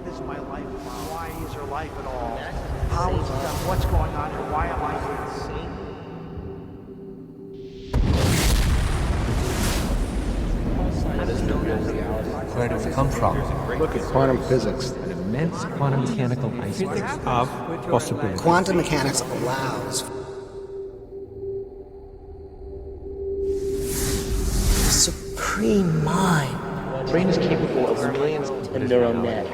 what is my life about? Why is there life at all? How is it done? What's going on here? Why am I here? Where do we come from? Look at quantum physics. An immense quantum mechanical iceberg of possibility. Quantum mechanics allows supreme mind. The brain is capable of millions of neural nets.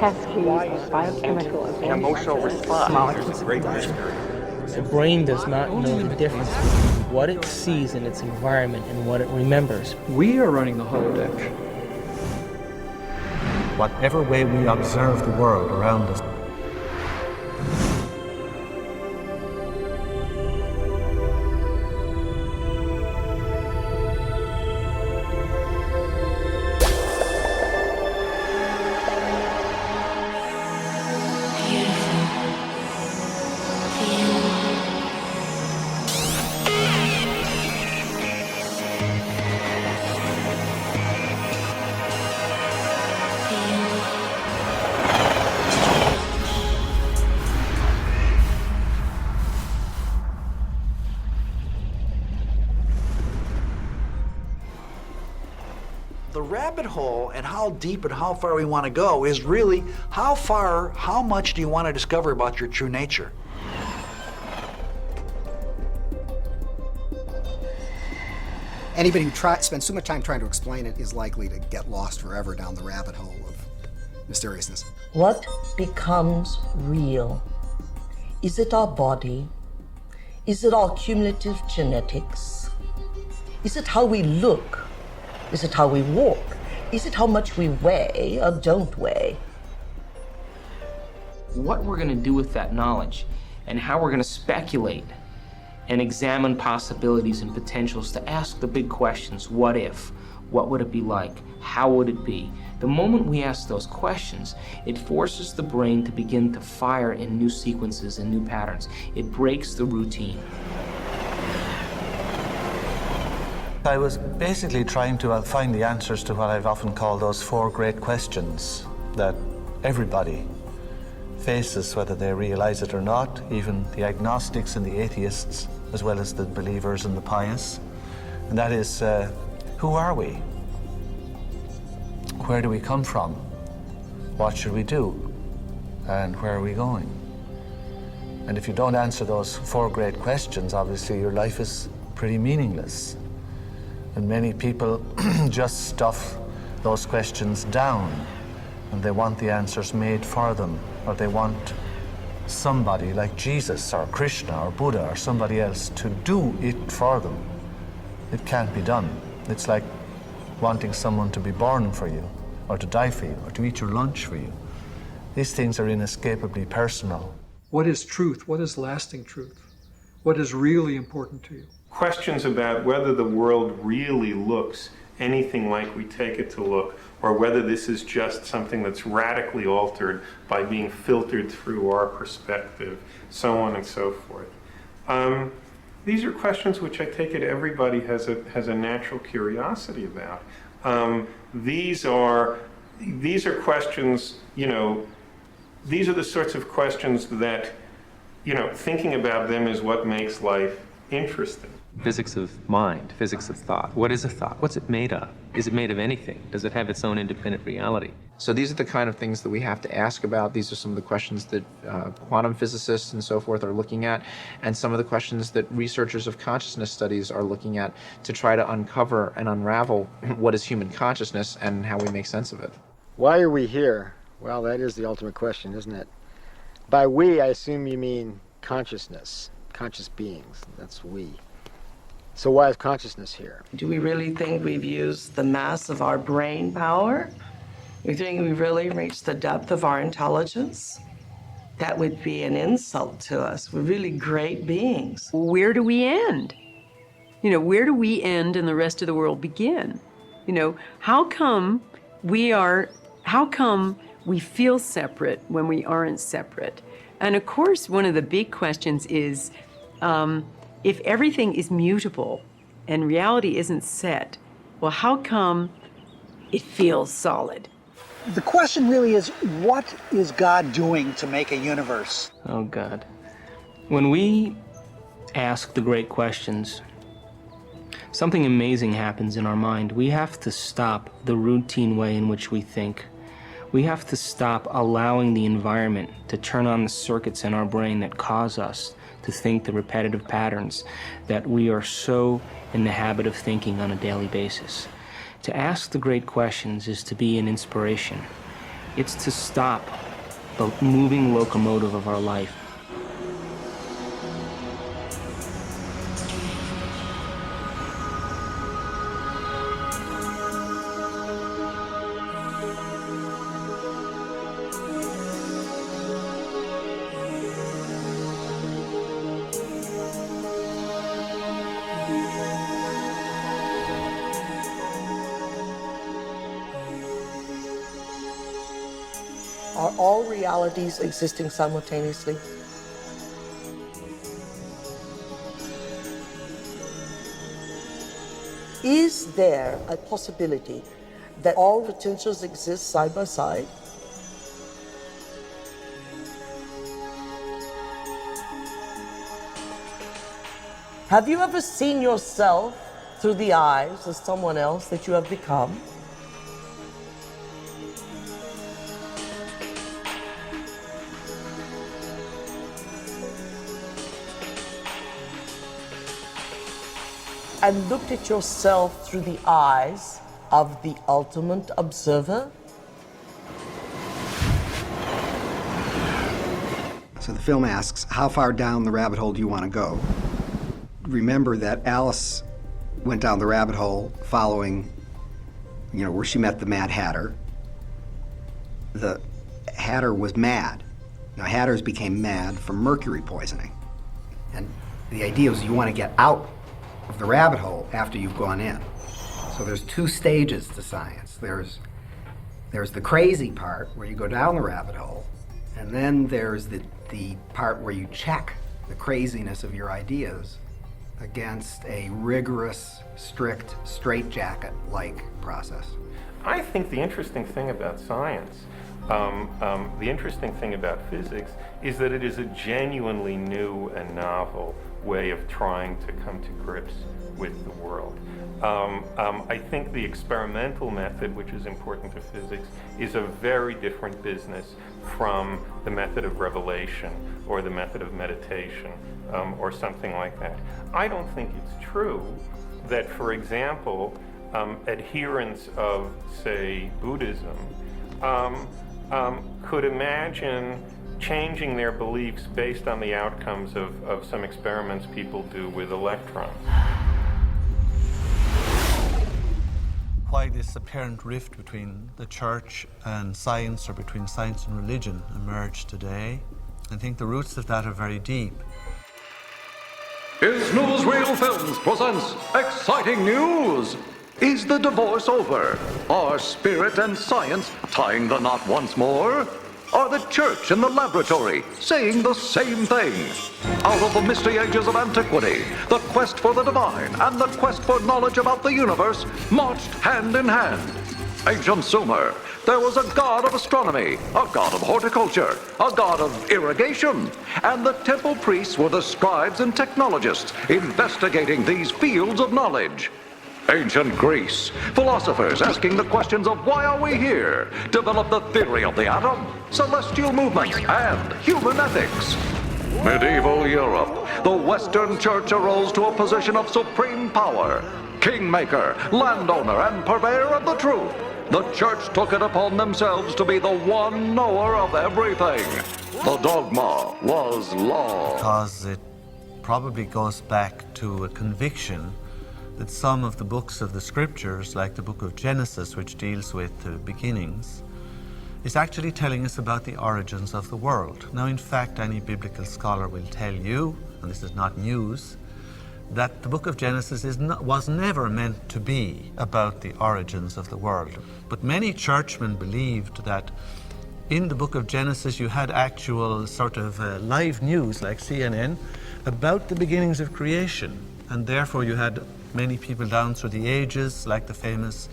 Biochemical An emotional response. The brain does not know the difference between what it sees in its environment and what it remembers. We are running the holodeck. Whatever way we observe the world around us, The rabbit hole and how deep and how far we want to go is really how much do you want to discover about your true nature? Anybody who spends too much time trying to explain it is likely to get lost forever down the rabbit hole of mysteriousness. What becomes real? Is it our body? Is it our cumulative genetics? Is it how we look? Is it how we walk? Is it how much we weigh or don't weigh? What we're going to do with that knowledge and how we're going to speculate and examine possibilities and potentials to ask the big questions. What if? What would it be like? How would it be? The moment we ask those questions, it forces the brain to begin to fire in new sequences and new patterns. It breaks the routine. I was basically trying to find the answers to what I've often called those four great questions that everybody faces, whether they realize it or not, even the agnostics and the atheists, as well as the believers and the pious. And that is, who are we? Where do we come from? What should we do? And where are we going? And if you don't answer those four great questions, obviously your life is pretty meaningless. And many people just stuff those questions down, and they want the answers made for them, or they want somebody like Jesus or Krishna or Buddha or somebody else to do it for them. It can't be done. It's like wanting someone to be born for you, or to die for you, or to eat your lunch for you. These things are inescapably personal. What is truth? What is lasting truth? What is really important to you? Questions about whether the world really looks anything like we take it to look, or whether this is just something that's radically altered by being filtered through our perspective, so on and so forth. These are questions which I take it everybody has a natural curiosity about. These are questions, these are the sorts of questions that, thinking about them is what makes life interesting. Physics of mind, physics of thought. What is a thought? What's it made of? Is it made of anything? Does it have its own independent reality? So these are the kind of things that we have to ask about. These are some of the questions that quantum physicists and so forth are looking at, and some of the questions that researchers of consciousness studies are looking at to try to uncover and unravel what is human consciousness and how we make sense of it. Why are we here? Well, that is the ultimate question, isn't it? By we, I assume you mean consciousness, conscious beings. That's we. So why is consciousness here? Do we really think we've used the mass of our brain power? You think we've really reached the depth of our intelligence? That would be an insult to us. We're really great beings. Where do we end? Where do we end and the rest of the world begin? How come we feel separate when we aren't separate? And of course, one of the big questions is, if everything is mutable and reality isn't set, well, how come it feels solid? The question really is, what is God doing to make a universe? Oh, God. When we ask the great questions, something amazing happens in our mind. We have to stop the routine way in which we think. We have to stop allowing the environment to turn on the circuits in our brain that cause us to think the repetitive patterns that we are so in the habit of thinking on a daily basis. To ask the great questions is to be an inspiration. It's to stop the moving locomotive of our life. Are all realities existing simultaneously? Is there a possibility that all potentials exist side by side? Have you ever seen yourself through the eyes of someone else that you have become? And looked at yourself through the eyes of the ultimate observer? So the film asks, how far down the rabbit hole do you want to go? Remember that Alice went down the rabbit hole following, where she met the Mad Hatter. The Hatter was mad. Hatters became mad from mercury poisoning. And the idea was you want to get out of the rabbit hole after you've gone in. So there's two stages to science. There's the crazy part where you go down the rabbit hole, and then there's the part where you check the craziness of your ideas against a rigorous, strict, straitjacket-like process. I think the interesting thing about science, the interesting thing about physics, is that it is a genuinely new and novel way of trying to come to grips with the world. I think the experimental method, which is important to physics, is a very different business from the method of revelation or the method of meditation or something like that. I don't think it's true that, for example, adherents of, say, Buddhism could imagine changing their beliefs based on the outcomes of some experiments people do with electrons. Why this apparent rift between the church and science, or between science and religion, emerged today, I think the roots of that are very deep. Is Newsreel Films presents exciting news! Is the divorce over? Are spirit and science tying the knot once more? Are the church and the laboratory saying the same thing? Out of the misty ages of antiquity, the quest for the divine and the quest for knowledge about the universe marched hand in hand. Ancient Sumer, there was a god of astronomy, a god of horticulture, a god of irrigation, and the temple priests were the scribes and technologists investigating these fields of knowledge. Ancient Greece, philosophers asking the questions of why are we here, developed the theory of the atom, celestial movements, and human ethics. Medieval Europe, the Western Church arose to a position of supreme power. Kingmaker, landowner, and purveyor of the truth. The church took it upon themselves to be the one knower of everything. The dogma was law. Because it probably goes back to a conviction that some of the books of the scriptures, like the book of Genesis, which deals with the beginnings, is actually telling us about the origins of the world. Now, in fact, any biblical scholar will tell you, and this is not news, that the book of Genesis was never meant to be about the origins of the world. But many churchmen believed that in the book of Genesis you had actual sort of live news, like CNN, about the beginnings of creation. And therefore you had many people down through the ages, like the famous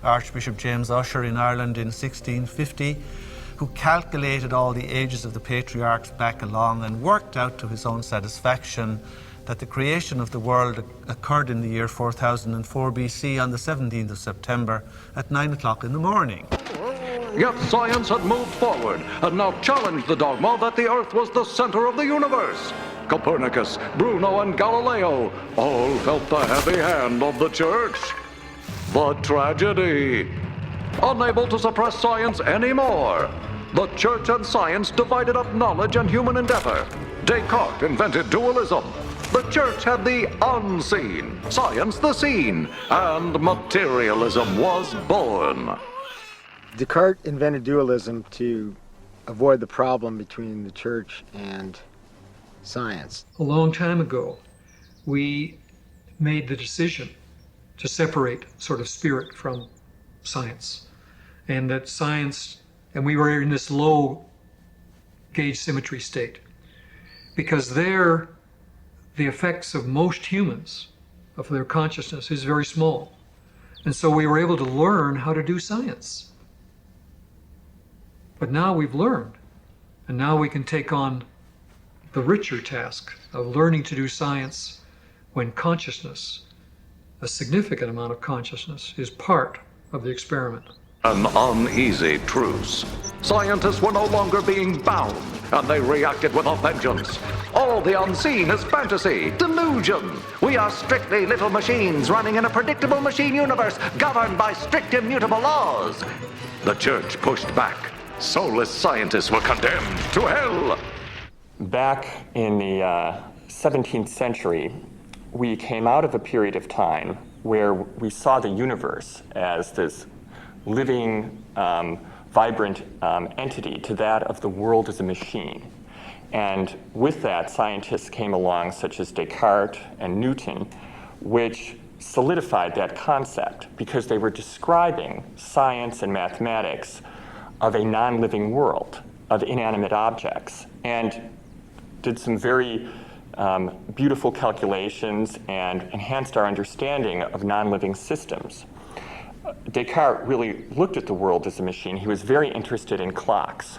Archbishop James Ussher in Ireland in 1650, who calculated all the ages of the patriarchs back along and worked out to his own satisfaction that the creation of the world occurred in the year 4004 BC on the 17th of September at 9 o'clock in the morning. Yet science had moved forward and now challenged the dogma that the Earth was the center of the universe. Copernicus, Bruno, and Galileo all felt the heavy hand of the Church. The tragedy. Unable to suppress science anymore, the Church and science divided up knowledge and human endeavor. Descartes invented dualism. The Church had the unseen, science the seen, and materialism was born. Descartes invented dualism to avoid the problem between the Church and science. A long time ago, we made the decision to separate sort of spirit from science. And that science, and we were in this low gauge symmetry state. Because there, the effects of most humans, of their consciousness, is very small. And so we were able to learn how to do science. But now we've learned, and now we can take on the richer task of learning to do science when consciousness, a significant amount of consciousness, is part of the experiment. An uneasy truce. Scientists were no longer being bound, and they reacted with a vengeance. All the unseen is fantasy, delusion. We are strictly little machines running in a predictable machine universe governed by strict immutable laws. The Church pushed back. Soulless scientists were condemned to hell. Back in the 17th century, we came out of a period of time where we saw the universe as this living, vibrant entity to that of the world as a machine. And with that, scientists came along, such as Descartes and Newton, which solidified that concept because they were describing science and mathematics of a non-living world, of inanimate objects, and did some very beautiful calculations and enhanced our understanding of non-living systems. Descartes really looked at the world as a machine. He was very interested in clocks.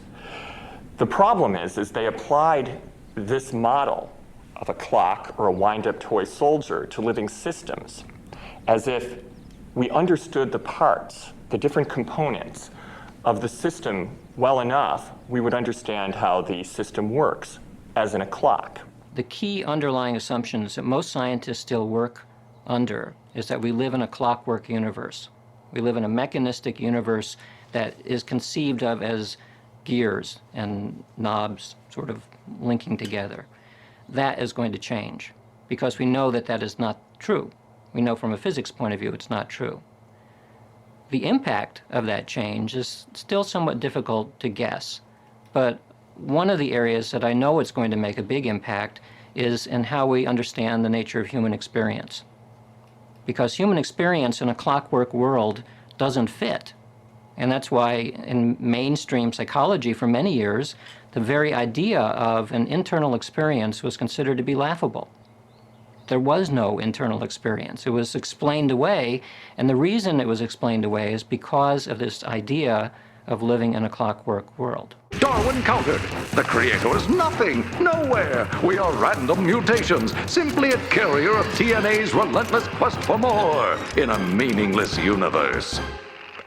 The problem is they applied this model of a clock or a wind-up toy soldier to living systems as if we understood the parts, the different components of the system well enough, we would understand how the system works, as in a clock. The key underlying assumptions that most scientists still work under is that we live in a clockwork universe. We live in a mechanistic universe that is conceived of as gears and knobs sort of linking together. That is going to change because we know that that is not true. We know from a physics point of view it's not true. The impact of that change is still somewhat difficult to guess, but one of the areas that I know it's going to make a big impact is in how we understand the nature of human experience. Because human experience in a clockwork world doesn't fit. And that's why in mainstream psychology for many years, the very idea of an internal experience was considered to be laughable. There was no internal experience. It was explained away, and the reason it was explained away is because of this idea of living in a clockwork world. Darwin countered. The Creator is nothing, nowhere. We are random mutations, simply a carrier of TNA's relentless quest for more in a meaningless universe.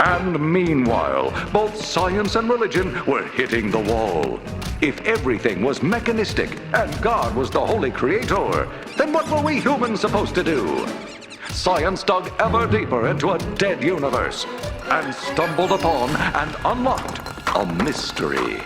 And meanwhile, both science and religion were hitting the wall. If everything was mechanistic and God was the holy creator, then what were we humans supposed to do? Science dug ever deeper into a dead universe and stumbled upon and unlocked a mystery.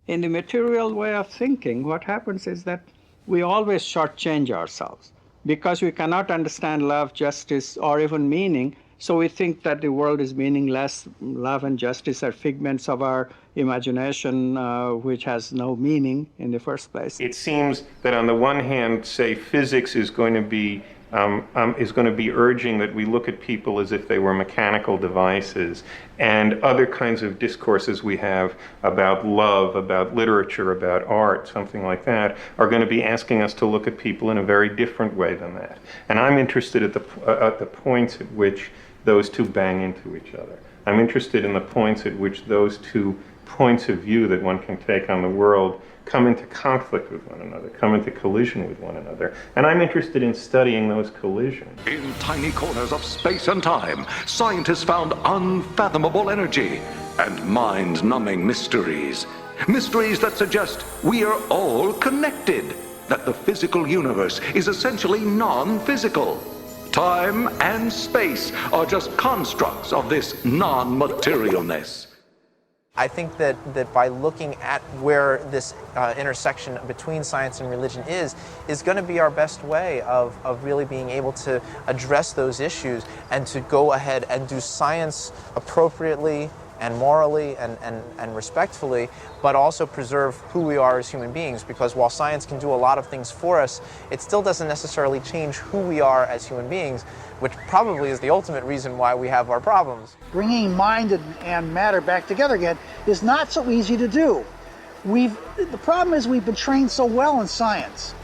In the material way of thinking, what happens is that we always shortchange ourselves because we cannot understand love, justice, or even meaning. So we think that the world is meaningless. Love and justice are figments of our imagination, which has no meaning in the first place. It seems that on the one hand, say, physics is going to be urging that we look at people as if they were mechanical devices, and other kinds of discourses we have about love, about literature, about art, something like that, are going to be asking us to look at people in a very different way than that. And I'm interested at the points at which those two bang into each other. I'm interested in the points at which those two points of view that one can take on the world come into conflict with one another, come into collision with one another. And I'm interested in studying those collisions. In tiny corners of space and time, scientists found unfathomable energy and mind-numbing mysteries. Mysteries that suggest we are all connected, that the physical universe is essentially non-physical. Time and space are just constructs of this non-materialness. I think that by looking at where this intersection between science and religion is going to be our best way of really being able to address those issues and to go ahead and do science appropriately and morally and respectfully, but also preserve who we are as human beings, because while science can do a lot of things for us, it still doesn't necessarily change who we are as human beings, which probably is the ultimate reason why we have our problems. Bringing mind and matter back together again is not so easy to do. The problem is we've been trained so well in science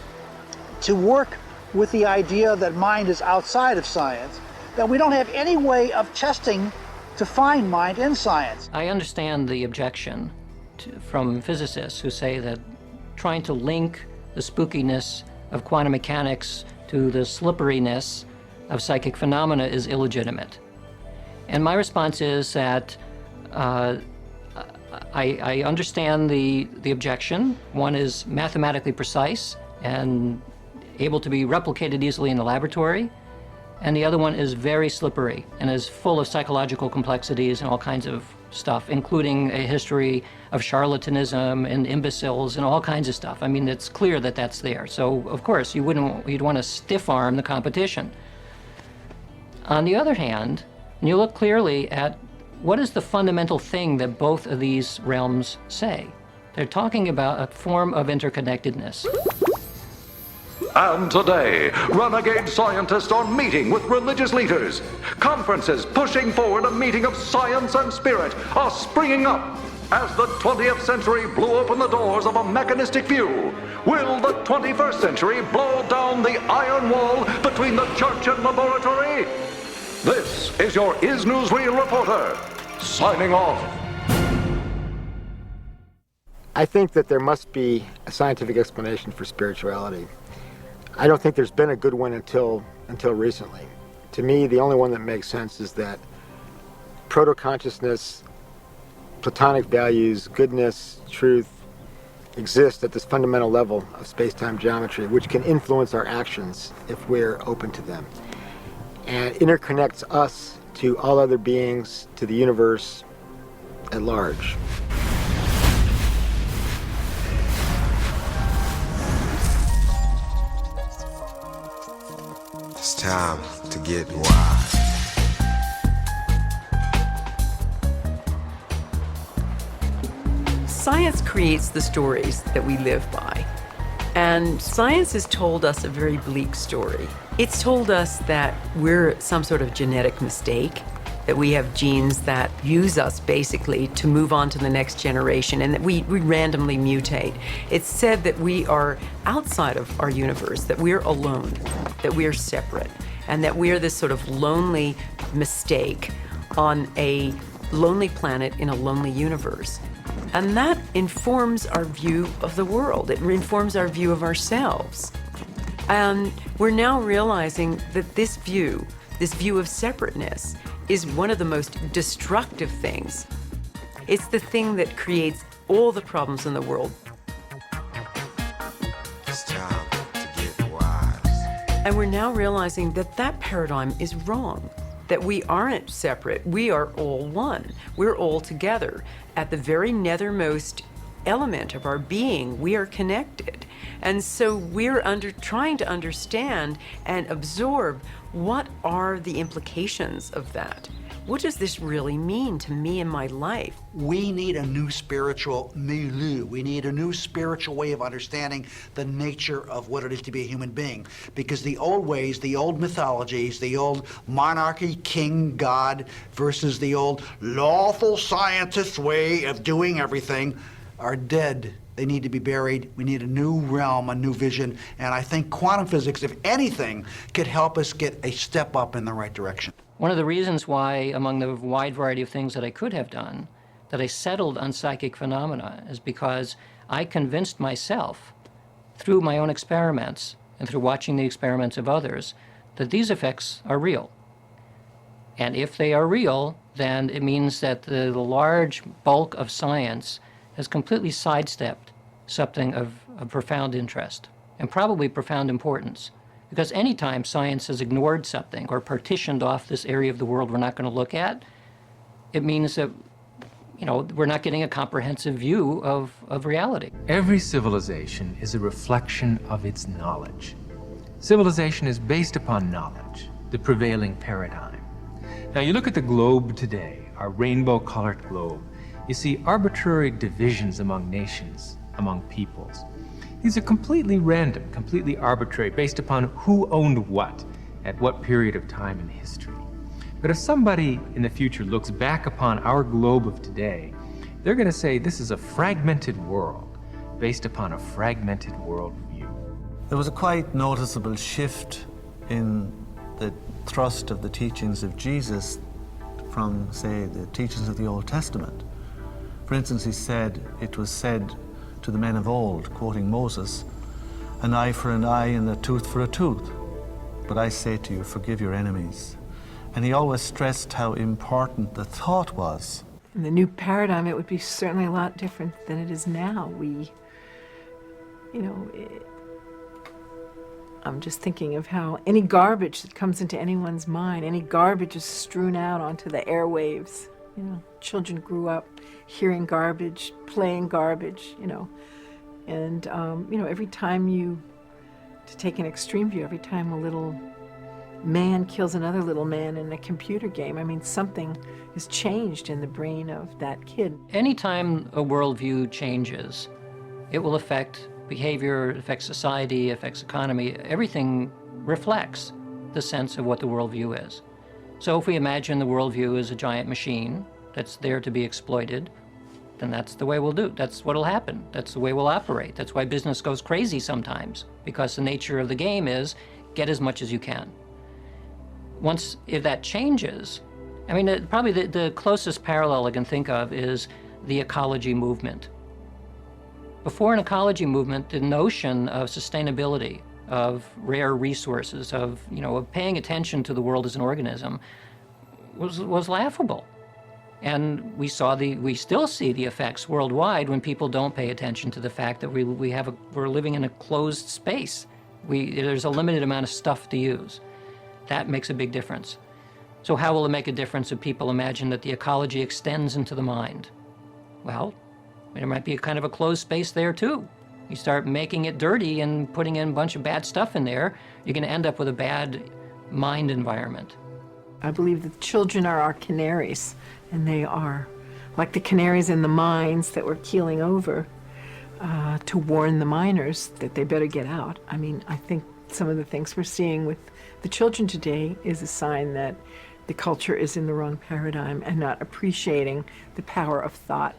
to work with the idea that mind is outside of science that we don't have any way of testing to find mind in science. I understand the objection from physicists who say that trying to link the spookiness of quantum mechanics to the slipperiness of psychic phenomena is illegitimate. And my response is that I understand the objection. One is mathematically precise and able to be replicated easily in the laboratory. And the other one is very slippery and is full of psychological complexities and all kinds of stuff, including a history of charlatanism and imbeciles and all kinds of stuff. I mean, it's clear that that's there. So, of course, you'd want to stiff-arm the competition. On the other hand, when you look clearly at what is the fundamental thing that both of these realms say, they're talking about a form of interconnectedness. And today, renegade scientists are meeting with religious leaders. Conferences pushing forward a meeting of science and spirit are springing up as the 20th century blew open the doors of a mechanistic view. Will the 21st century blow down the iron wall between the church and laboratory? This is your Is Newsreel reporter, signing off. I think that there must be a scientific explanation for spirituality. I don't think there's been a good one until recently. To me, the only one that makes sense is that proto-consciousness, Platonic values, goodness, truth, exist at this fundamental level of space-time geometry, which can influence our actions if we're open to them, and interconnects us to all other beings, to the universe at large. It's time to get wise. Science creates the stories that we live by. And science has told us a very bleak story. It's told us that we're some sort of genetic mistake, that we have genes that use us basically to move on to the next generation, and that we randomly mutate. It's said that we are outside of our universe, that we're alone, that we're separate, and that we're this sort of lonely mistake on a lonely planet in a lonely universe. And that informs our view of the world. It informs our view of ourselves. And we're now realizing that this view of separateness, is one of the most destructive things. It's the thing that creates all the problems in the world. It's time to get wise. And we're now realizing that that paradigm is wrong, that we aren't separate, we are all one. We're all together. At the very nethermost element of our being, we are connected. And so we're trying to understand and absorb what are the implications of that. What does this really mean to me in my life? We need a new spiritual milieu. We need a new spiritual way of understanding the nature of what it is to be a human being. Because the old ways, the old mythologies, the old monarchy, king, God, versus the old lawful scientist way of doing everything are dead. They need to be buried. We need a new realm, a new vision. And I think quantum physics, if anything, could help us get a step up in the right direction. One of the reasons why, among the wide variety of things that I could have done, that I settled on psychic phenomena is because I convinced myself through my own experiments and through watching the experiments of others that these effects are real. And if they are real, then it means that the large bulk of science has completely sidestepped something of profound interest and probably profound importance. Because anytime science has ignored something or partitioned off this area of the world we're not going to look at, it means that, you know, we're not getting a comprehensive view of reality. Every civilization is a reflection of its knowledge. Civilization is based upon knowledge, the prevailing paradigm. Now you look at the globe today, our rainbow-colored globe, you see arbitrary divisions among nations, among peoples. These are completely random, completely arbitrary, based upon who owned what at what period of time in history. But if somebody in the future looks back upon our globe of today, they're going to say this is a fragmented world based upon a fragmented worldview. There was a quite noticeable shift in the thrust of the teachings of Jesus from, say, the teachings of the Old Testament. For instance, he said, it was said to the men of old, quoting Moses, an eye for an eye and a tooth for a tooth. But I say to you, forgive your enemies. And he always stressed how important the thought was. In the new paradigm, it would be certainly a lot different than it is now. I'm just thinking of how any garbage that comes into anyone's mind, any garbage is strewn out onto the airwaves. You know, children grew up hearing garbage, playing garbage, and every time to take an extreme view, every time a little man kills another little man in a computer game, I mean, something is changed in the brain of that kid. Anytime a worldview changes, it will affect behavior, affects society, affects economy. Everything reflects the sense of what the worldview is. So if we imagine the worldview as a giant machine that's there to be exploited, then that's the way we'll do. That's what'll happen. That's the way we'll operate. That's why business goes crazy sometimes, because the nature of the game is get as much as you can. If that changes, I mean, probably the closest parallel I can think of is the ecology movement. Before an ecology movement, the notion of sustainability, of rare resources, of paying attention to the world as an organism was laughable. And we still see the effects worldwide when people don't pay attention to the fact that we're living in a closed space. There's a limited amount of stuff to use. That makes a big difference. So how will it make a difference if people imagine that the ecology extends into the mind? Well, there might be a kind of a closed space there too. You start making it dirty and putting in a bunch of bad stuff in there, you're going to end up with a bad mind environment. I believe that children are our canaries, and they are like the canaries in the mines that were keeling over to warn the miners that they better get out. I mean, I think some of the things we're seeing with the children today is a sign that the culture is in the wrong paradigm and not appreciating the power of thought.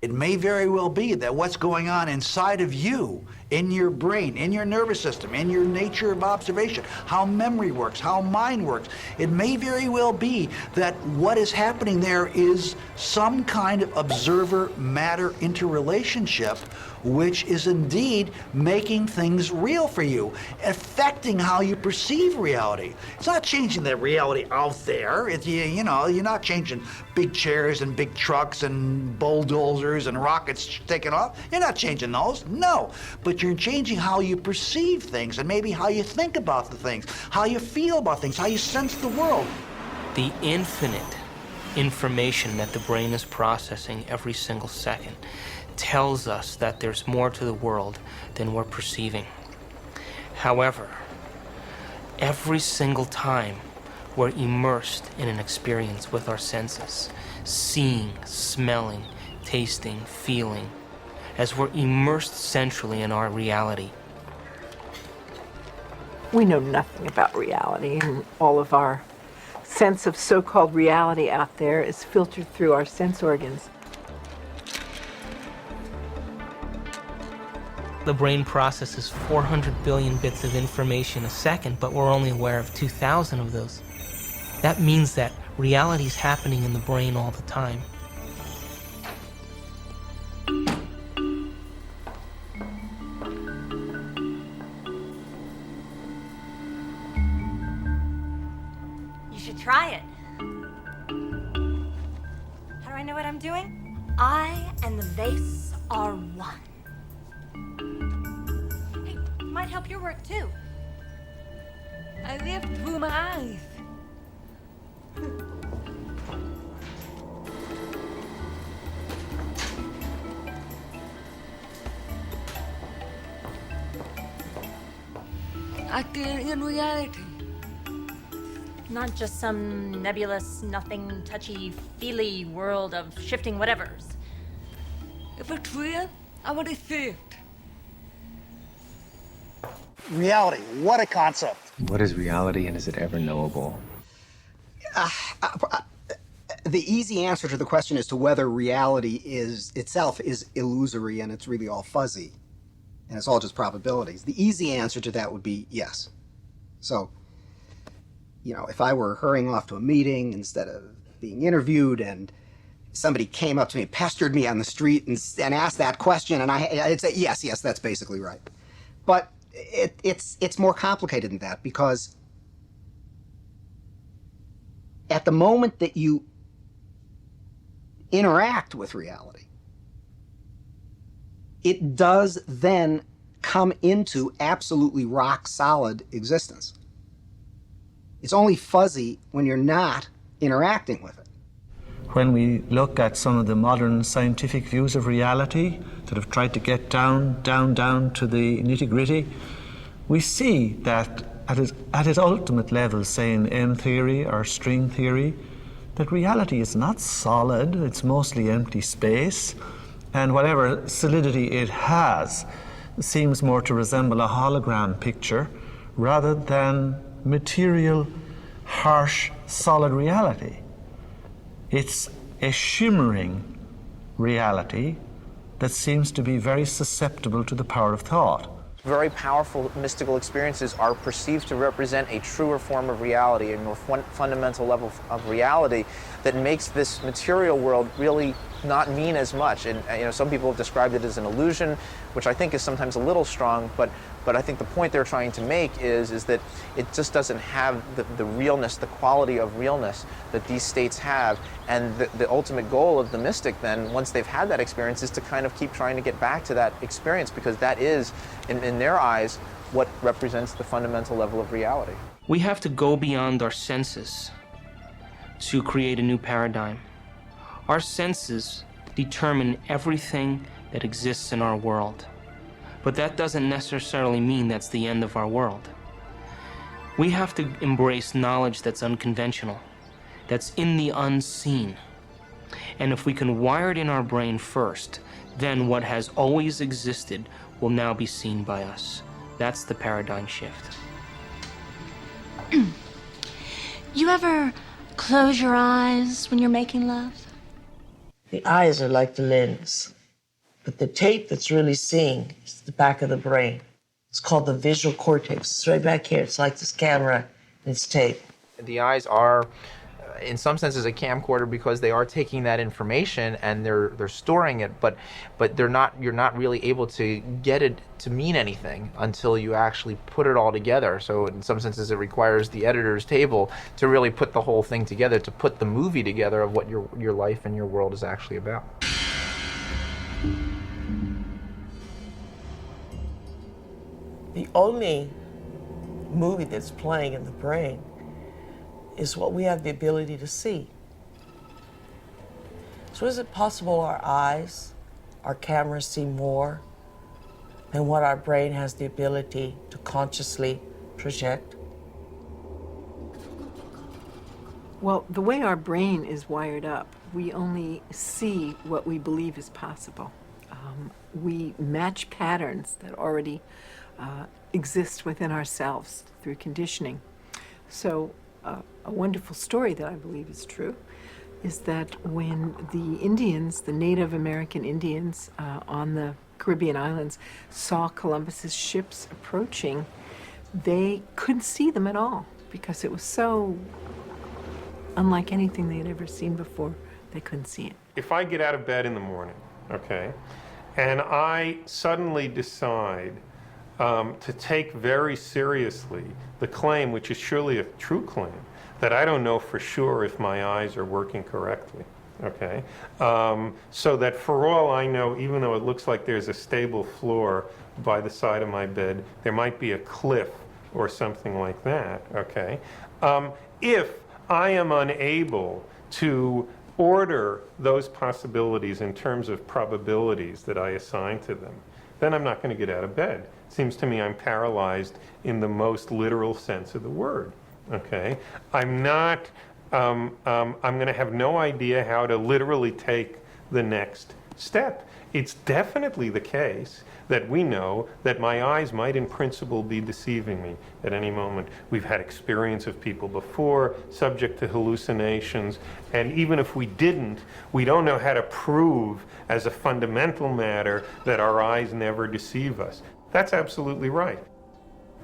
It may very well be that what's going on inside of you, in your brain, in your nervous system, in your nature of observation, how memory works, how mind works, it may very well be that what is happening there is some kind of observer-matter interrelationship, which is indeed making things real for you, affecting how you perceive reality. It's not changing the reality out there. You're not changing big chairs and big trucks and bulldozers and rockets taking off. You're not changing those, no. But you're changing how you perceive things and maybe how you think about the things, how you feel about things, how you sense the world. The infinite information that the brain is processing every single second tells us that there's more to the world than we're perceiving. However, every single time we're immersed in an experience with our senses, seeing, smelling, tasting, feeling, as we're immersed centrally in our reality. We know nothing about reality, and all of our sense of so-called reality out there is filtered through our sense organs. The brain processes 400 billion bits of information a second, but we're only aware of 2,000 of those. That means that reality is happening in the brain all the time. You should try it. How do I know what I'm doing? I and the vase are one. Hey, it might help your work too. I lived through my eyes. Acting in reality. Not just some nebulous, nothing, touchy-feely world of shifting whatevers. If it's real, I want to see it. Reality, what a concept. What is reality, and is it ever knowable? The easy answer to the question as to whether reality itself is illusory and it's really all fuzzy, and it's all just probabilities. The easy answer to that would be yes. So, if I were hurrying off to a meeting instead of being interviewed, and somebody came up to me and pestered me on the street and asked that question, and I'd say, yes, that's basically right. But it's more complicated than that, because at the moment that you interact with reality, it does then come into absolutely rock-solid existence. It's only fuzzy when you're not interacting with it. When we look at some of the modern scientific views of reality that have tried to get down to the nitty-gritty, we see that at its ultimate level, say in M theory or string theory, that reality is not solid, it's mostly empty space, and whatever solidity it has seems more to resemble a hologram picture rather than material, harsh, solid reality. It's a shimmering reality that seems to be very susceptible to the power of thought. Very powerful mystical experiences are perceived to represent a truer form of reality, a more fundamental level of reality that makes this material world really not mean as much. And some people have described it as an illusion, which I think is sometimes a little strong, but I think the point they're trying to make is that it just doesn't have the realness, the quality of realness that these states have. And the ultimate goal of the mystic then, once they've had that experience, is to kind of keep trying to get back to that experience, because that is, in their eyes, what represents the fundamental level of reality. We have to go beyond our senses to create a new paradigm. Our senses determine everything that exists in our world. But that doesn't necessarily mean that's the end of our world. We have to embrace knowledge that's unconventional, that's in the unseen. And if we can wire it in our brain first, then what has always existed will now be seen by us. That's the paradigm shift. You ever close your eyes when you're making love? The eyes are like the lens, but the tape that's really seeing is the back of the brain. It's called the visual cortex. It's right back here. It's like this camera, and it's tape. The eyes are, in some senses, a camcorder, because they are taking that information and they're storing it, but you're not really able to get it to mean anything until you actually put it all together. So in some senses, it requires the editor's table to really put the whole thing together, to put the movie together of what your life and your world is actually about. The only movie that's playing in the brain is what we have the ability to see. So is it possible our eyes, our cameras see more than what our brain has the ability to consciously project? Well, the way our brain is wired up, we only see what we believe is possible. We match patterns that already exist within ourselves through conditioning. So a wonderful story that I believe is true is that when the Indians, the Native American Indians on the Caribbean islands saw Columbus's ships approaching, they couldn't see them at all because it was so unlike anything they had ever seen before. They couldn't see it. If I get out of bed in the morning, okay, and I suddenly decide to take very seriously the claim, which is surely a true claim, that I don't know for sure if my eyes are working correctly, okay? So that for all I know, even though it looks like there's a stable floor by the side of my bed, there might be a cliff or something like that, okay? If I am unable to order those possibilities in terms of probabilities that I assign to them, then I'm not going to get out of bed. It seems to me I'm paralyzed in the most literal sense of the word, okay? I'm going to have no idea how to literally take the next step. It's definitely the case that we know that my eyes might in principle be deceiving me at any moment. We've had experience of people before subject to hallucinations, and even if we didn't, we don't know how to prove as a fundamental matter that our eyes never deceive us. That's absolutely right.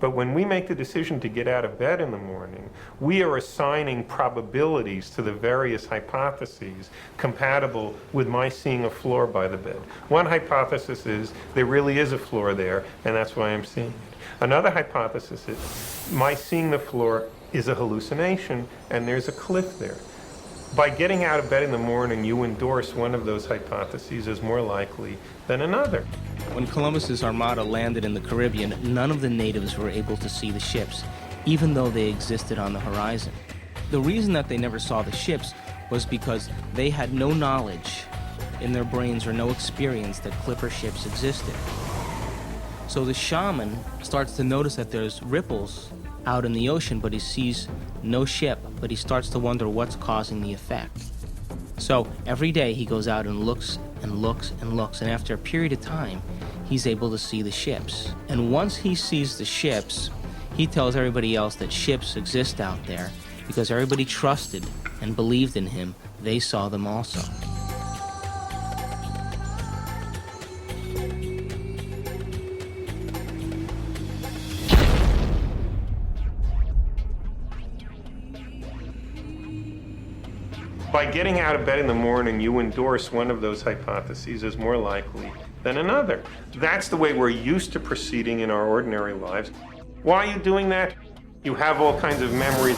But when we make the decision to get out of bed in the morning, we are assigning probabilities to the various hypotheses compatible with my seeing a floor by the bed. One hypothesis is there really is a floor there, and that's why I'm seeing it. Another hypothesis is my seeing the floor is a hallucination, and there's a cliff there. By getting out of bed in the morning, you endorse one of those hypotheses as more likely than another. When Columbus's armada landed in the Caribbean, none of the natives were able to see the ships, even though they existed on the horizon. The reason that they never saw the ships was because they had no knowledge in their brains or no experience that clipper ships existed. So the shaman starts to notice that there's ripples out in the ocean, but he sees no ship, but he starts to wonder what's causing the effect. So every day he goes out and looks and looks and looks, and after a period of time, he's able to see the ships. And once he sees the ships, he tells everybody else that ships exist out there because everybody trusted and believed in him. They saw them also. By getting out of bed in the morning, you endorse one of those hypotheses as more likely than another. That's the way we're used to proceeding in our ordinary lives. Why are you doing that? You have all kinds of memories.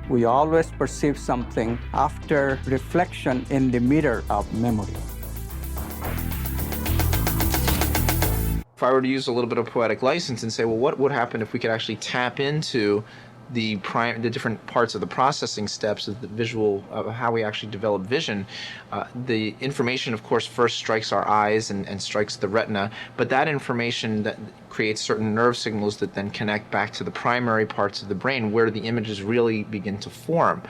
We always perceive something after reflection in the mirror of memory. If I were to use a little bit of poetic license and say, well, what would happen if we could actually tap into the different parts of the processing steps of the visual, of how we actually develop vision? The information, of course, first strikes our eyes and strikes the retina, but that information that creates certain nerve signals that then connect back to the primary parts of the brain where the images really begin to form.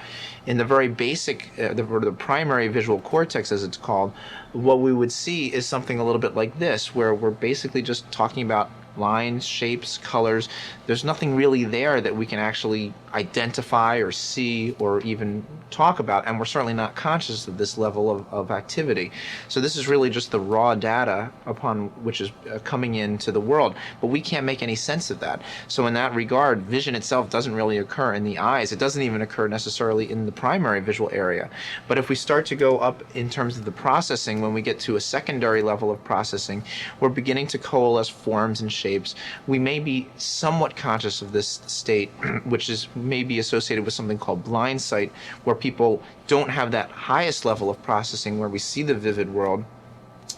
In the very basic, the primary visual cortex, as it's called, what we would see is something a little bit like this, where we're basically just talking about lines, shapes, colors. There's nothing really there that we can actually identify or see or even talk about, and we're certainly not conscious of this level of activity. So this is really just the raw data upon which is coming into the world, but we can't make any sense of that. So in that regard, vision itself doesn't really occur in the eyes. It doesn't even occur necessarily in the primary visual area. But if we start to go up in terms of the processing, when we get to a secondary level of processing, we're beginning to coalesce forms and shapes. We may be somewhat conscious of this state, which is maybe associated with something called blind sight, where people don't have that highest level of processing where we see the vivid world,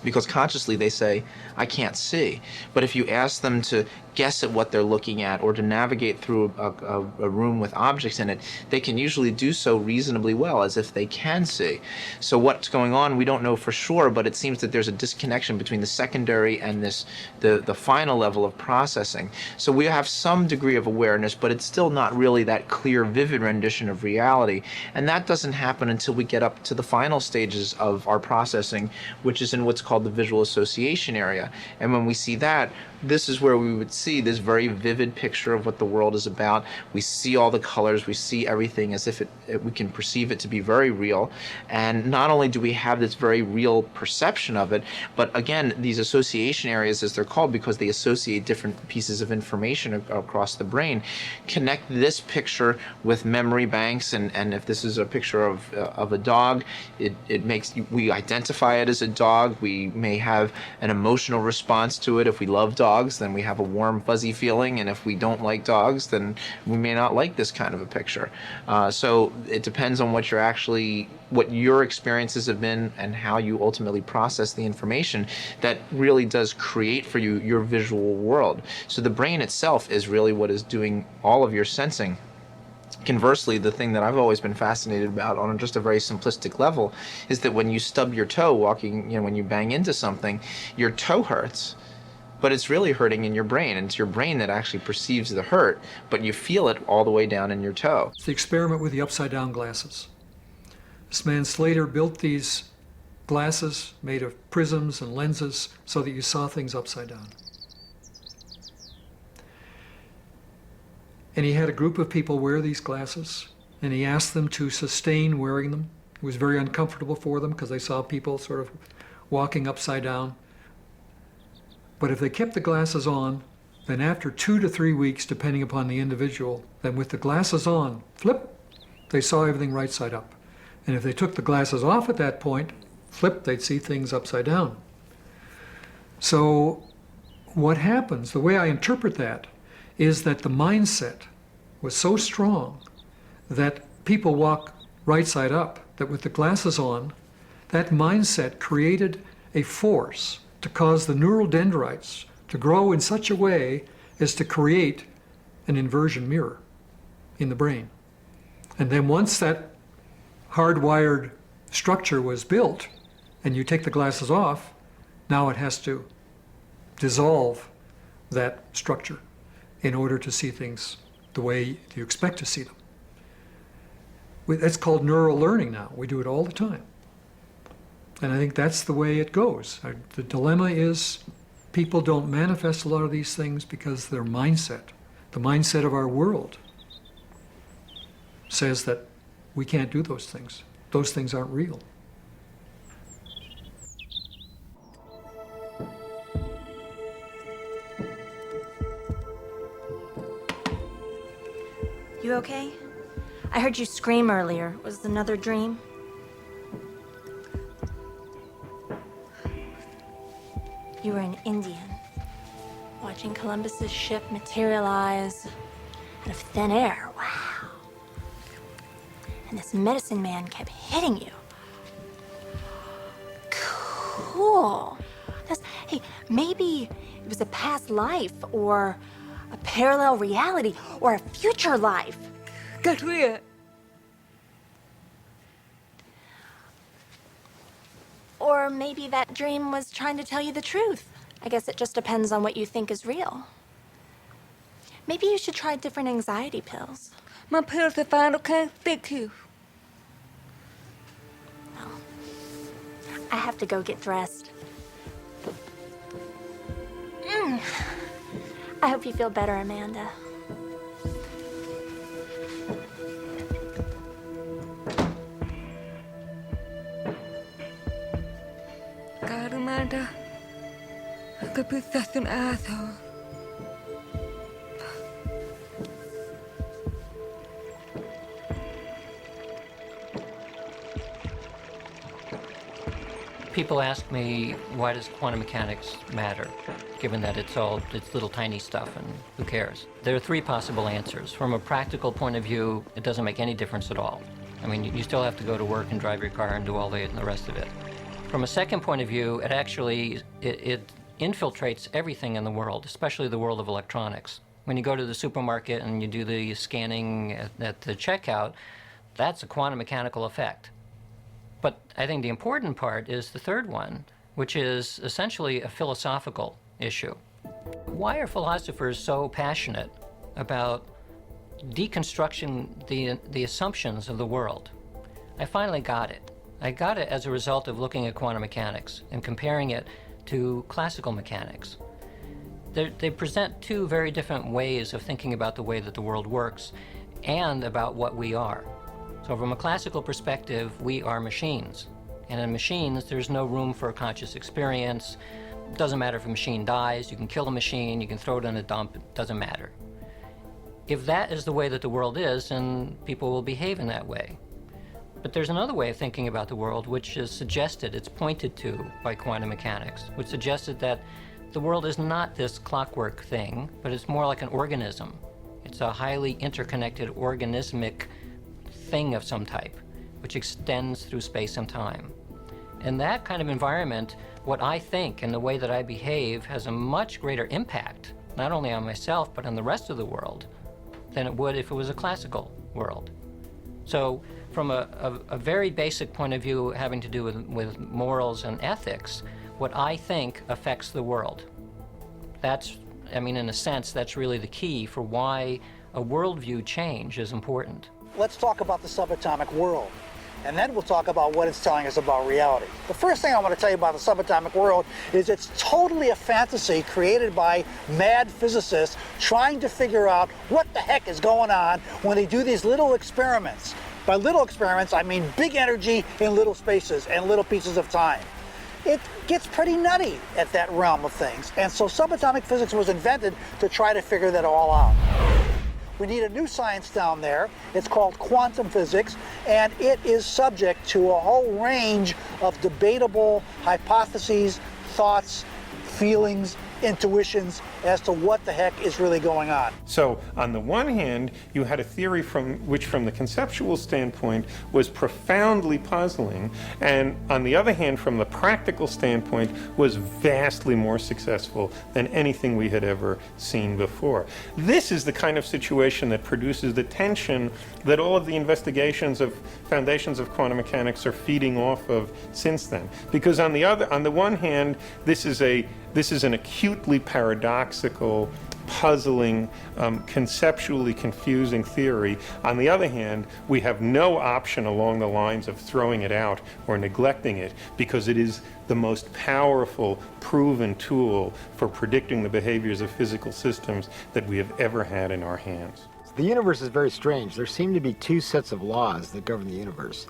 because consciously they say, I can't see. But if you ask them to guess at what they're looking at or to navigate through a room with objects in it, they can usually do so reasonably well, as if they can see. So what's going on, we don't know for sure, but it seems that there's a disconnection between the secondary and the final level of processing. So we have some degree of awareness, but it's still not really that clear, vivid rendition of reality. And that doesn't happen until we get up to the final stages of our processing, which is in what's called the visual association area. And when we see that, this is where we would see this very vivid picture of what the world is about. We see all the colors, we see everything as if we can perceive it to be very real. And not only do we have this very real perception of it, but again, these association areas, as they're called, because they associate different pieces of information across the brain, connect this picture with memory banks. And if this is a picture of a dog, it makes, we identify it as a dog. We may have an emotional response to it. If we love dogs, then we have a warm, fuzzy feeling, and if we don't like dogs, then we may not like this kind of a picture. So it depends on what your experiences have been and how you ultimately process the information that really does create for you your visual world. So the brain itself is really what is doing all of your sensing. Conversely, the thing that I've always been fascinated about on just a very simplistic level is that when you stub your toe walking, when you bang into something, your toe hurts, but it's really hurting in your brain, and it's your brain that actually perceives the hurt, but you feel it all the way down in your toe. It's the experiment with the upside-down glasses. This man Slater built these glasses made of prisms and lenses so that you saw things upside down. And he had a group of people wear these glasses, and he asked them to sustain wearing them. It was very uncomfortable for them because they saw people sort of walking upside down. But if they kept the glasses on, then after 2 to 3 weeks, depending upon the individual, then with the glasses on, flip, they saw everything right side up. And if they took the glasses off at that point, flip, they'd see things upside down. So what happens, the way I interpret that, is that the mindset was so strong that people walk right side up, that with the glasses on, that mindset created a force to cause the neural dendrites to grow in such a way as to create an inversion mirror in the brain. And then once that hardwired structure was built and you take the glasses off, now it has to dissolve that structure in order to see things the way you expect to see them. That's called neural learning now. We do it all the time. And I think that's the way it goes. The dilemma is people don't manifest a lot of these things because their mindset, the mindset of our world, says that we can't do those things. Those things aren't real. You okay? I heard you scream earlier. Was it another dream? You were an Indian, watching Columbus's ship materialize out of thin air. Wow. And this medicine man kept hitting you. Cool. Hey, maybe it was a past life, or a parallel reality, or a future life. Got weird. Or maybe that dream was trying to tell you the truth. I guess it just depends on what you think is real. Maybe you should try different anxiety pills. My pills are fine, okay? Thank you. Oh. I have to go get dressed. I hope you feel better, Amanda. God, Amanda, I could be such an asshole. People ask me, why does quantum mechanics matter, given that it's little tiny stuff and who cares? There are 3 possible answers. From a practical point of view, it doesn't make any difference at all. I mean, you still have to go to work and drive your car and do all the rest of it. From a second point of view, it actually infiltrates everything in the world, especially the world of electronics. When you go to the supermarket and you do the scanning at the checkout, that's a quantum mechanical effect. But I think the important part is the third one, which is essentially a philosophical issue. Why are philosophers so passionate about deconstructing the assumptions of the world? I finally got it. I got it as a result of looking at quantum mechanics and comparing it to classical mechanics. They present two very different ways of thinking about the way that the world works and about what we are. So from a classical perspective, we are machines. And in machines, there's no room for a conscious experience. It doesn't matter if a machine dies, you can kill a machine, you can throw it in a dump, it doesn't matter. If that is the way that the world is, then people will behave in that way. But there's another way of thinking about the world which is suggested, it's pointed to by quantum mechanics, which suggested that the world is not this clockwork thing, but it's more like an organism. It's a highly interconnected organismic thing of some type, which extends through space and time. In that kind of environment, what I think and the way that I behave has a much greater impact, not only on myself, but on the rest of the world, than it would if it was a classical world. So from a very basic point of view having to do with morals and ethics, what I think affects the world. That's, I mean, in a sense, that's really the key for why a worldview change is important. Let's talk about the subatomic world, and then we'll talk about what it's telling us about reality. The first thing I want to tell you about the subatomic world is it's totally a fantasy created by mad physicists trying to figure out what the heck is going on when they do these little experiments. By little experiments, I mean big energy in little spaces and little pieces of time. It gets pretty nutty at that realm of things, and so subatomic physics was invented to try to figure that all out. We need a new science down there. It's called quantum physics, and it is subject to a whole range of debatable hypotheses, thoughts, feelings, intuitions as to what the heck is really going on. So on the one hand, you had a theory which from the conceptual standpoint was profoundly puzzling, and on the other hand, from the practical standpoint, was vastly more successful than anything we had ever seen before. This is the kind of situation that produces the tension that all of the investigations of foundations of quantum mechanics are feeding off of since then. Because on the one hand, this is an acutely paradoxical, puzzling, conceptually confusing theory. On the other hand, we have no option along the lines of throwing it out or neglecting it, because it is the most powerful, proven tool for predicting the behaviors of physical systems that we have ever had in our hands. The universe is very strange. There seem to be two sets of laws that govern the universe.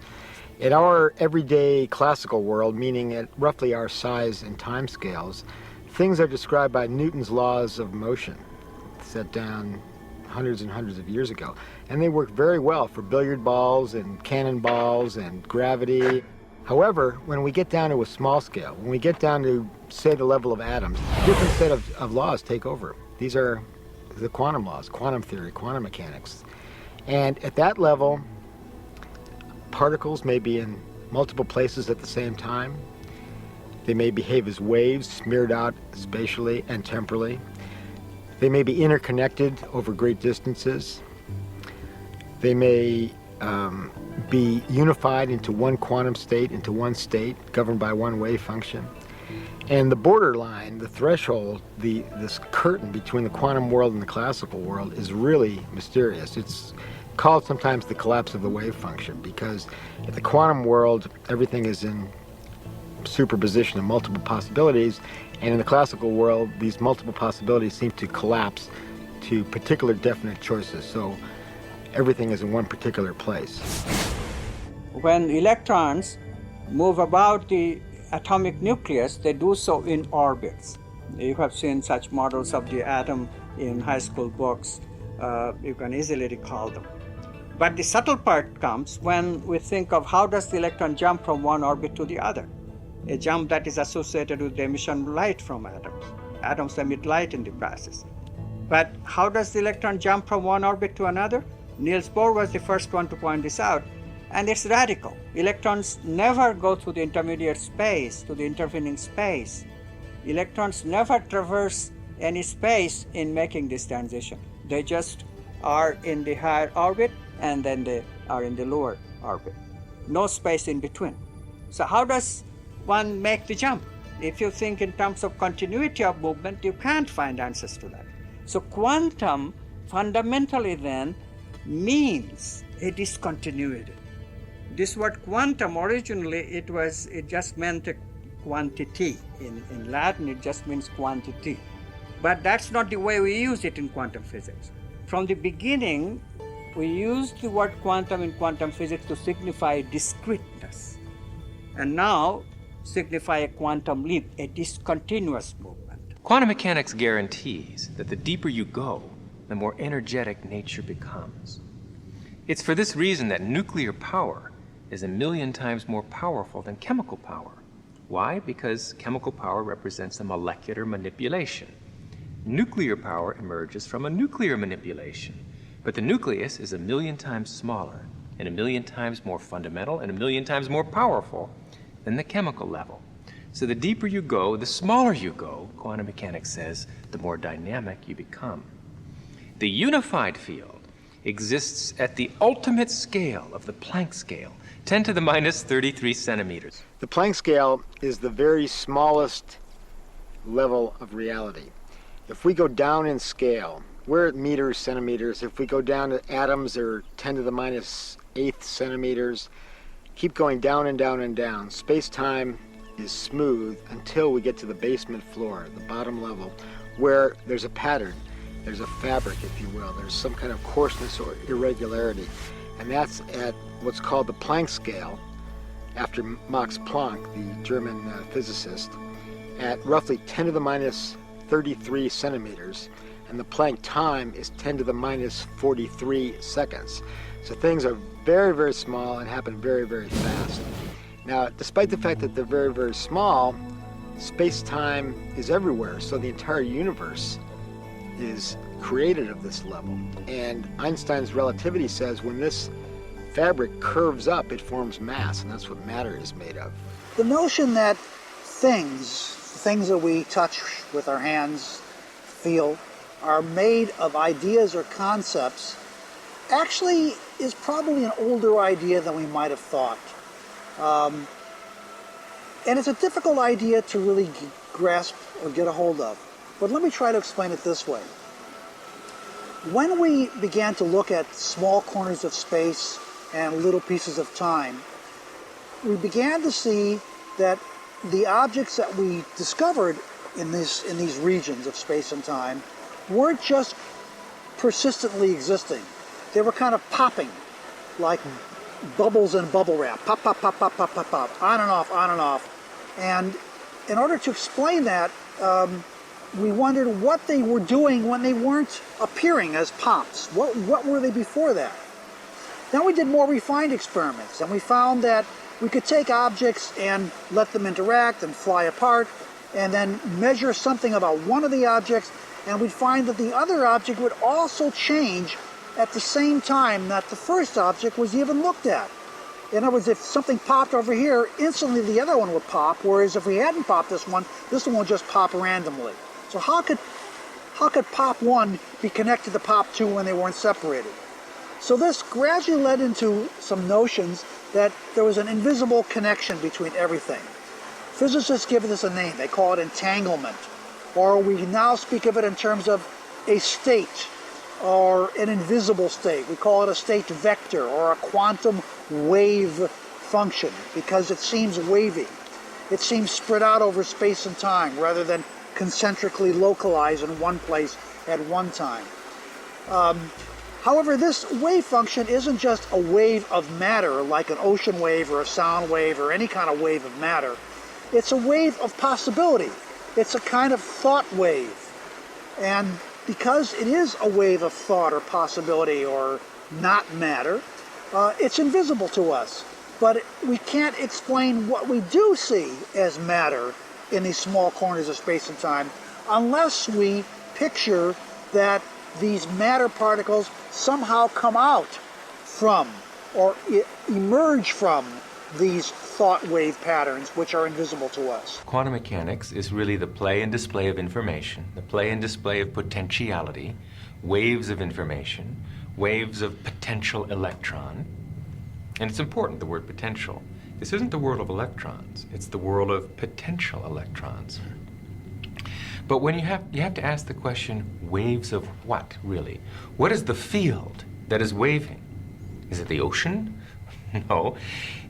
In our everyday classical world, meaning at roughly our size and time scales, things are described by Newton's laws of motion, set down hundreds and hundreds of years ago. And they work very well for billiard balls and cannonballs and gravity. However, when we get down to a small scale, when we get down to, say, the level of atoms, a different set of laws take over. These are the quantum laws, quantum theory, quantum mechanics. And at that level, particles may be in multiple places at the same time. They may behave as waves smeared out spatially and temporally. They may be interconnected over great distances. They may be unified into one quantum state, into one state, governed by one wave function. And the borderline, the threshold, this curtain between the quantum world and the classical world is really mysterious. It's called sometimes the collapse of the wave function, because at the quantum world, everything is in superposition of multiple possibilities, and in the classical world, these multiple possibilities seem to collapse to particular definite choices. So everything is in one particular place. When electrons move about the atomic nucleus, they do so in orbits. You have seen such models of the atom in high school books. You can easily recall them. But the subtle part comes when we think of how does the electron jump from one orbit to the other. A jump that is associated with the emission of light from atoms. Atoms emit light in the process. But how does the electron jump from one orbit to another? Niels Bohr was the first one to point this out, and it's radical. Electrons never go through the intermediate space, to the intervening space. Electrons never traverse any space in making this transition. They just are in the higher orbit, and then they are in the lower orbit. No space in between. So how does one make the jump? If you think in terms of continuity of movement, you can't find answers to that. So quantum fundamentally then means a discontinuity. This word quantum originally it just meant a quantity. In Latin it just means quantity. But that's not the way we use it in quantum physics. From the beginning, we used the word quantum in quantum physics to signify discreteness, and now signify a quantum leap, a discontinuous movement. Quantum mechanics guarantees that the deeper you go, the more energetic nature becomes. It's for this reason that nuclear power is 1,000,000 times more powerful than chemical power. Why? Because chemical power represents a molecular manipulation. Nuclear power emerges from a nuclear manipulation, but the nucleus is 1,000,000 times smaller and 1,000,000 times more fundamental and 1,000,000 times more powerful than the chemical level. So the deeper you go, the smaller you go, quantum mechanics says, the more dynamic you become. The unified field exists at the ultimate scale of the Planck scale, 10 to the minus 33 centimeters. The Planck scale is the very smallest level of reality. If we go down in scale, we're at meters, centimeters. If we go down to atoms, they're 10 to the minus 8 centimeters. Keep going down and down and down. Space-time is smooth until we get to the basement floor, the bottom level, where there's a pattern. There's a fabric, if you will. There's some kind of coarseness or irregularity. And that's at what's called the Planck scale, after Max Planck, the German physicist, at roughly 10 to the minus 33 centimeters. And the Planck time is 10 to the minus 43 seconds. So things are very, very small and happen very, very fast. Now, despite the fact that they're very, very small, space-time is everywhere. So the entire universe is created of this level. And Einstein's relativity says when this fabric curves up, it forms mass, and that's what matter is made of. The notion that things that we touch with our hands, feel, are made of ideas or concepts actually is probably an older idea than we might have thought. And it's a difficult idea to really grasp or get a hold of. But let me try to explain it this way. When we began to look at small corners of space and little pieces of time, we began to see that the objects that we discovered in these regions of space and time weren't just persistently existing. They were kind of popping like bubbles in bubble wrap. Pop, pop, pop, pop, pop, pop, pop, on and off, on and off. And in order to explain that, we wondered what they were doing when they weren't appearing as pops. What were they before that? Then we did more refined experiments, and we found that we could take objects and let them interact and fly apart, and then measure something about one of the objects, and we'd find that the other object would also change at the same time that the first object was even looked at. In other words, if something popped over here, instantly the other one would pop, whereas if we hadn't popped this one would just pop randomly. So how could pop 1 be connected to pop 2 when they weren't separated? So this gradually led into some notions that there was an invisible connection between everything. Physicists give this a name. They call it entanglement. Or we now speak of it in terms of a state or an invisible state. We call it a state vector or a quantum wave function because it seems wavy. It seems spread out over space and time rather than concentrically localized in one place at one time. However, this wave function isn't just a wave of matter like an ocean wave or a sound wave or any kind of wave of matter. It's a wave of possibility. It's a kind of thought wave. And because it is a wave of thought or possibility or not matter, it's invisible to us. But we can't explain what we do see as matter in these small corners of space and time unless we picture that these matter particles somehow come out from or emerge from these thought wave patterns which are invisible to us. Quantum mechanics is really the play and display of information, the play and display of potentiality, waves of information, waves of potential electron. And it's important, the word potential. This isn't the world of electrons, it's the world of potential electrons. But when you have to ask the question, waves of what, really? What is the field that is waving? Is it the ocean? No,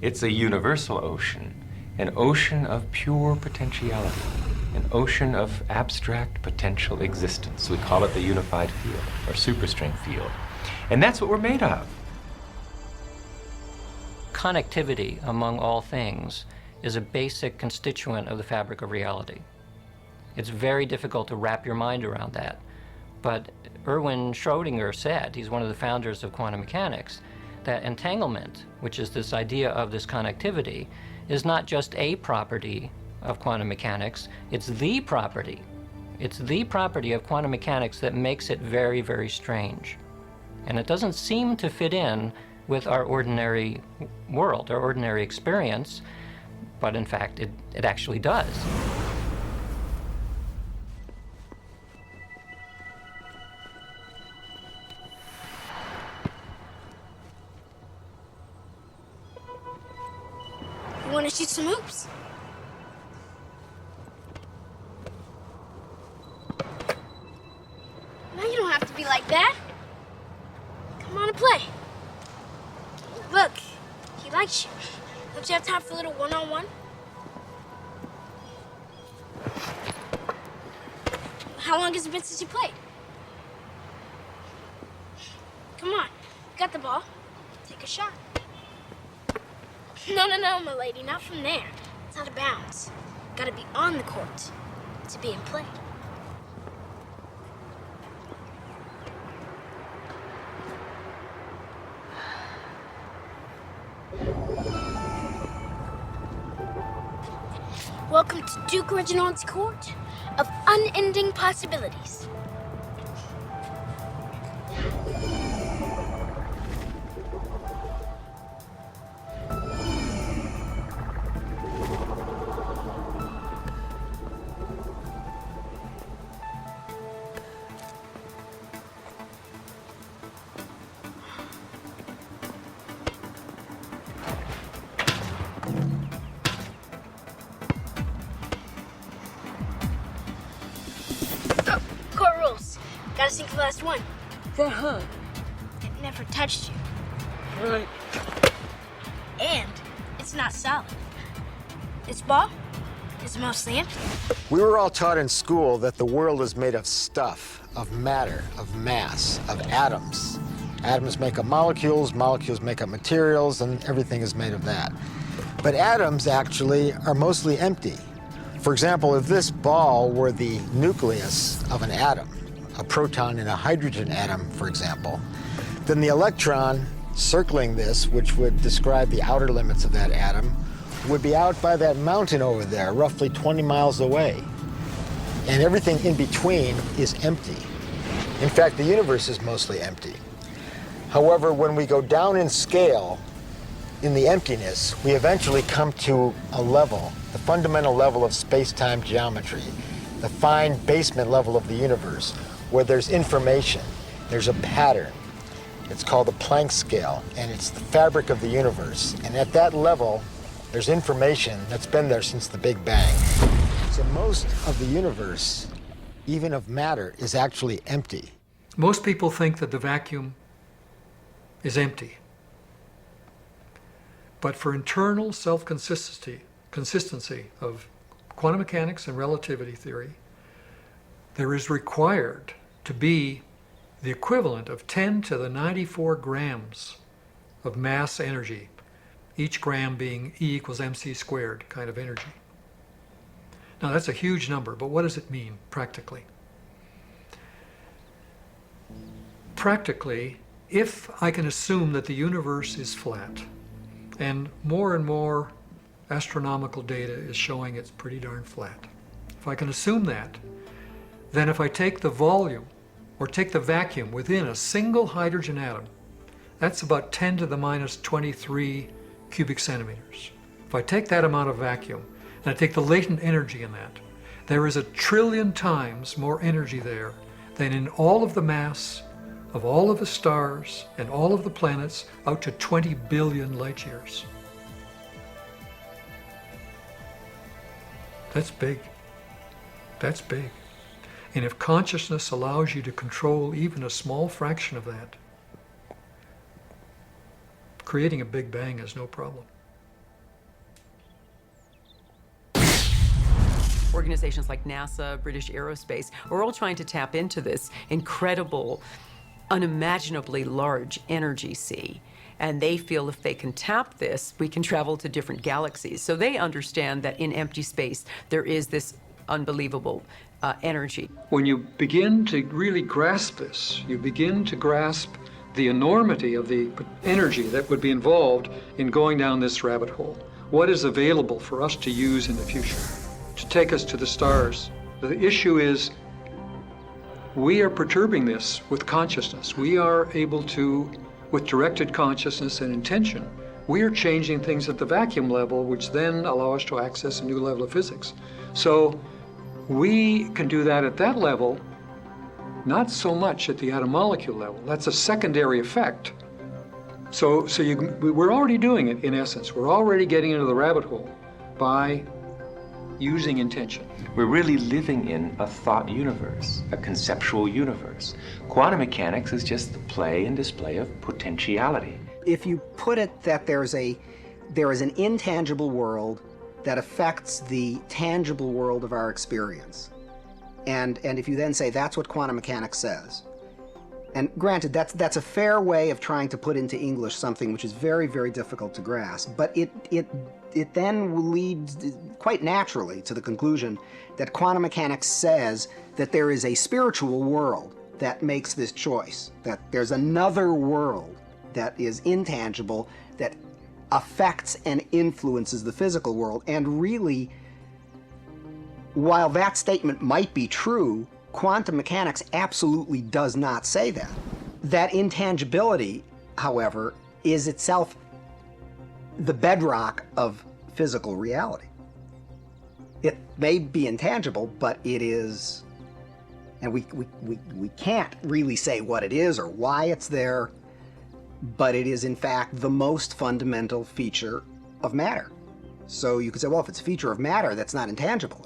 it's a universal ocean, an ocean of pure potentiality. an ocean of abstract potential existence. We call it the unified field, or superstring field. And that's what we're made of. Connectivity among all things is a basic constituent of the fabric of reality. It's very difficult to wrap your mind around that. But Erwin Schrödinger said, he's one of the founders of quantum mechanics, that entanglement, which is this idea of this connectivity, is not just a property of quantum mechanics, it's the property. It's the property of quantum mechanics that makes it very, very strange. And it doesn't seem to fit in with our ordinary world, our ordinary experience, but in fact, it actually does. You want to shoot some hoops? No, you don't have to be like that. Come on and play. Look, he likes you. Don't you have time for a little one-on-one? How long has it been since you played? Come on, you got the ball. Take a shot. No, my lady, not from there. It's out of bounds. Gotta be on the court to be in play. Welcome to Duke Reginald's court of unending possibilities. Court rules. Gotta sink the last one. That hurt. It never touched you. Right. And it's not solid. This ball is mostly empty. We were all taught in school that the world is made of stuff, of matter, of mass, of atoms. Atoms make up molecules, molecules make up materials, and everything is made of that. But atoms actually are mostly empty. For example, if this ball were the nucleus of an atom, a proton in a hydrogen atom, for example, then the electron circling this, which would describe the outer limits of that atom, would be out by that mountain over there, roughly 20 miles away. And everything in between is empty. In fact, the universe is mostly empty. However, when we go down in scale, in the emptiness, we eventually come to a level, the fundamental level of space-time geometry, the fine basement level of the universe, where there's information, there's a pattern. It's called the Planck scale, and it's the fabric of the universe. And at that level, there's information that's been there since the Big Bang. So most of the universe, even of matter, is actually empty. Most people think that the vacuum is empty. But for internal consistency of quantum mechanics and relativity theory, there is required to be the equivalent of 10 to the 94 grams of mass energy, each gram being E equals mc squared kind of energy. Now that's a huge number, but what does it mean practically? Practically, if I can assume that the universe is flat, and more astronomical data is showing it's pretty darn flat. If I can assume that, then if I take the volume or take the vacuum within a single hydrogen atom, that's about 10 to the minus 23 cubic centimeters. If I take that amount of vacuum and I take the latent energy in that, there is 1 trillion times more energy there than in all of the mass of all of the stars and all of the planets out to 20 billion light years. That's big. That's big. And if consciousness allows you to control even a small fraction of that, creating a Big Bang is no problem. Organizations like NASA, British Aerospace, are all trying to tap into this incredible, unimaginably large energy sea. And they feel if they can tap this, we can travel to different galaxies. So they understand that in empty space, there is this unbelievable energy. When you begin to really grasp this, you begin to grasp the enormity of the energy that would be involved in going down this rabbit hole. What is available for us to use in the future to take us to the stars? The issue is we are perturbing this with consciousness. We are able to, with directed consciousness and intention, we are changing things at the vacuum level, which then allow us to access a new level of physics. So we can do that at that level, not so much at the atom molecule level. That's a secondary effect. So we're already doing it in essence. We're already getting into the rabbit hole by using intention. We're really living in a thought universe, a conceptual universe. Quantum mechanics is just the play and display of potentiality. If you put it that there is an intangible world that affects the tangible world of our experience, and if you then say that's what quantum mechanics says, and granted that's a fair way of trying to put into English something which is very, very difficult to grasp, but it then leads quite naturally to the conclusion that quantum mechanics says that there is a spiritual world that makes this choice, that there's another world that is intangible, that affects and influences the physical world. And really, while that statement might be true, quantum mechanics absolutely does not say that. That intangibility, however, is itself the bedrock of physical reality. It may be intangible, but it is, and we can't really say what it is or why it's there, but it is in fact the most fundamental feature of matter. So you could say, well, if it's a feature of matter, that's not intangible.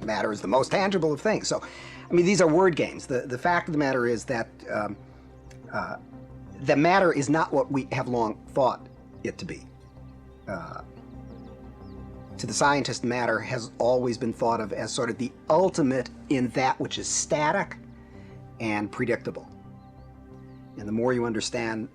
Matter is the most tangible of things. So, these are word games. The fact of the matter is that the matter is not what we have long thought it to be. To the scientist, matter has always been thought of as sort of the ultimate in that which is static and predictable. And the more you understand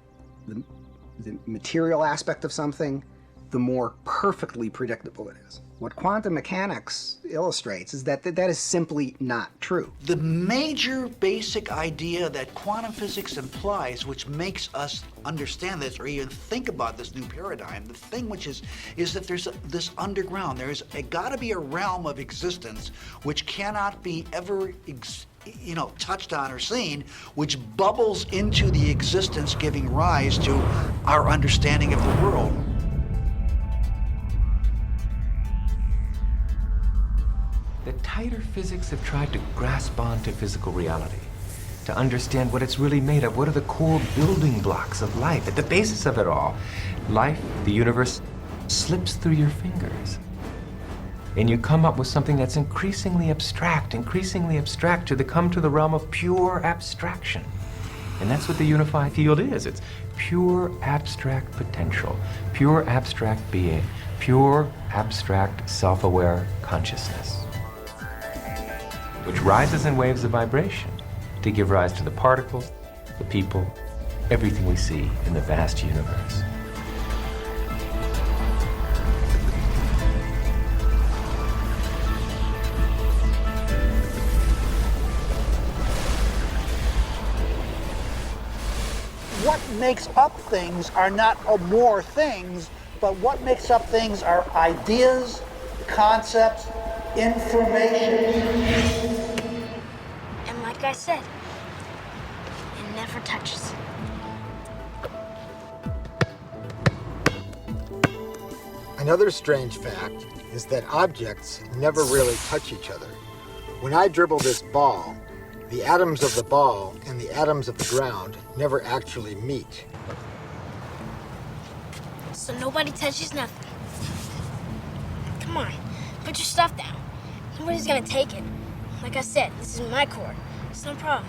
the material aspect of something, the more perfectly predictable it is. What quantum mechanics illustrates is that that is simply not true. The major basic idea that quantum physics implies, which makes us understand this or even think about this new paradigm, the thing which is that there's this underground, there's got to be a realm of existence which cannot be ever touched on or seen, which bubbles into the existence giving rise to our understanding of the world. The tighter physics have tried to grasp onto physical reality, to understand what it's really made of. What are the core building blocks of life? At the basis of it all, life, the universe, slips through your fingers. And you come up with something that's increasingly abstract to come to the realm of pure abstraction. And that's what the unified field is. It's pure abstract potential, pure abstract being, pure abstract self-aware consciousness, which rises in waves of vibration to give rise to the particles, the people, everything we see in the vast universe. What makes up things are not more things, but what makes up things are ideas, concepts, information. And like I said, it never touches. Another strange fact is that objects never really touch each other. When I dribble this ball, the atoms of the ball and the atoms of the ground never actually meet. So nobody touches nothing. Come on, put your stuff down. Nobody's gonna take it. Like I said, this is my court. It's no problem.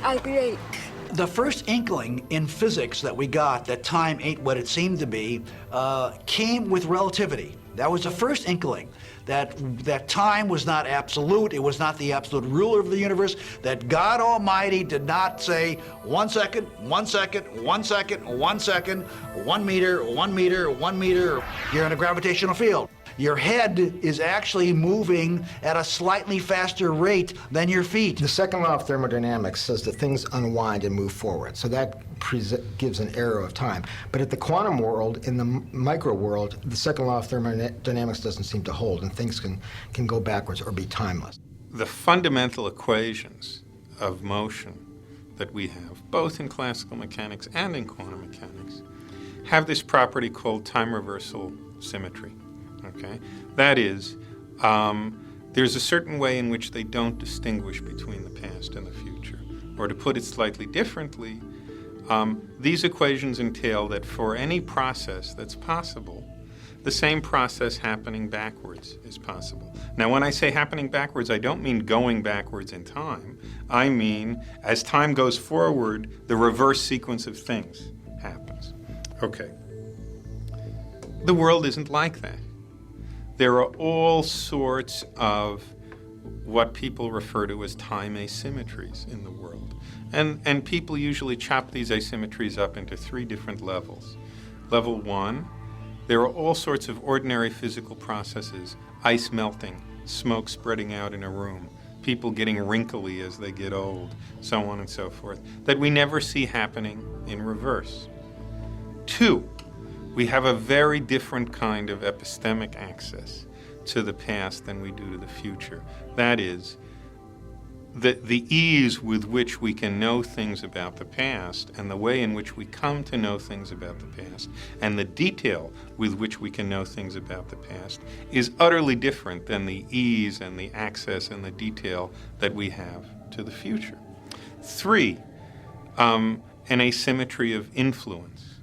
I relate. The first inkling in physics that we got that time ain't what it seemed to be came with relativity. That was the first inkling that time was not absolute, it was not the absolute ruler of the universe, that God Almighty did not say 1 second, 1 second, 1 second, 1 second, 1 meter, 1 meter, 1 meter. You're in a gravitational field. Your head is actually moving at a slightly faster rate than your feet. The second law of thermodynamics says that things unwind and move forward, so that gives an arrow of time. But at the quantum world, in the micro world, the second law of thermodynamics doesn't seem to hold, and things can go backwards or be timeless. The fundamental equations of motion that we have, both in classical mechanics and in quantum mechanics, have this property called time reversal symmetry. Okay? That is, there's a certain way in which they don't distinguish between the past and the future. Or to put it slightly differently, these equations entail that for any process that's possible, the same process happening backwards is possible. Now, when I say happening backwards, I don't mean going backwards in time. I mean, as time goes forward, the reverse sequence of things happens. Okay. The world isn't like that. There are all sorts of what people refer to as time asymmetries in the world. And people usually chop these asymmetries up into 3 different levels. Level 1, there are all sorts of ordinary physical processes, ice melting, smoke spreading out in a room, people getting wrinkly as they get old, so on and so forth, that we never see happening in reverse. 2, we have a very different kind of epistemic access to the past than we do to the future. That is, the ease with which we can know things about the past and the way in which we come to know things about the past and the detail with which we can know things about the past is utterly different than the ease and the access and the detail that we have to the future. 3, an asymmetry of influence.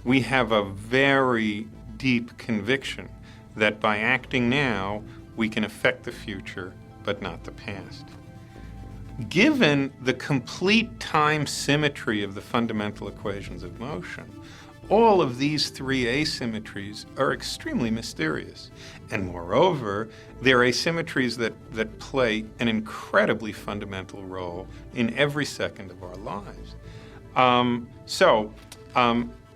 We have a very deep conviction that by acting now, we can affect the future, but not the past. Given the complete time symmetry of the fundamental equations of motion, all of these 3 asymmetries are extremely mysterious. And moreover, they're asymmetries that play an incredibly fundamental role in every second of our lives.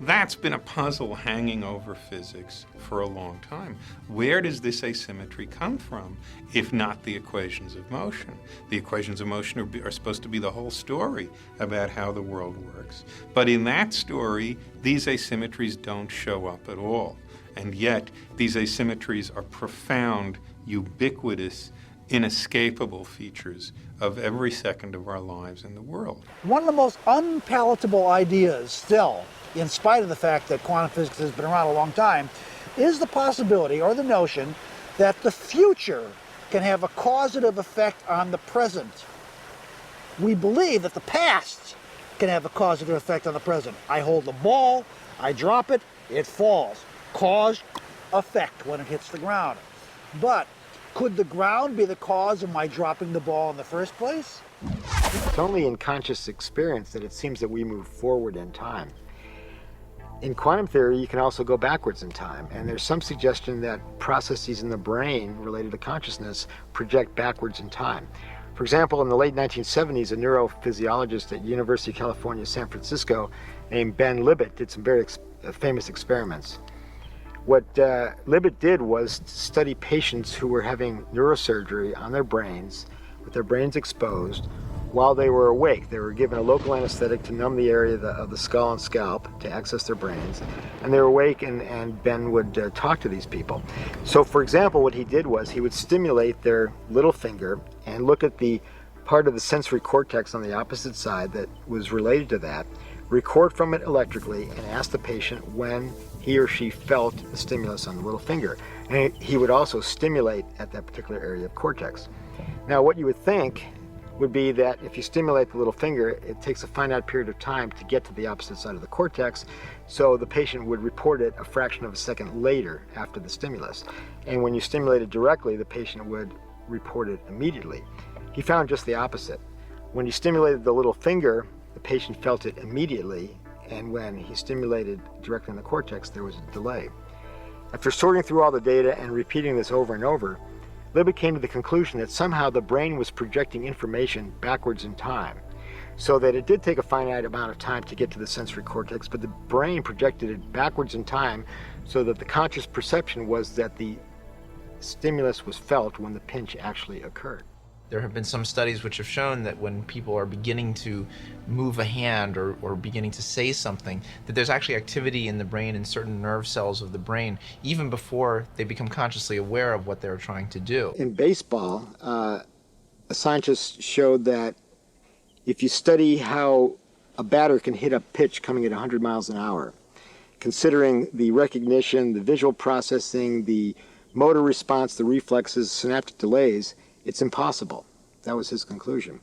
That's been a puzzle hanging over physics for a long time. Where does this asymmetry come from, if not the equations of motion? The equations of motion are supposed to be the whole story about how the world works. But in that story, these asymmetries don't show up at all. And yet, these asymmetries are profound, ubiquitous, inescapable features of every second of our lives in the world. One of the most unpalatable ideas still, in spite of the fact that quantum physics has been around a long time, is the possibility or the notion that the future can have a causative effect on the present. We believe that the past can have a causative effect on the present. I hold the ball, I drop it, it falls. Cause, effect when it hits the ground. But could the ground be the cause of my dropping the ball in the first place? It's only in conscious experience that it seems that we move forward in time. In quantum theory, you can also go backwards in time, and there's some suggestion that processes in the brain related to consciousness project backwards in time. For example, in the late 1970s, a neurophysiologist at University of California, San Francisco, named Ben Libet did some very famous experiments. What Libet did was to study patients who were having neurosurgery on their brains, with their brains exposed, while they were awake. They were given a local anesthetic to numb the area of the skull and scalp to access their brains. And they were awake, and Ben would talk to these people. So, for example, what he did was he would stimulate their little finger and look at the part of the sensory cortex on the opposite side that was related to that, record from it electrically, and ask the patient when he or she felt the stimulus on the little finger. And he would also stimulate at that particular area of cortex. Now, what you would think would be that if you stimulate the little finger, it takes a finite period of time to get to the opposite side of the cortex, so the patient would report it a fraction of a second later after the stimulus. And when you stimulate it directly, the patient would report it immediately. He found just the opposite. When he stimulated the little finger, the patient felt it immediately, and when he stimulated directly in the cortex, there was a delay. After sorting through all the data and repeating this over and over, Libet came to the conclusion that somehow the brain was projecting information backwards in time, so that it did take a finite amount of time to get to the sensory cortex, but the brain projected it backwards in time so that the conscious perception was that the stimulus was felt when the pinch actually occurred. There have been some studies which have shown that when people are beginning to move a hand or beginning to say something, that there's actually activity in the brain in certain nerve cells of the brain, even before they become consciously aware of what they're trying to do. In baseball, a scientist showed that if you study how a batter can hit a pitch coming at 100 miles an hour, considering the recognition, the visual processing, the motor response, the reflexes, synaptic delays, it's impossible. That was his conclusion.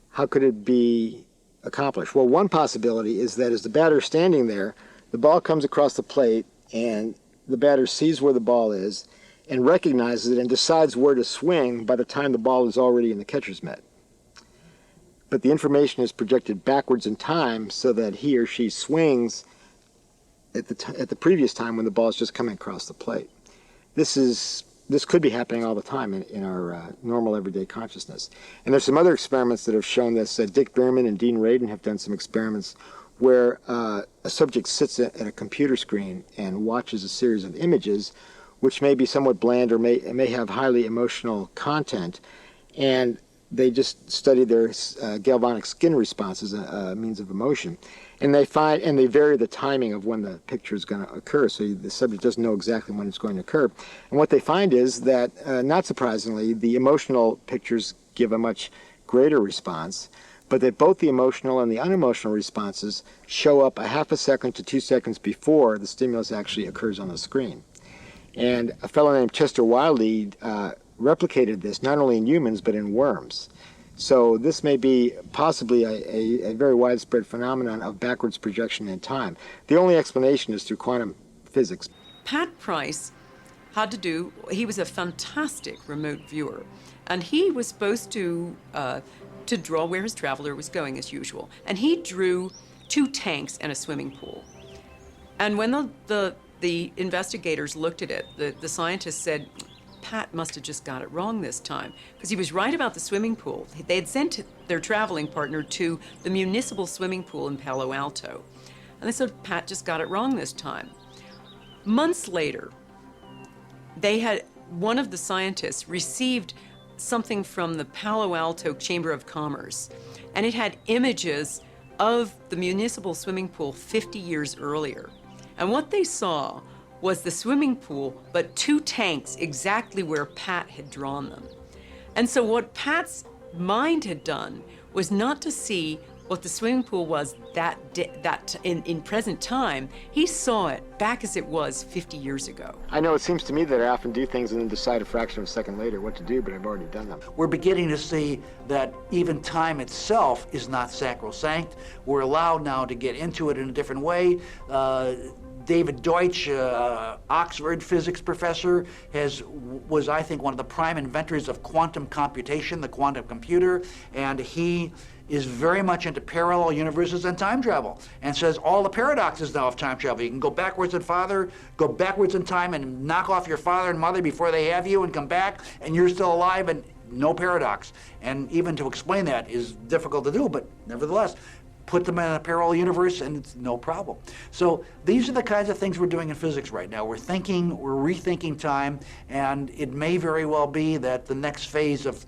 How could it be accomplished? Well, one possibility is that as the batter is standing there, the ball comes across the plate and the batter sees where the ball is and recognizes it and decides where to swing by the time the ball is already in the catcher's mitt. But the information is projected backwards in time so that he or she swings at the previous time when the ball is just coming across the plate. This could be happening all the time in our normal everyday consciousness. And there's some other experiments that have shown this. Dick Bierman and Dean Radin have done some experiments where a subject sits at a computer screen and watches a series of images which may be somewhat bland or may have highly emotional content, and they just study their galvanic skin responses, a means of emotion. And they vary the timing of when the picture is going to occur, so the subject doesn't know exactly when it's going to occur. And what they find is that, not surprisingly, the emotional pictures give a much greater response, but that both the emotional and the unemotional responses show up a half a second to 2 seconds before the stimulus actually occurs on the screen. And a fellow named Chester Wiley replicated this not only in humans but in worms. So this may be possibly a very widespread phenomenon of backwards projection in time. The only explanation is through quantum physics. Pat Price he was a fantastic remote viewer, and he was supposed to draw where his traveler was going as usual. And he drew 2 tanks and a swimming pool. And when the investigators looked at it, the scientists said, Pat must have just got it wrong this time, because he was right about the swimming pool. They had sent their traveling partner to the municipal swimming pool in Palo Alto. And they said, Pat just got it wrong this time. Months later, one of the scientists received something from the Palo Alto Chamber of Commerce, and it had images of the municipal swimming pool 50 years earlier. And what they saw was the swimming pool, but 2 tanks exactly where Pat had drawn them. And so what Pat's mind had done was not to see what the swimming pool was in present time. He saw it back as it was 50 years ago. I know it seems to me that I often do things and then decide a fraction of a second later what to do, but I've already done them. We're beginning to see that even time itself is not sacrosanct. We're allowed now to get into it in a different way. David Deutsch, Oxford physics professor, was, I think, one of the prime inventors of quantum computation, the quantum computer, and he is very much into parallel universes and time travel, and says all the paradoxes now of time travel. You can go backwards in time and knock off your father and mother before they have you and come back, and you're still alive, and no paradox. And even to explain that is difficult to do, but nevertheless, put them in a parallel universe and it's no problem. So these are the kinds of things we're doing in physics right now. We're rethinking time, and it may very well be that the next phase of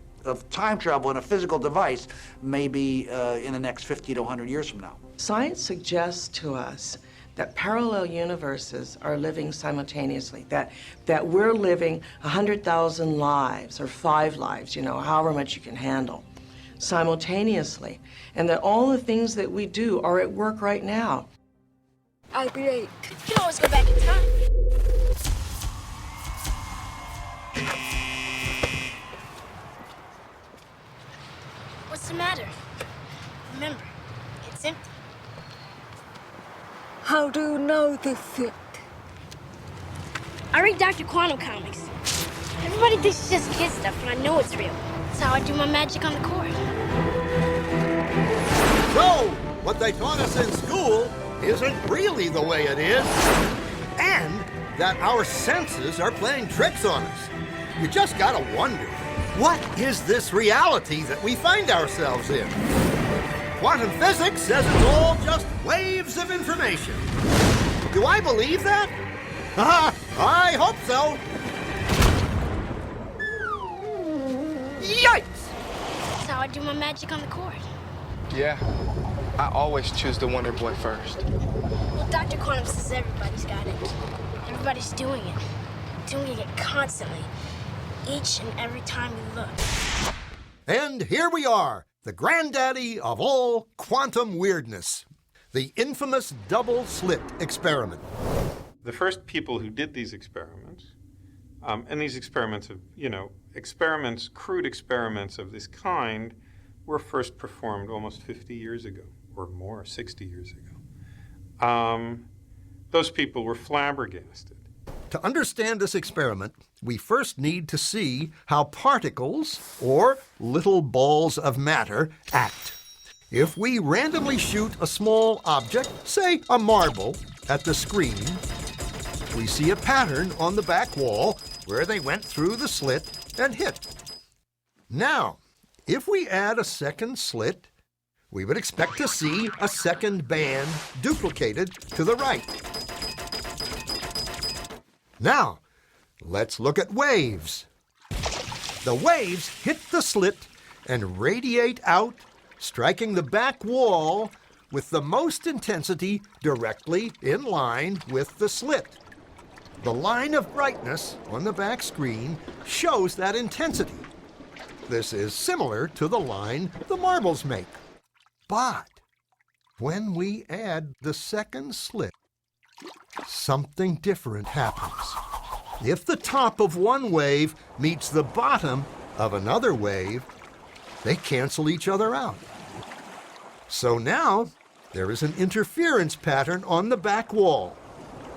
time travel in a physical device may be in the next 50 to 100 years from now. Science suggests to us that parallel universes are living simultaneously, that we're living 100,000 lives or 5 lives, however much you can handle, simultaneously, and that all the things that we do are at work right now. I'll be late. You can always go back in time. What's the matter? Remember, it's empty. How do you know this shit? I read Dr. Quantum comics. Everybody thinks it's just kid stuff, and I know it's real. That's how I do my magic on the court. So, what they taught us in school isn't really the way it is, and that our senses are playing tricks on us. You just gotta wonder, what is this reality that we find ourselves in? Quantum physics says it's all just waves of information. Do I believe that? I hope so. Yikes! That's how I do my magic on the court. Yeah, I always choose the Wonder Boy first. Well, Dr. Quantum says everybody's got it. Everybody's doing it. Doing it constantly. Each and every time you look. And here we are, the granddaddy of all quantum weirdness. The infamous double-slit experiment. The first people who did these experiments, and these experiments of, experiments, crude experiments of this kind, were first performed almost 50 years ago, or more, 60 years ago. Those people were flabbergasted. To understand this experiment, we first need to see how particles, or little balls of matter, act. If we randomly shoot a small object, say a marble, at the screen, we see a pattern on the back wall where they went through the slit and hit. Now, if we add a second slit, we would expect to see a second band duplicated to the right. Now, let's look at waves. The waves hit the slit and radiate out, striking the back wall with the most intensity directly in line with the slit. The line of brightness on the back screen shows that intensity. This is similar to the line the marbles make. But when we add the second slit, something different happens. If the top of one wave meets the bottom of another wave, they cancel each other out. So now there is an interference pattern on the back wall.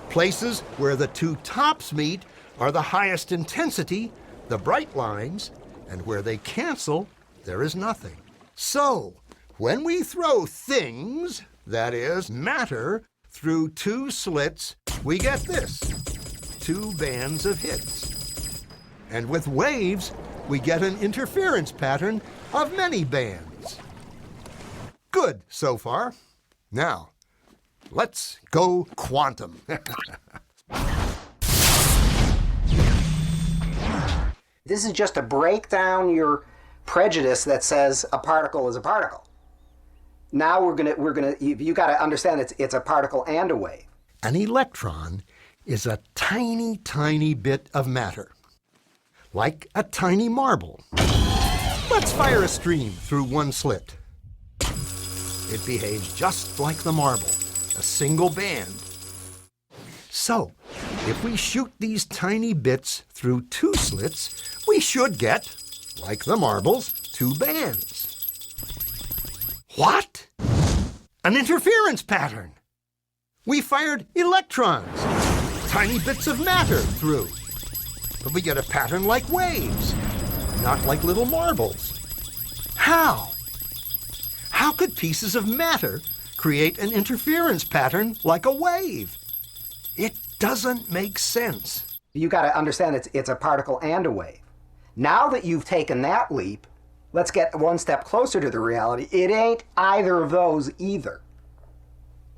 Places where the two tops meet are the highest intensity, the bright lines, and where they cancel, there is nothing. So, when we throw things, that is, matter, through two slits, we get this, two bands of hits. And with waves, we get an interference pattern of many bands. Good so far. Now, let's go quantum. This is just to break down your prejudice that says a particle is a particle. Now you got to understand it's a particle and a wave. An electron is a tiny, tiny bit of matter, like a tiny marble. Let's fire a stream through one slit. It behaves just like the marble, a single band. So, if we shoot these tiny bits through two slits, we should get, like the marbles, two bands. What? An interference pattern. We fired electrons, tiny bits of matter through. But we get a pattern like waves, not like little marbles. How? How could pieces of matter create an interference pattern like a wave? It doesn't make sense. You got to understand it's a particle and a wave. Now that you've taken that leap, let's get one step closer to the reality. It ain't either of those either.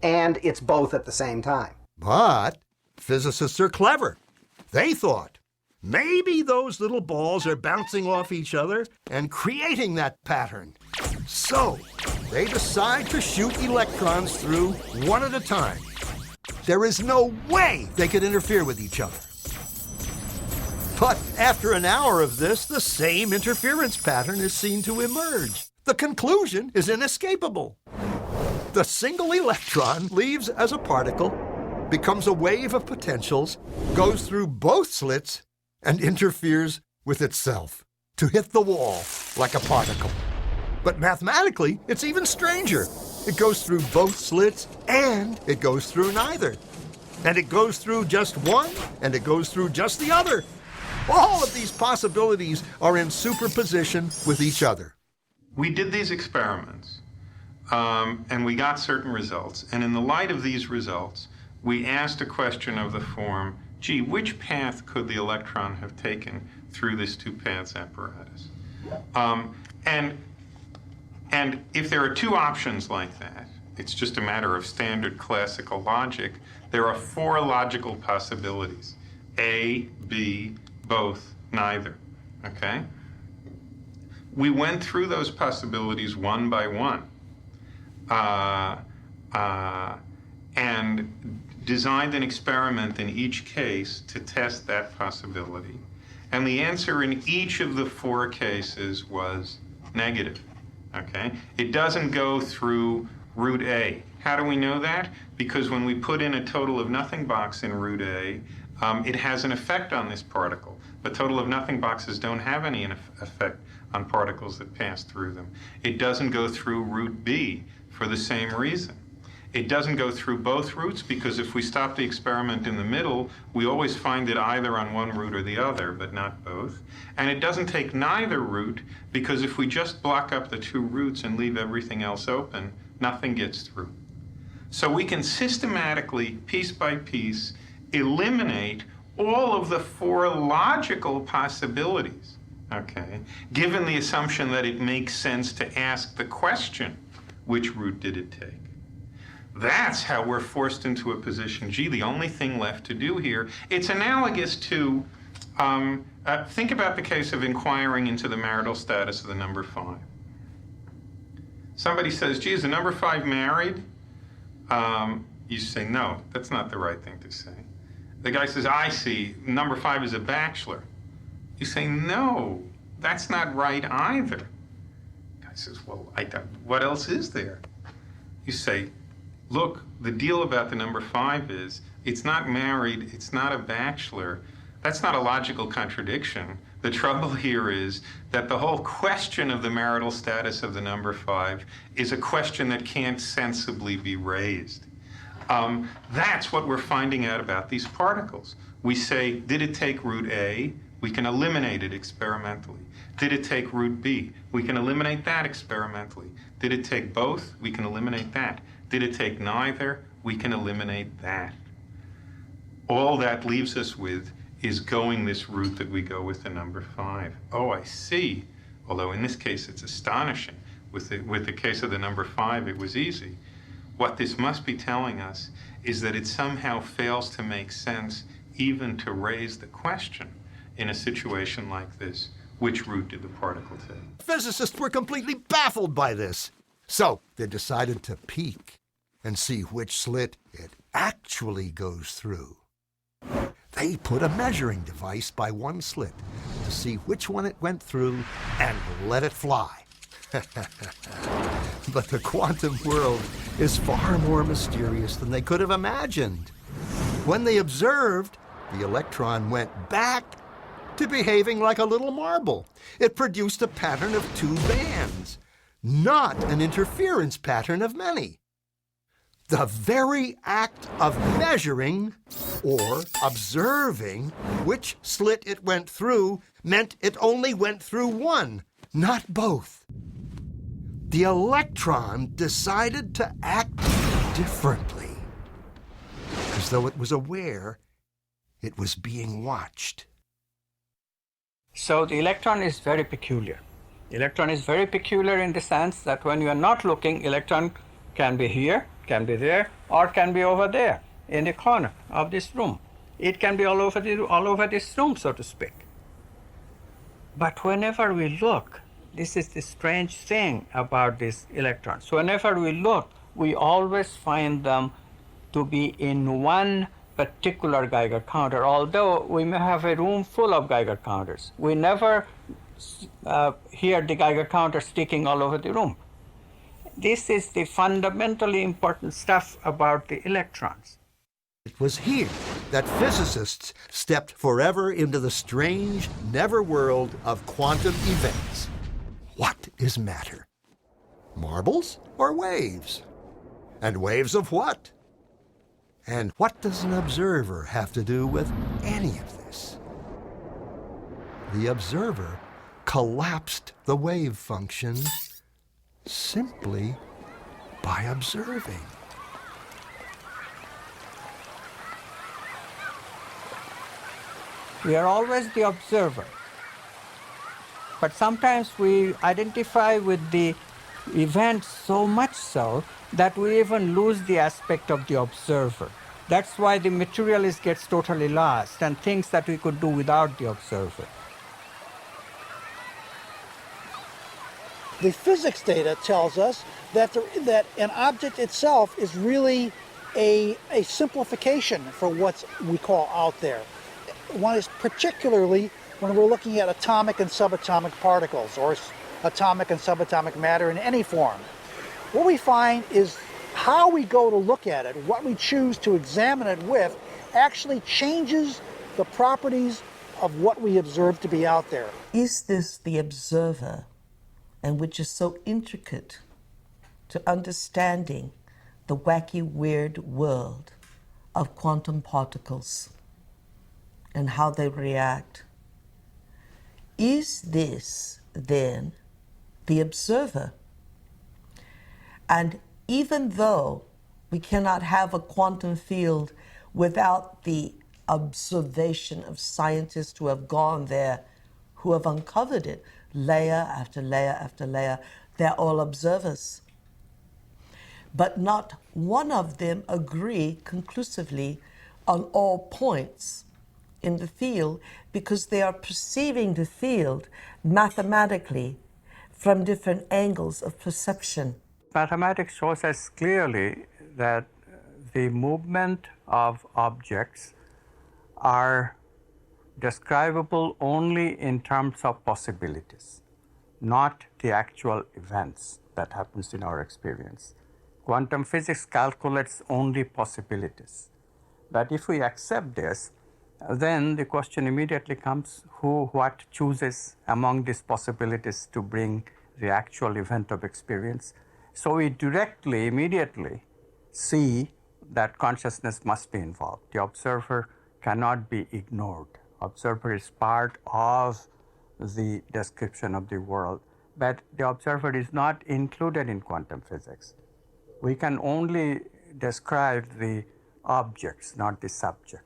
And it's both at the same time. But physicists are clever. They thought, maybe those little balls are bouncing off each other and creating that pattern. So, they decide to shoot electrons through one at a time. There is no way they could interfere with each other. But after an hour of this, the same interference pattern is seen to emerge. The conclusion is inescapable. The single electron leaves as a particle, becomes a wave of potentials, goes through both slits, and interferes with itself to hit the wall like a particle. But mathematically, it's even stranger. It goes through both slits, and it goes through neither. And it goes through just one, and it goes through just the other. All of these possibilities are in superposition with each other. We did these experiments and we got certain results. And in the light of these results, we asked a question of the form, gee, which path could the electron have taken through this two paths apparatus? And if there are two options like that, it's just a matter of standard classical logic, there are four logical possibilities. A, B, both, neither, okay? We went through those possibilities one by one and designed an experiment in each case to test that possibility. And the answer in each of the four cases was negative, okay? It doesn't go through root A. How do we know that? Because when we put in a total of nothing box in root A, it has an effect on this particle. But total of nothing boxes don't have any effect on particles that pass through them. It doesn't go through root B for the same reason. It doesn't go through both roots because if we stop the experiment in the middle, we always find it either on one root or the other, but not both. And it doesn't take neither root because if we just block up the two roots and leave everything else open, nothing gets through. So we can systematically, piece by piece, eliminate all of the four logical possibilities, okay, given the assumption that it makes sense to ask the question, which route did it take? That's how we're forced into a position, gee, the only thing left to do here, it's analogous to, think about the case of inquiring into the marital status of the number 5. Somebody says, gee, is the number 5 married? You say, no, that's not the right thing to say. The guy says, I see, number 5 is a bachelor. You say, no, that's not right either. The guy says, well, what else is there? You say, look, the deal about the number 5 is it's not married, it's not a bachelor. That's not a logical contradiction. The trouble here is that the whole question of the marital status of the number 5 is a question that can't sensibly be raised. That's what we're finding out about these particles. We say, did it take root A? We can eliminate it experimentally. Did it take root B? We can eliminate that experimentally. Did it take both? We can eliminate that. Did it take neither? We can eliminate that. All that leaves us with is going this route that we go with the number 5. Oh, I see. Although in this case it's astonishing. With the case of the number 5, it was easy. What this must be telling us is that it somehow fails to make sense even to raise the question in a situation like this. Which route did the particle take? Physicists were completely baffled by this. So they decided to peek and see which slit it actually goes through. They put a measuring device by one slit to see which one it went through and let it fly. But the quantum world is far more mysterious than they could have imagined. When they observed, the electron went back to behaving like a little marble. It produced a pattern of 2 bands, not an interference pattern of many. The very act of measuring or observing which slit it went through meant it only went through one, not both. The electron decided to act differently, as though it was aware it was being watched. So the electron is very peculiar. The electron is very peculiar in the sense that when you are not looking, electron can be here, can be there, or can be over there in the corner of this room. It can be all over this room, so to speak. But whenever we look, this is the strange thing about these electrons. Whenever we look, we always find them to be in one particular Geiger counter, although we may have a room full of Geiger counters. We never hear the Geiger counter sticking all over the room. This is the fundamentally important stuff about the electrons. It was here that physicists stepped forever into the strange never-world of quantum events. What is matter? Marbles or waves? And waves of what? And what does an observer have to do with any of this? The observer collapsed the wave function simply by observing. We are always the observer. But sometimes we identify with the event so much so that we even lose the aspect of the observer. That's why the materialist gets totally lost and thinks that we could do without the observer. The physics data tells us that, that an object itself is really a simplification for what we call out there. One is particularly when we're looking at atomic and subatomic particles or atomic and subatomic matter in any form. What we find is how we go to look at it, what we choose to examine it with, actually changes the properties of what we observe to be out there. Is this the observer, and which is so intricate to understanding the wacky, weird world of quantum particles and how they react? Is this, then, the observer? And even though we cannot have a quantum field without the observation of scientists who have gone there, who have uncovered it, layer after layer after layer, they're all observers. But not one of them agree conclusively on all points in the field, because they are perceiving the field mathematically from different angles of perception. Mathematics shows us clearly that the movement of objects are describable only in terms of possibilities, not the actual events that happens in our experience. Quantum physics calculates only possibilities. But if we accept this, then the question immediately comes, what chooses among these possibilities to bring the actual event of experience? So we directly, immediately see that consciousness must be involved. The observer cannot be ignored. Observer is part of the description of the world, but the observer is not included in quantum physics. We can only describe the objects, not the subject.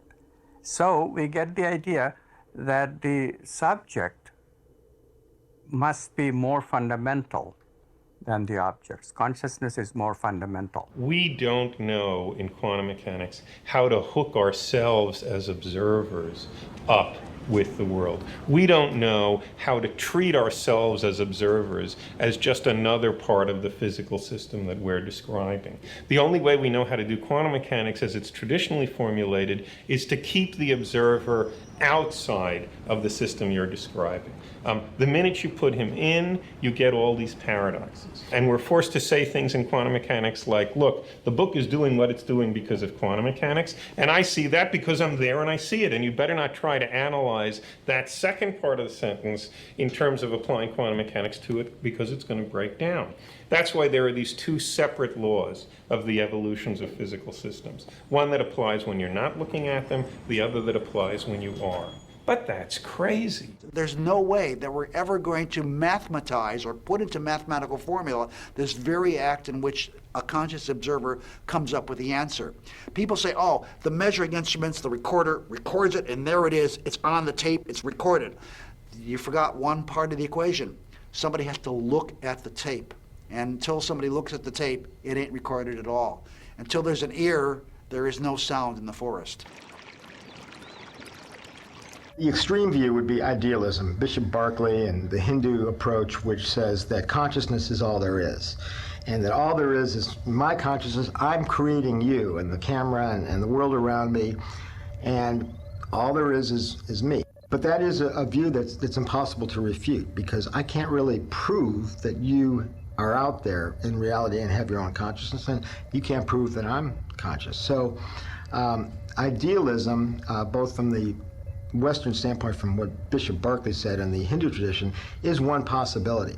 So we get the idea that the subject must be more fundamental than the objects. Consciousness is more fundamental. We don't know in quantum mechanics how to hook ourselves as observers up with the world. We don't know how to treat ourselves as observers as just another part of the physical system that we're describing. The only way we know how to do quantum mechanics as it's traditionally formulated is to keep the observer outside of the system you're describing. The minute you put him in, you get all these paradoxes. And we're forced to say things in quantum mechanics like, look, the book is doing what it's doing because of quantum mechanics, and I see that because I'm there and I see it, and you better not try to analyze that second part of the sentence in terms of applying quantum mechanics to it, because it's going to break down. That's why there are these two separate laws of the evolutions of physical systems. One that applies when you're not looking at them, the other that applies when you are. But that's crazy. There's no way that we're ever going to mathematize or put into mathematical formula this very act in which a conscious observer comes up with the answer. People say, oh, the measuring instruments, the recorder records it, and there it is, it's on the tape, it's recorded. You forgot one part of the equation. Somebody has to look at the tape. And until somebody looks at the tape, it ain't recorded at all. Until there's an ear, there is no sound in the forest. The extreme view would be idealism, Bishop Berkeley and the Hindu approach, which says that consciousness is all there is. And that all there is my consciousness. I'm creating you and the camera and the world around me, and all there is me. But that is a view that's impossible to refute, because I can't really prove that you are out there in reality and have your own consciousness, and you can't prove that I'm conscious. So idealism, both from the Western standpoint, from what Bishop Berkeley said, and the Hindu tradition, is one possibility.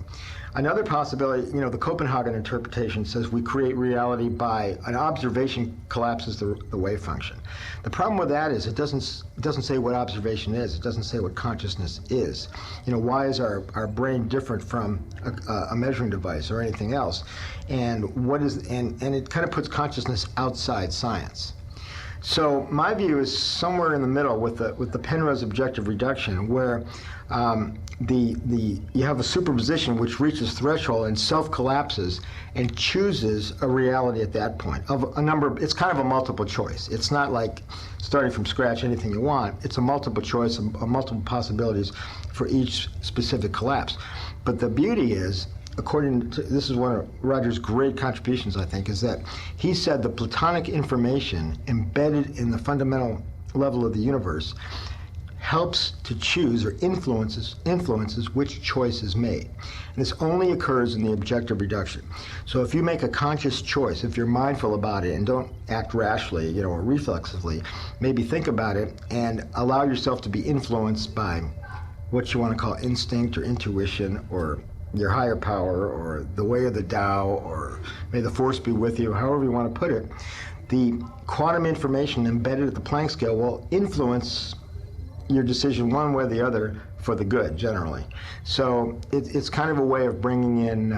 Another possibility, the Copenhagen interpretation says we create reality by an observation collapses the wave function. The problem with that is it doesn't say what observation is. It doesn't say what consciousness is. Why is our brain different from a measuring device or anything else? And it kind of puts consciousness outside science. So my view is somewhere in the middle with the Penrose objective reduction, where you have a superposition which reaches threshold and self-collapses and chooses a reality at that point of a number. It's kind of a multiple choice. It's not like starting from scratch anything you want. It's a multiple choice of multiple possibilities for each specific collapse. But the beauty is, according to, this is one of Roger's great contributions, I think, is that he said the Platonic information embedded in the fundamental level of the universe helps to choose or influences which choice is made. And this only occurs in the objective reduction. So if you make a conscious choice, if you're mindful about it and don't act rashly, or reflexively, maybe think about it and allow yourself to be influenced by what you want to call instinct or intuition or your higher power or the way of the Tao or may the force be with you, however you want to put it, the quantum information embedded at the Planck scale will influence your decision one way or the other for the good, generally. So it's kind of a way of bringing in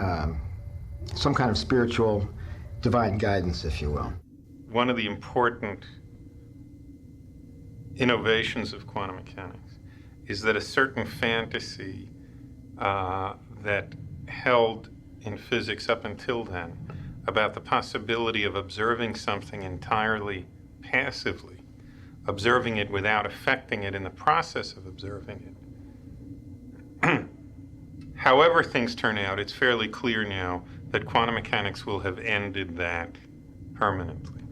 some kind of spiritual divine guidance, if you will. One of the important innovations of quantum mechanics is that a certain fantasy that held in physics up until then about the possibility of observing something entirely passively, observing it without affecting it in the process of observing it. However things turn out, it's fairly clear now that quantum mechanics will have ended that permanently.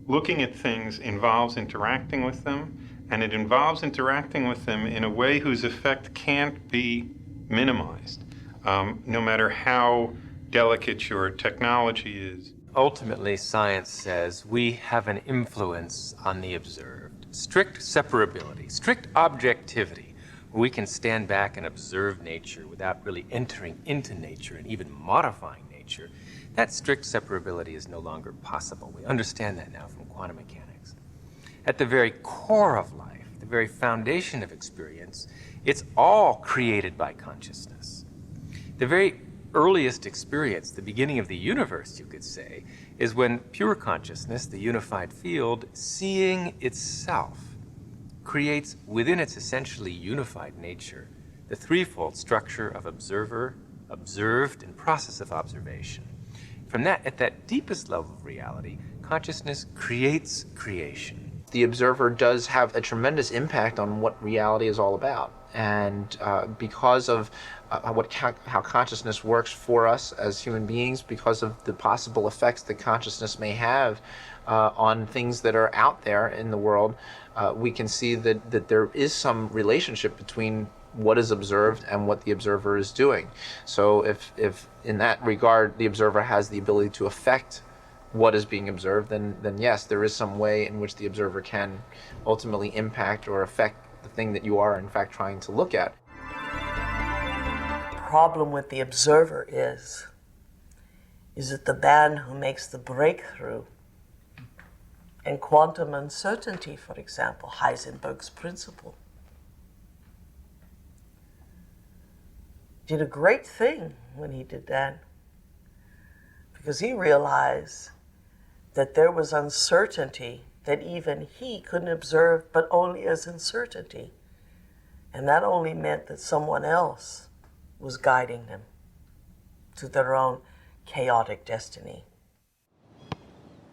Looking at things involves interacting with them, and it involves interacting with them in a way whose effect can't be minimized, no matter how delicate your technology is. Ultimately, science says we have an influence on the observed. Strict separability, strict objectivity, where we can stand back and observe nature without really entering into nature and even modifying nature. That strict separability is no longer possible. We understand that now from quantum mechanics. At the very core of life, the very foundation of experience, it's all created by consciousness. The very earliest experience, the beginning of the universe, you could say, is when pure consciousness, the unified field, seeing itself, creates within its essentially unified nature the threefold structure of observer, observed, and process of observation. From that, at that deepest level of reality, consciousness creates creation. The observer does have a tremendous impact on what reality is all about. And because of how consciousness works for us as human beings, because of the possible effects that consciousness may have on things that are out there in the world, we can see that there is some relationship between what is observed and what the observer is doing. So if in that regard the observer has the ability to affect what is being observed, then yes, there is some way in which the observer can ultimately impact or affect the thing that you are in fact trying to look at. Problem with the observer is it the man who makes the breakthrough in quantum uncertainty, for example, Heisenberg's principle. Did a great thing when he did that, because he realized that there was uncertainty that even he couldn't observe, but only as uncertainty. And that only meant that someone else was guiding them to their own chaotic destiny.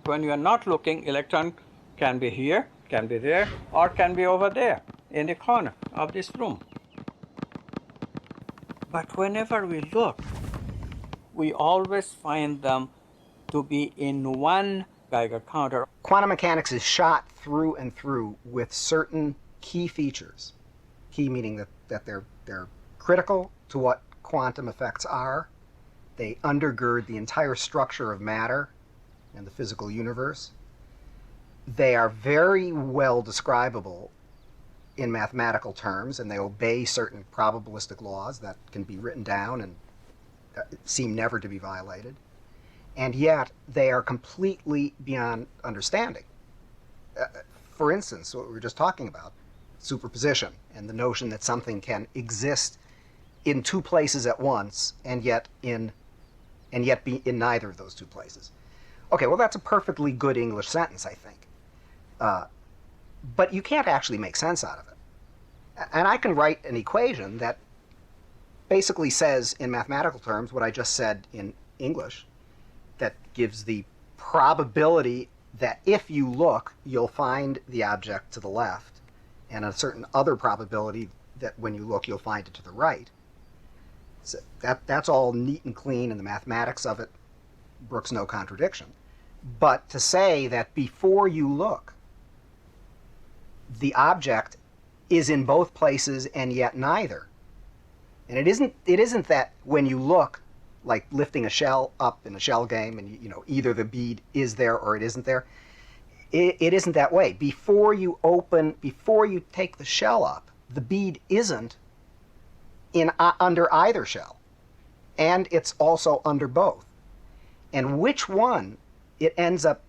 When you are not looking, electron can be here, can be there, or can be over there in the corner of this room. But whenever we look, we always find them to be in one Geiger counter. Quantum mechanics is shot through and through with certain key features. Key meaning that they're critical to what quantum effects are. They undergird the entire structure of matter and the physical universe. They are very well describable in mathematical terms, and they obey certain probabilistic laws that can be written down and seem never to be violated, and yet they are completely beyond understanding. For instance, what we were just talking about, superposition, and the notion that something can exist in two places at once and yet be in neither of those two places. Okay, well, that's a perfectly good English sentence, I think. But you can't actually make sense out of it. And I can write an equation that basically says in mathematical terms what I just said in English, that gives the probability that if you look, you'll find the object to the left, and a certain other probability that when you look, you'll find it to the right. So that's all neat and clean, and the mathematics of it brooks no contradiction. But to say that before you look, the object is in both places and yet neither, and it isn't that when you look, like lifting a shell up in a shell game, and you know either the bead is there or it isn't there. It isn't that way. Before you take the shell up, the bead isn't under either shell, and it's also under both. And which one it ends up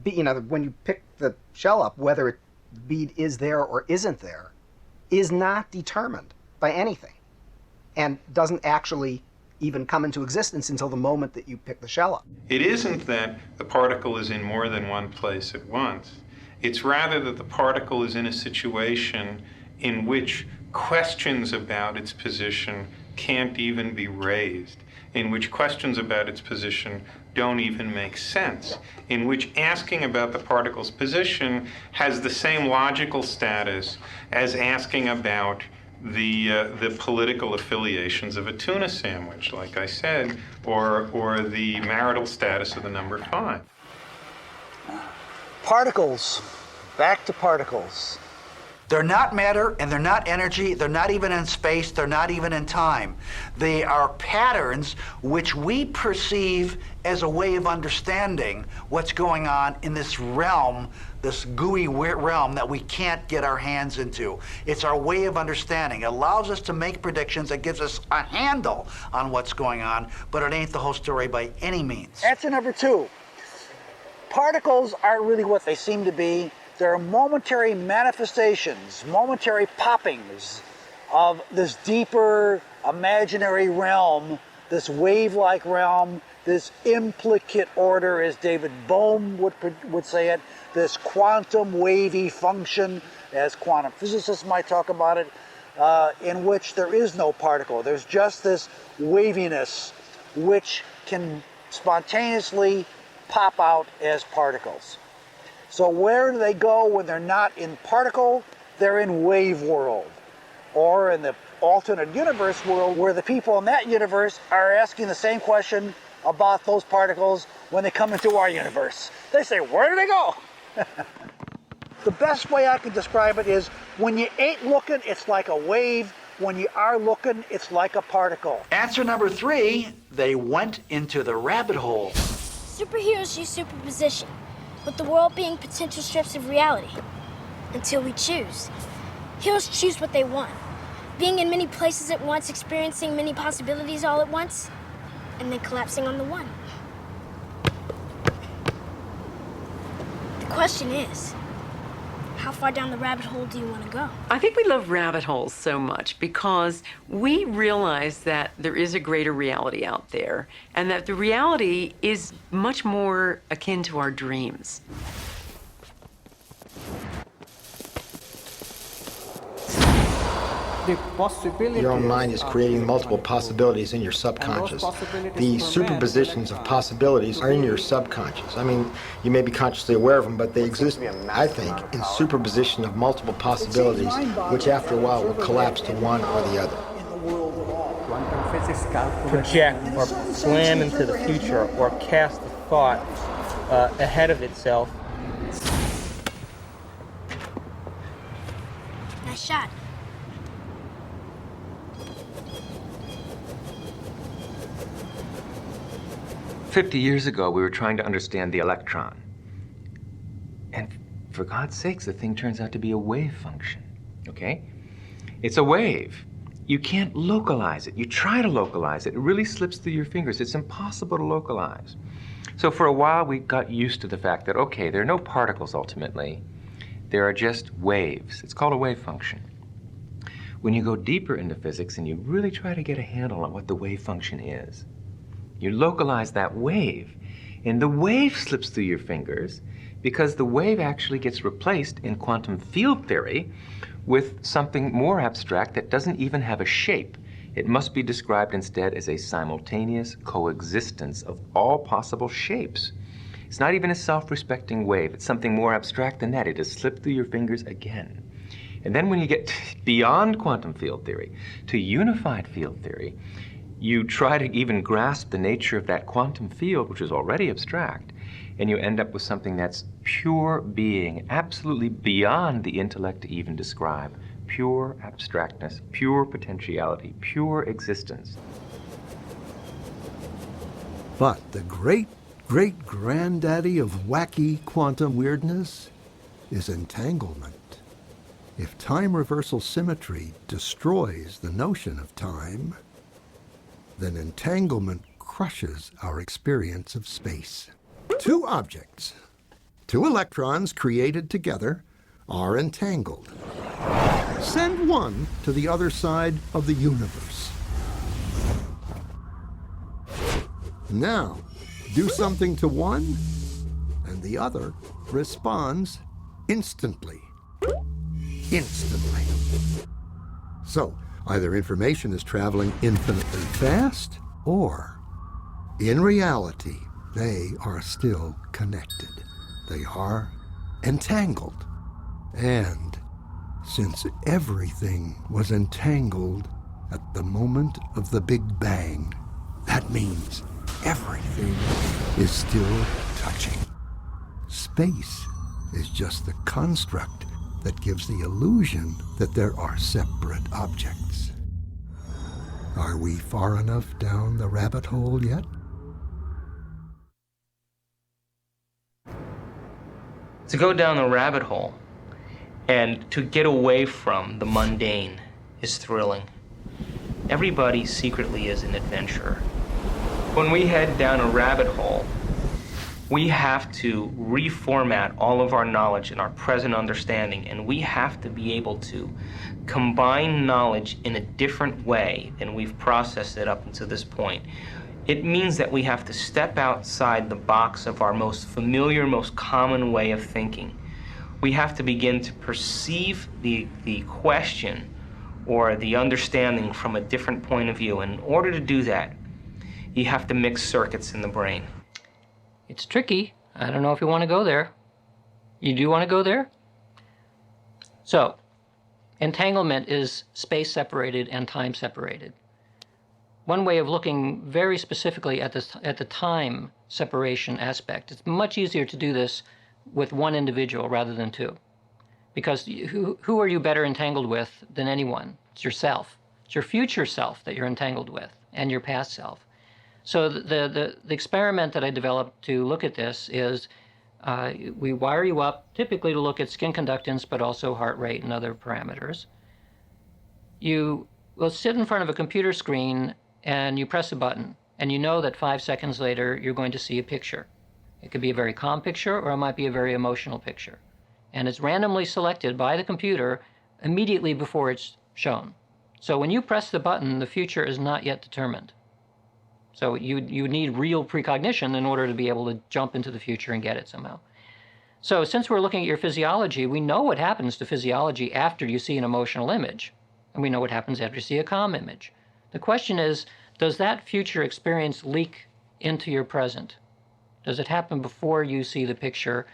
being, when you pick the shell up, whether the bead is there or isn't there, is not determined by anything, and doesn't actually even come into existence until the moment that you pick the shell up. It isn't that the particle is in more than one place at once. It's rather that the particle is in a situation in which questions about its position can't even be raised, in which questions about its position don't even make sense, in which asking about the particle's position has the same logical status as asking about the political affiliations of a tuna sandwich, like I said, or the marital status of the number 5. Particles. Back to particles. They're not matter, and they're not energy, they're not even in space, they're not even in time. They are patterns which we perceive as a way of understanding what's going on in this realm, this gooey realm that we can't get our hands into. It's our way of understanding. It allows us to make predictions. It gives us a handle on what's going on, but it ain't the whole story by any means. Answer number 2. Particles aren't really what they seem to be. They're momentary manifestations, momentary poppings of this deeper imaginary realm, this wave-like realm, this implicate order, as David Bohm would say it, this quantum wavy function, as quantum physicists might talk about it, in which there is no particle. There's just this waviness which can spontaneously pop out as particles. So where do they go when they're not in particle? They're in wave world, or in the alternate universe world, where the people in that universe are asking the same question about those particles when they come into our universe. They say, where do they go? The best way I can describe it is, when you ain't looking, it's like a wave. When you are looking, it's like a particle. Answer number 3, they went into the rabbit hole. Superheroes use superposition, with the world being potential strips of reality, until we choose. Heroes choose what they want, being in many places at once, experiencing many possibilities all at once, and then collapsing on the one. The question is, how far down the rabbit hole do you want to go? I think we love rabbit holes so much because we realize that there is a greater reality out there, and that the reality is much more akin to our dreams. Your own mind is creating multiple possibilities in your subconscious. The superpositions of possibilities are in your subconscious. I mean, you may be consciously aware of them, but they exist, I think, in superposition of multiple possibilities, which after a while will collapse to one or the other. Project or plan into the future or cast a thought ahead of itself. Nice shot. "50 years ago, we were trying to understand the electron. And for God's sakes, the thing turns out to be a wave function. okay? It's a wave. You can't localize it. You try to localize it. It really slips through your fingers. It's impossible to localize. So for a while, we got used to the fact that, okay, there are no particles ultimately. There are just waves. It's called a wave function. When you go deeper into physics and you really try to get a handle on what the wave function is, you localize that wave, and the wave slips through your fingers because the wave actually gets replaced in quantum field theory with something more abstract that doesn't even have a shape. It must be described instead as a simultaneous coexistence of all possible shapes. It's not even a self-respecting wave. It's something more abstract than that. It has slipped through your fingers again. And then when you get beyond quantum field theory to unified field theory, you try to even grasp the nature of that quantum field, which is already abstract, and you end up with something that's pure being, absolutely beyond the intellect to even describe. Pure abstractness, pure potentiality, pure existence. But the great-great-granddaddy of wacky quantum weirdness is entanglement. If time reversal symmetry destroys the notion of time, then entanglement crushes our experience of space. Two objects, two electrons created together, are entangled. Send one to the other side of the universe. Now, do something to one, and the other responds instantly. Instantly. So, either information is traveling infinitely fast, or, in reality, they are still connected. They are entangled. And since everything was entangled at the moment of the Big Bang, that means everything is still touching. Space is just the construct that gives the illusion that there are separate objects. Are we far enough down the rabbit hole yet? To go down the rabbit hole and to get away from the mundane is thrilling. Everybody secretly is an adventurer. When we head down a rabbit hole, we have to reformat all of our knowledge and our present understanding, and we have to be able to combine knowledge in a different way than we've processed it up until this point. It means that we have to step outside the box of our most familiar, most common way of thinking. We have to begin to perceive the question or the understanding from a different point of view. And in order to do that, you have to mix circuits in the brain. It's tricky. I don't know if you want to go there. You do want to go there? So, entanglement is space separated and time separated. One way of looking very specifically at the time separation aspect, it's much easier to do this with one individual rather than two. Because who are you better entangled with than anyone? It's yourself. It's your future self that you're entangled with, and your past self. So the experiment that I developed to look at this is we wire you up typically to look at skin conductance, but also heart rate and other parameters. You will sit in front of a computer screen and you press a button, and you know that 5 seconds later you're going to see a picture. It could be a very calm picture, or it might be a very emotional picture. And it's randomly selected by the computer immediately before it's shown. So when you press the button, the future is not yet determined. So you need real precognition in order to be able to jump into the future and get it somehow. So since we're looking at your physiology, we know what happens to physiology after you see an emotional image. And we know what happens after you see a calm image. The question is, does that future experience leak into your present? Does it happen before you see the picture?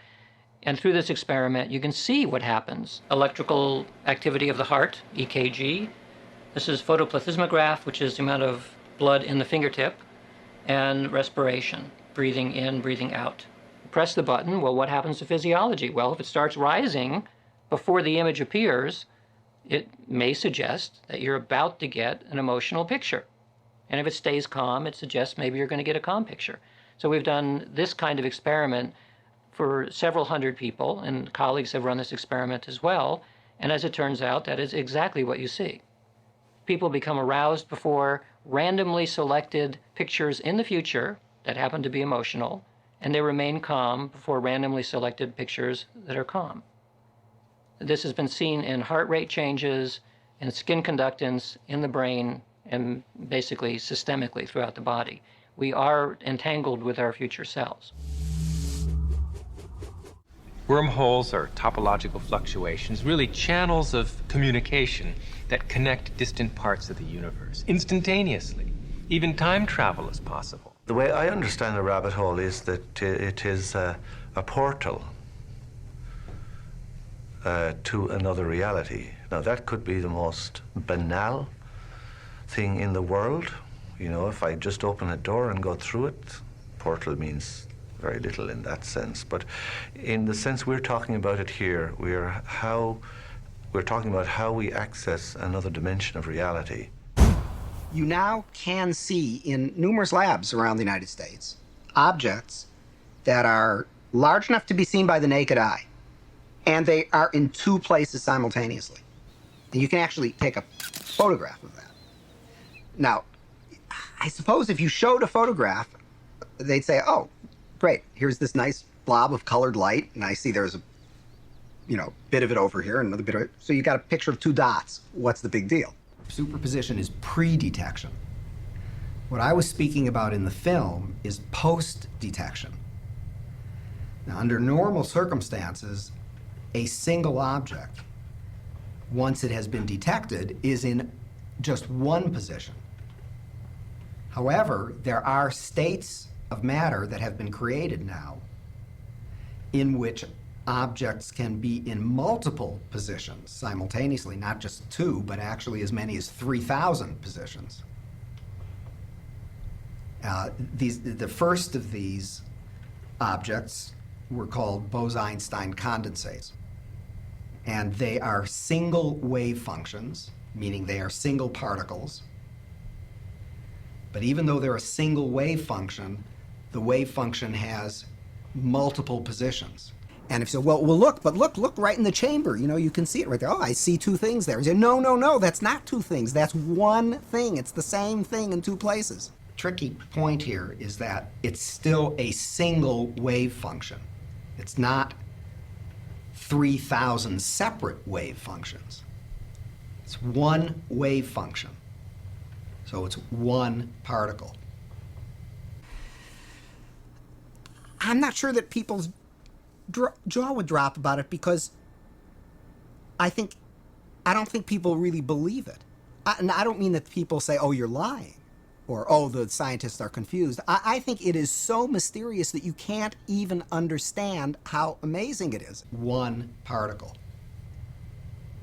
And through this experiment, you can see what happens. Electrical activity of the heart, EKG. This is photoplethysmograph, which is the amount of blood in the fingertip. And respiration, breathing in, breathing out. Press the button, well, what happens to physiology? Well, if it starts rising before the image appears, it may suggest that you're about to get an emotional picture. And if it stays calm, it suggests maybe you're going to get a calm picture. So we've done this kind of experiment for several hundred people, and colleagues have run this experiment as well. And as it turns out, that is exactly what you see. People become aroused before randomly selected pictures in the future that happen to be emotional, and they remain calm before randomly selected pictures that are calm. This has been seen in heart rate changes, in skin conductance, in the brain, and basically systemically throughout the body. We are entangled with our future selves. Wormholes are topological fluctuations, really channels of communication that connect distant parts of the universe instantaneously. Even time travel is possible. The way I understand a rabbit hole is that it is a portal to another reality. Now, that could be the most banal thing in the world. You know, if I just open a door and go through it, portal means very little in that sense. But in the sense we're talking about it here, we're talking about how we access another dimension of reality. You now can see in numerous labs around the United States objects that are large enough to be seen by the naked eye, and they are in two places simultaneously. And you can actually take a photograph of that. Now, I suppose if you showed a photograph, they'd say, oh, great, here's this nice blob of colored light, and I see there's a bit of it over here, and another bit of it. So you got a picture of two dots. What's the big deal? Superposition is pre-detection. What I was speaking about in the film is post-detection. Now, under normal circumstances, a single object, once it has been detected, is in just one position. However, there are states of matter that have been created now in which objects can be in multiple positions simultaneously, not just two, but actually as many as 3,000 positions. The first of these objects were called Bose-Einstein condensates. And they are single wave functions, meaning they are single particles. But even though they're a single wave function, the wave function has multiple positions. And if you say, well, look right in the chamber, you can see it right there. Oh, I see two things there. You say, no, that's not two things. That's one thing. It's the same thing in two places. Tricky point here is that it's still a single wave function. It's not 3,000 separate wave functions. It's one wave function. So it's one particle. I'm not sure that people's jaw would drop about it because I don't think people really believe it. And I don't mean that people say, oh, you're lying, or, oh, the scientists are confused. I think it is so mysterious that you can't even understand how amazing it is. One particle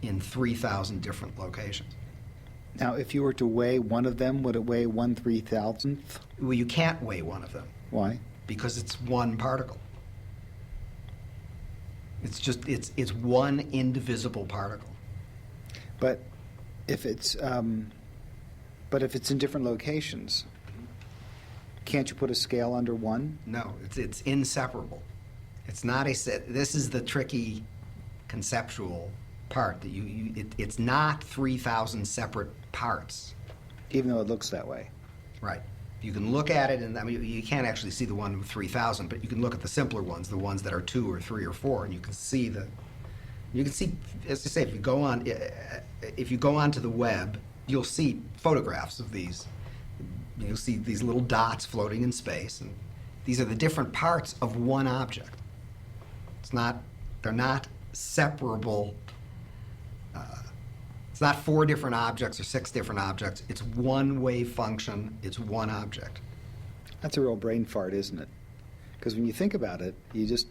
in 3,000 different locations. Now, if you were to weigh one of them, would it weigh 1/3,000th? Well, you can't weigh one of them. Why? Because it's one particle. It's one indivisible particle. But if it's in different locations, can't you put a scale under one? No, it's inseparable. It's not a set. This is the tricky conceptual part that it's not 3,000 separate parts. Even though it looks that way. Right. You can look at it, and I mean, you can't actually see the one with 3,000, but you can look at the simpler ones, the ones that are 2 or 3 or 4, and you can see, as I say, if you go onto the web, you'll see photographs of these. You'll see these little dots floating in space, and these are the different parts of one object. They're not separable. It's not 4 different objects or 6 different objects. It's one wave function. It's one object. That's a real brain fart, isn't it? Because when you think about it, you just,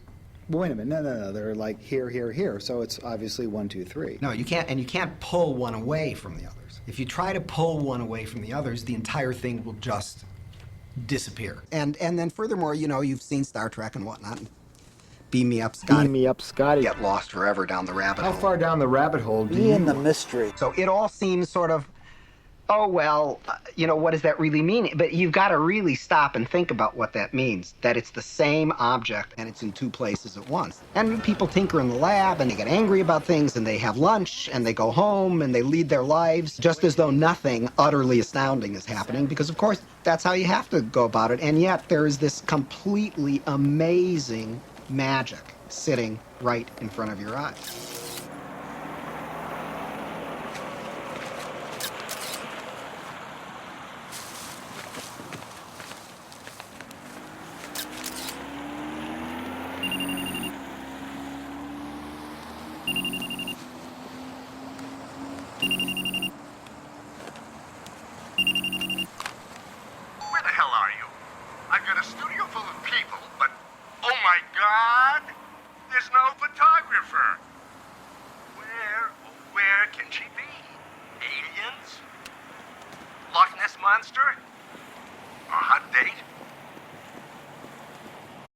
well, wait a minute, no, they're like here. So it's obviously 1, 2, 3. No, you can't pull one away from the others. If you try to pull one away from the others, the entire thing will just disappear. And then furthermore, you've seen Star Trek and whatnot. Beam me up, Scotty. Beam me up, Scotty. Get lost forever down the rabbit hole. How far down the rabbit hole do Be you... in the mystery. So it all seems sort of oh, well, what does that really mean? But you've got to really stop and think about what that means, that it's the same object and it's in two places at once. And people tinker in the lab and they get angry about things and they have lunch and they go home and they lead their lives just as though nothing utterly astounding is happening, because of course that's how you have to go about it. And yet there is this completely amazing magic sitting right in front of your eyes.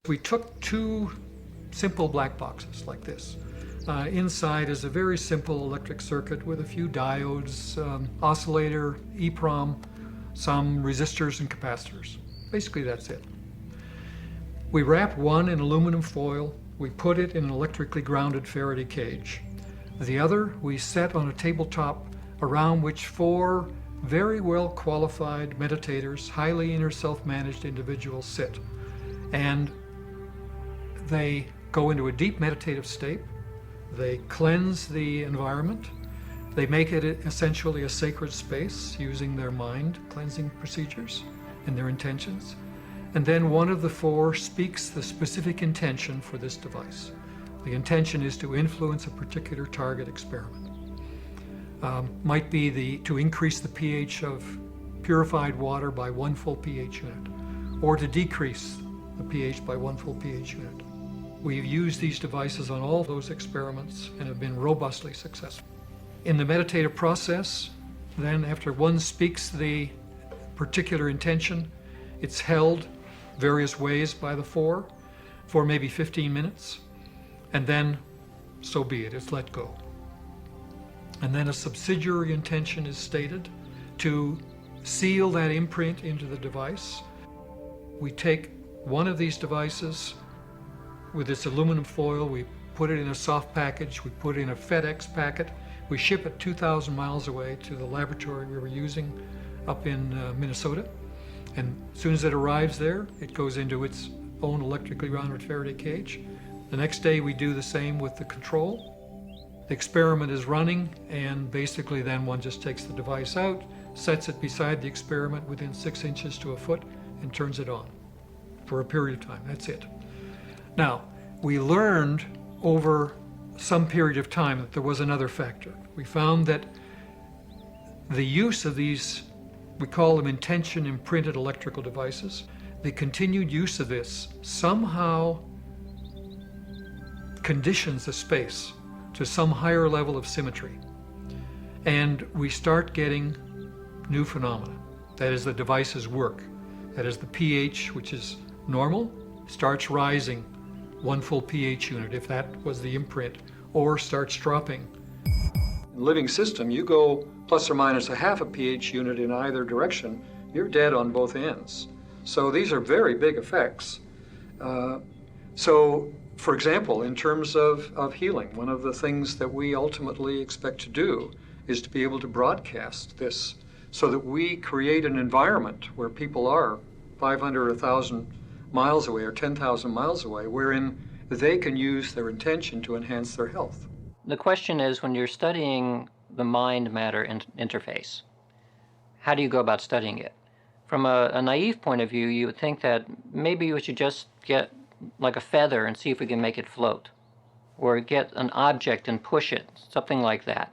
We took two simple black boxes like this. Inside is a very simple electric circuit with a few diodes, oscillator, EEPROM, some resistors and capacitors. Basically that's it. We wrap one in aluminum foil. We put it in an electrically grounded Faraday cage. The other we set on a tabletop around which 4 very well qualified meditators, highly inner self-managed individuals sit. And they go into a deep meditative state. They cleanse the environment. They make it essentially a sacred space using their mind cleansing procedures and their intentions. And then one of the 4 speaks the specific intention for this device. The intention is to influence a particular target experiment. Might be to increase the pH of purified water by 1 full pH unit, or to decrease the pH by 1 full pH unit. We've used these devices on all those experiments and have been robustly successful. In the meditative process, then after one speaks the particular intention, it's held various ways by the 4 for maybe 15 minutes, and then so be it, it's let go. And then a subsidiary intention is stated to seal that imprint into the device. We take one of these devices with this aluminum foil, we put it in a soft package, we put it in a FedEx packet, we ship it 2,000 miles away to the laboratory we were using up in Minnesota. And as soon as it arrives there, it goes into its own electrically grounded Faraday cage. The next day we do the same with the control. The experiment is running, and basically then one just takes the device out, sets it beside the experiment within 6 inches to a foot, and turns it on for a period of time. That's it. Now, we learned over some period of time that there was another factor. We found that the use of these, we call them intention imprinted electrical devices, the continued use of this somehow conditions the space to some higher level of symmetry. And we start getting new phenomena. That is, the devices work. That is, the pH, which is normal, starts rising 1 full pH unit, if that was the imprint, or starts dropping. In the living system, you go plus or minus a half a pH unit in either direction, you're dead on both ends. So these are very big effects. So, for example, in terms of healing, one of the things that we ultimately expect to do is to be able to broadcast this so that we create an environment where people are 500 or 1,000 miles away or 10,000 miles away, wherein they can use their intention to enhance their health. The question is, when you're studying the mind-matter interface, how do you go about studying it? From a naive point of view, you would think that maybe we should just get like a feather and see if we can make it float, or get an object and push it, something like that.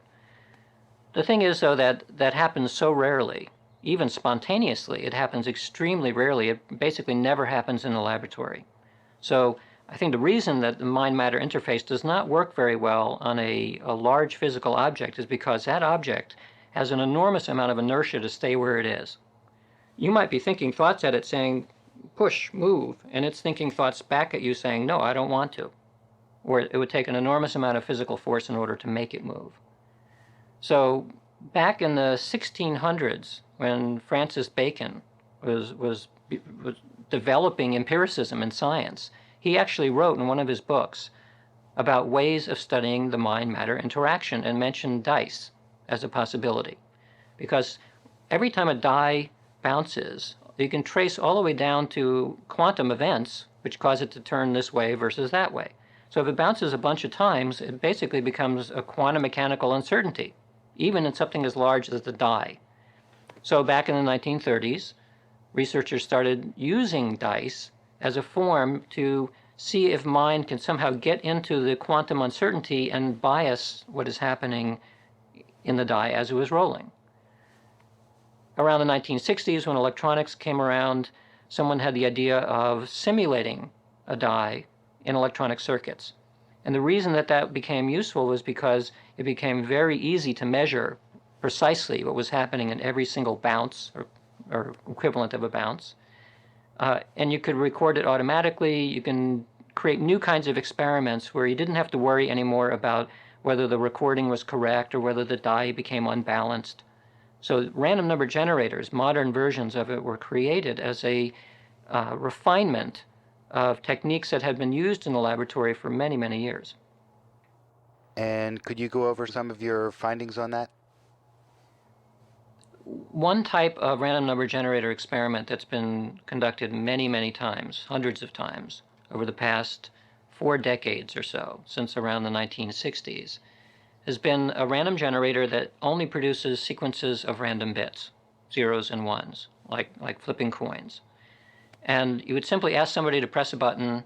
The thing is, though, that happens so rarely. Even spontaneously, it happens extremely rarely. It basically never happens in the laboratory. So I think the reason that the mind-matter interface does not work very well on a large physical object is because that object has an enormous amount of inertia to stay where it is. You might be thinking thoughts at it saying, push, move, and it's thinking thoughts back at you saying, no, I don't want to. Or it would take an enormous amount of physical force in order to make it move. So Back in the 1600s, when Francis Bacon was developing empiricism in science, he actually wrote in one of his books about ways of studying the mind-matter interaction and mentioned dice as a possibility. Because every time a die bounces, you can trace all the way down to quantum events which cause it to turn this way versus that way. So if it bounces a bunch of times, it basically becomes a quantum mechanical uncertainty, even in something as large as the die. So back in the 1930s, researchers started using dice as a form to see if mind can somehow get into the quantum uncertainty and bias what is happening in the die as it was rolling. Around the 1960s, when electronics came around, someone had the idea of simulating a die in electronic circuits. And the reason that that became useful was because it became very easy to measure precisely what was happening in every single bounce or equivalent of a bounce. And you could record it automatically. You can create new kinds of experiments where you didn't have to worry anymore about whether the recording was correct or whether the die became unbalanced. So random number generators, modern versions of it, were created as a refinement of techniques that had been used in the laboratory for many, many years. And could you go over some of your findings on that? One type of random number generator experiment that's been conducted many, many times, hundreds of times, over the past 4 decades or so, since around the 1960s, has been a random generator that only produces sequences of random bits, zeros and ones, like flipping coins. And you would simply ask somebody to press a button,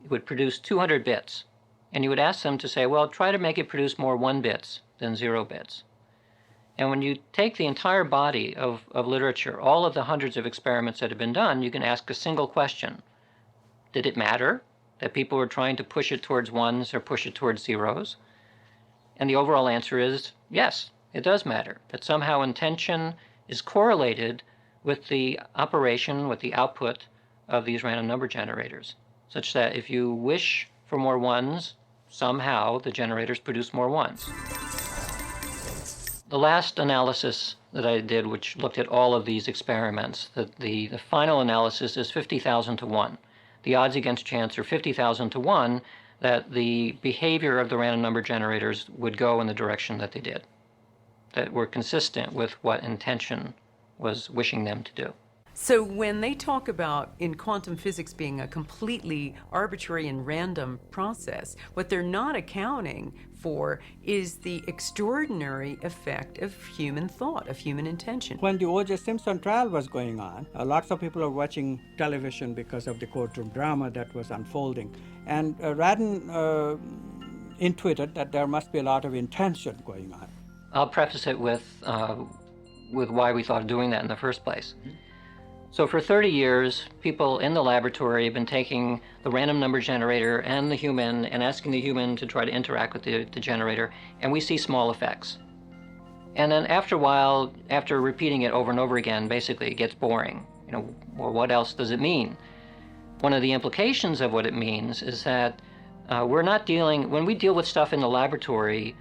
it would produce 200 bits. And you would ask them to say, well, try to make it produce more 1 bits than 0 bits. And when you take the entire body of literature, all of the hundreds of experiments that have been done, you can ask a single question. Did it matter that people were trying to push it towards ones or push it towards zeros? And the overall answer is yes, it does matter, that somehow intention is correlated with the operation, with the output of these random number generators, such that if you wish for more ones, somehow the generators produce more ones. The last analysis that I did, which looked at all of these experiments, the final analysis is 50,000 to 1. The odds against chance are 50,000 to 1 that the behavior of the random number generators would go in the direction that they did, that were consistent with what intention was wishing them to do. So when they talk about in quantum physics being a completely arbitrary and random process, what they're not accounting for is the extraordinary effect of human thought, of human intention. When the O.J. Simpson trial was going on, lots of people are watching television because of the courtroom drama that was unfolding. And Radin intuited that there must be a lot of intention going on. I'll preface it with why we thought of doing that in the first place. So for 30 years, people in the laboratory have been taking the random number generator and the human and asking the human to try to interact with the generator, and we see small effects. And then after a while, after repeating it over and over again, basically it gets boring. Well, what else does it mean? One of the implications of what it means is that when we deal with stuff in the laboratory,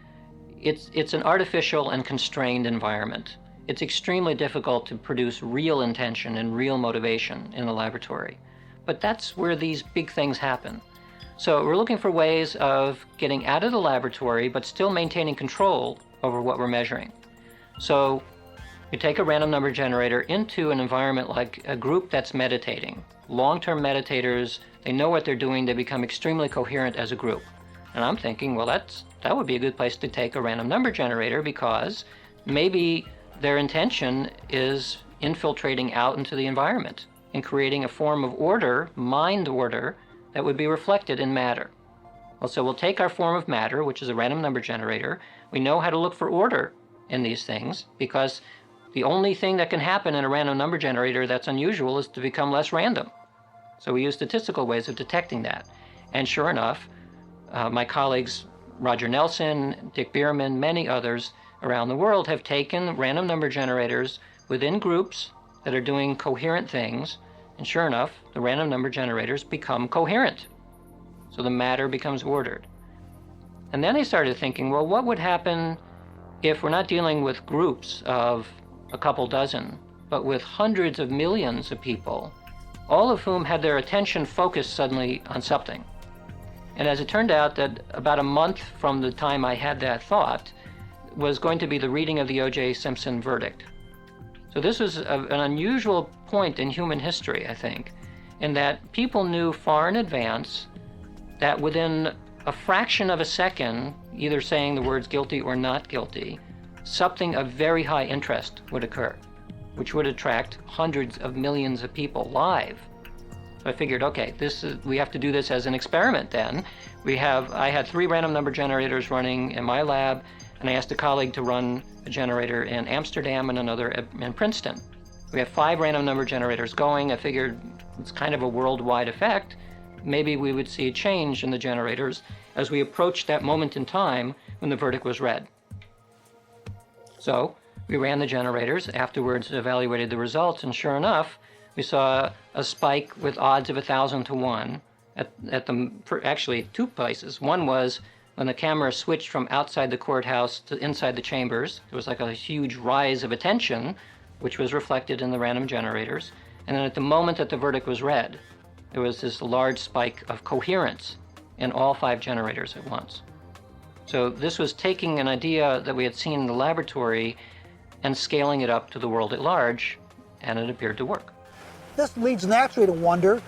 it's an artificial and constrained environment. It's extremely difficult to produce real intention and real motivation in the laboratory. But that's where these big things happen. So we're looking for ways of getting out of the laboratory but still maintaining control over what we're measuring. So you take a random number generator into an environment like a group that's meditating. Long-term meditators, they know what they're doing, they become extremely coherent as a group. And I'm thinking, well, that would be a good place to take a random number generator, because maybe their intention is infiltrating out into the environment and creating a form of order, mind order, that would be reflected in matter. Well, so we'll take our form of matter, which is a random number generator. We know how to look for order in these things, because the only thing that can happen in a random number generator that's unusual is to become less random. So we use statistical ways of detecting that. And sure enough, my colleagues, Roger Nelson, Dick Bierman, many others around the world have taken random number generators within groups that are doing coherent things, and sure enough, the random number generators become coherent. So the matter becomes ordered. And then they started thinking, well, what would happen if we're not dealing with groups of a couple dozen, but with hundreds of millions of people, all of whom had their attention focused suddenly on something. And as it turned out, that about a month from the time I had that thought was going to be the reading of the O.J. Simpson verdict. So this was an unusual point in human history, I think, in that people knew far in advance that within a fraction of a second, either saying the words guilty or not guilty, something of very high interest would occur, which would attract hundreds of millions of people live. So I figured, okay, we have to do this as an experiment then. I had 3 random number generators running in my lab, and I asked a colleague to run a generator in Amsterdam and another in Princeton. We have 5 random number generators going. I figured it's kind of a worldwide effect. Maybe we would see a change in the generators as we approached that moment in time when the verdict was read. So we ran the generators, afterwards evaluated the results, and sure enough, we saw a spike with odds of 1,000 to 1 actually 2 places. One was when the camera switched from outside the courthouse to inside the chambers. There was like a huge rise of attention, which was reflected in the random generators. And then at the moment that the verdict was read, there was this large spike of coherence in all 5 generators at once. So this was taking an idea that we had seen in the laboratory and scaling it up to the world at large, and it appeared to work. This leads naturally to wonder,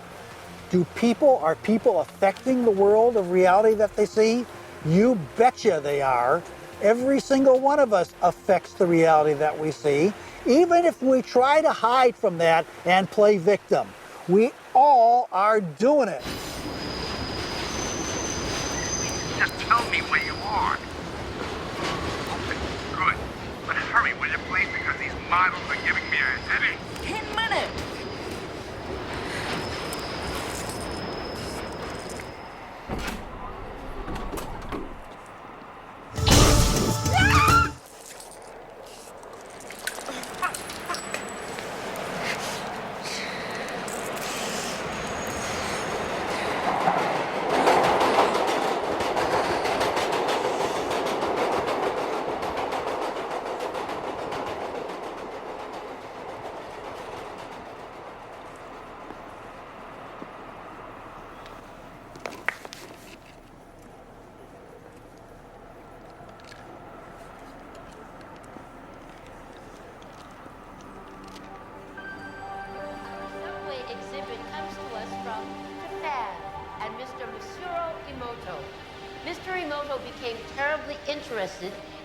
are people affecting the world of reality that they see? You betcha they are. Every single one of us affects the reality that we see, even if we try to hide from that and play victim. We all are doing it. Just tell me where you are. Okay, good. But hurry, will you please, because these models are giving me a headache. 10 minutes.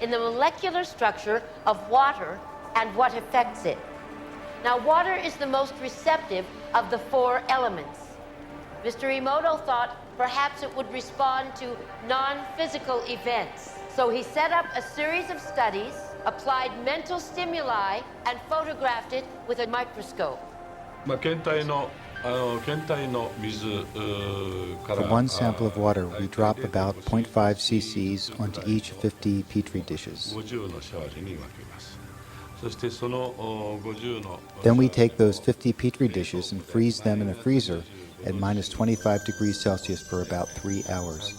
In the molecular structure of water and what affects it. Now, water is the most receptive of the 4 elements. Mr. Emoto thought perhaps it would respond to non-physical events. So he set up a series of studies, applied mental stimuli, and photographed it with a microscope. For one sample of water, we drop about 0.5 cc's onto each 50 petri dishes. Then we take those 50 petri dishes and freeze them in a freezer at minus 25 degrees Celsius for about 3 hours.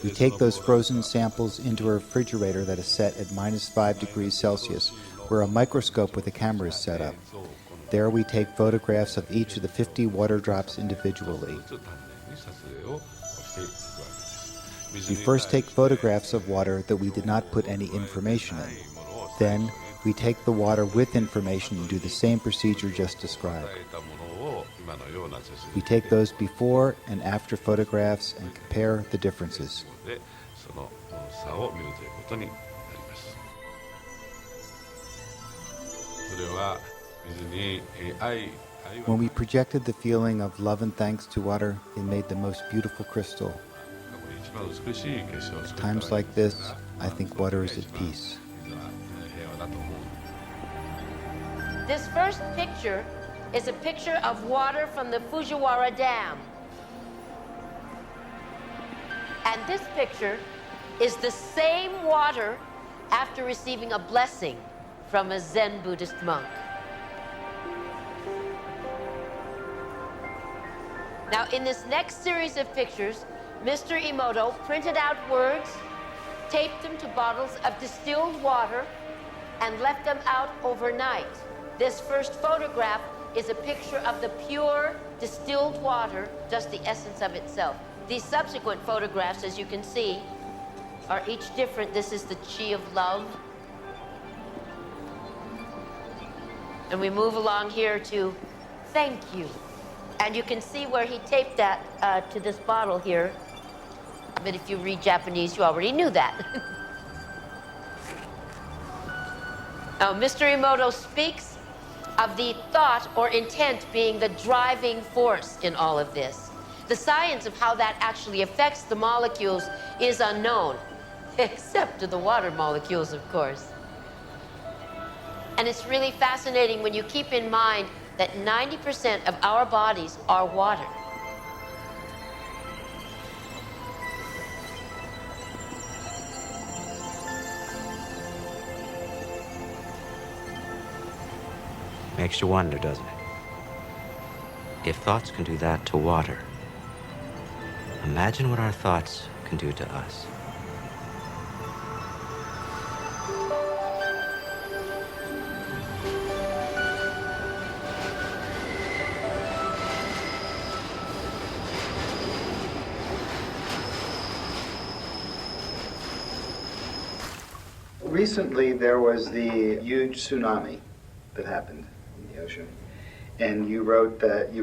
We take those frozen samples into a refrigerator that is set at minus 5 degrees Celsius, where a microscope with a camera is set up. There we take photographs of each of the 50 water drops individually. We first take photographs of water that we did not put any information in. Then we take the water with information and do the same procedure just described. We take those before and after photographs and compare the differences. When we projected the feeling of love and thanks to water, it made the most beautiful crystal. At times like this, I think water is at peace. This first picture is a picture of water from the Fujiwara Dam. And this picture is the same water after receiving a blessing from a Zen Buddhist monk. Now, in this next series of pictures, Mr. Emoto printed out words taped them to bottles of distilled water, and left them out overnight. This first photograph is a picture of the pure distilled water, just the essence of itself. These subsequent photographs, as you can see, are each different. This is the chi of love. And we move along here to thank you. And you can see where he taped that to this bottle here. But if you read Japanese, you already knew that. Now, Mr. Emoto speaks of the thought or intent being the driving force in all of this. The science of how that actually affects the molecules is unknown, except to the water molecules, of course. And it's really fascinating when you keep in mind that 90% of our bodies are water. Makes you wonder, doesn't it? If thoughts can do that to water, imagine what our thoughts can do to us. Recently, there was the huge tsunami that happened in the ocean, and you wrote that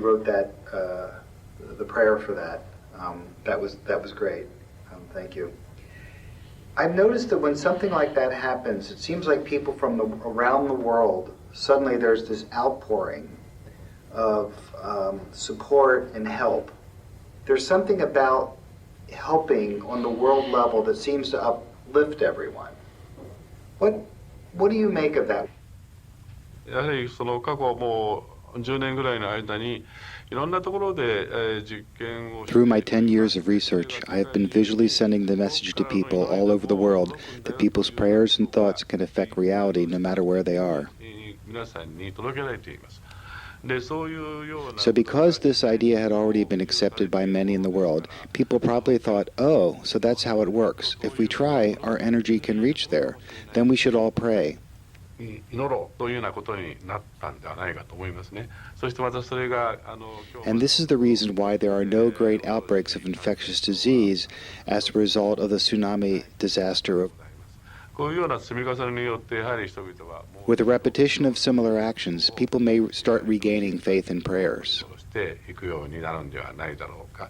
the prayer for that. That was great. Thank you. I've noticed that when something like that happens, it seems like people from around the world, suddenly there's this outpouring of support and help. There's something about helping on the world level that seems to uplift everyone. What do you make of that? やはりその過去もう10年ぐらいの間にいろんなところで実験を Through my 10 years of research, I have been visually sending the message to people all over the world that people's prayers and thoughts can affect reality no matter where they are. 皆さんに届けられています。 So because this idea had already been accepted by many in the world, people probably thought, oh, so that's how it works. If we try, our energy can reach there. Then we should all pray. 祈ろうというようなことになったんではないかと思いますね。そしてまたそれが And this is the reason why there are no great outbreaks of infectious disease as a result of the tsunami disaster. こういうような積み重ねによってやはり人々は With a repetition of similar actions, people may start regaining faith in prayers. していくようになるんではないだろうか。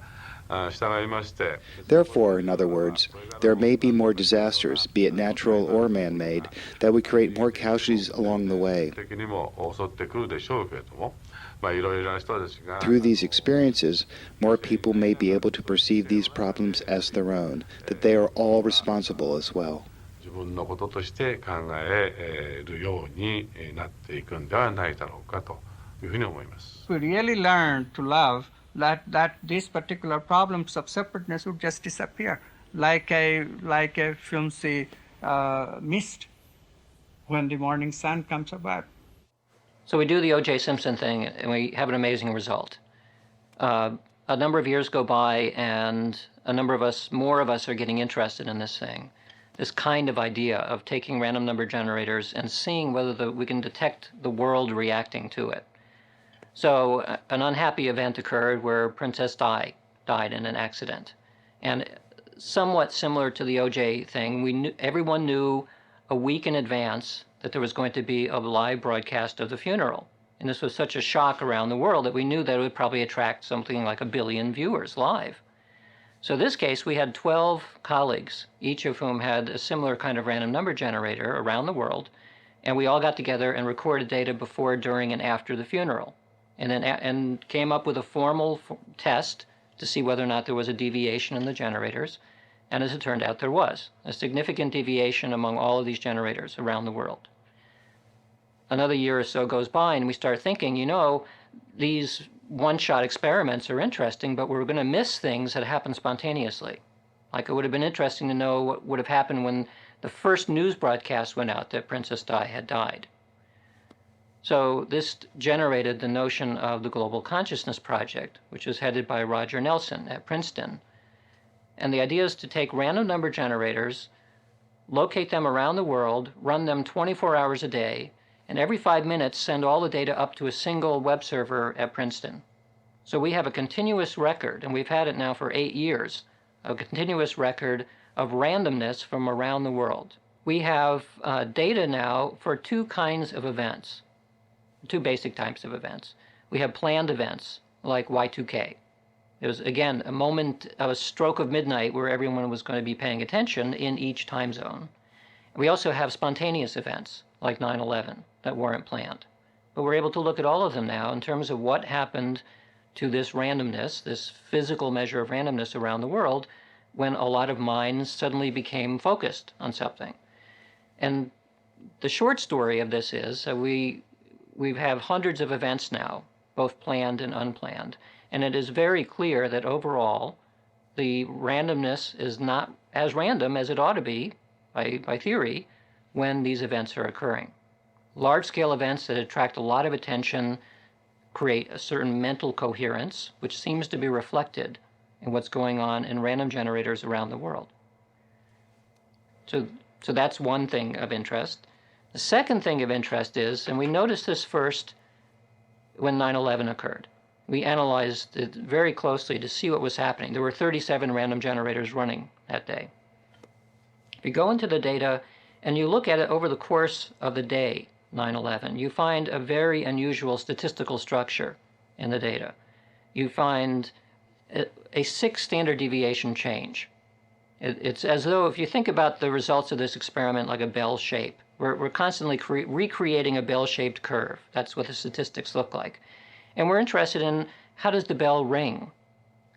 従いまして Therefore, in other words, there may be more disasters, be it natural or man-made, that would create more casualties along the way. 的にも襲ってくるでしょうけれども、いろいろな人たちが Through these experiences, more people may be able to perceive these problems as their own, that they are all responsible as well. 自分のこととして考えるようになっていくんではないだろうかというふうに思います。 We really learn to love that these particular problems of separateness would just disappear, like a flimsy mist when the morning sun comes about. So we do the O.J. Simpson thing, and we have an amazing result. A number of years go by, and more of us are getting interested in this thing. This kind of idea of taking random number generators and seeing whether we can detect the world reacting to it. So an unhappy event occurred where Princess Di died in an accident. And somewhat similar to the OJ thing, everyone knew a week in advance that there was going to be a live broadcast of the funeral. And this was such a shock around the world that we knew that it would probably attract something like 1 billion viewers live. So in this case, we had 12 colleagues, each of whom had a similar kind of random number generator around the world, and we all got together and recorded data before, during, and after the funeral, and came up with a formal test to see whether or not there was a deviation in the generators, and as it turned out, there was a significant deviation among all of these generators around the world. Another year or so goes by, and we start thinking, these one-shot experiments are interesting, but we're going to miss things that happen spontaneously. Like it would have been interesting to know what would have happened when the first news broadcast went out that Princess Di had died. So this generated the notion of the Global Consciousness Project, which was headed by Roger Nelson at Princeton. And the idea is to take random number generators, locate them around the world, run them 24 hours a day, and every 5 minutes send all the data up to a single web server at Princeton. So we have a continuous record, and we've had it now for 8 years, a continuous record of randomness from around the world. We have data now for two kinds of events, two basic types of events. We have planned events like Y2K. It was, again, a moment, a stroke of midnight where everyone was going to be paying attention in each time zone. We also have spontaneous events like 9/11 that weren't planned. But we're able to look at all of them now in terms of what happened to this randomness, this physical measure of randomness around the world when a lot of minds suddenly became focused on something. And the short story of this is we have hundreds of events now, both planned and unplanned. And it is very clear that overall, the randomness is not as random as it ought to be, by theory, when these events are occurring. Large-scale events that attract a lot of attention create a certain mental coherence, which seems to be reflected in what's going on in random generators around the world. So that's one thing of interest. The second thing of interest is, and we noticed this first when 9/11 occurred. We analyzed it very closely to see what was happening. There were 37 random generators running that day. If you go into the data and you look at it over the course of the day, 9/11, you find a very unusual statistical structure in the data. You find a 6 standard deviation change. It's as though if you think about the results of this experiment like a bell shape, we're constantly recreating a bell-shaped curve. That's what the statistics look like. And we're interested in how does the bell ring?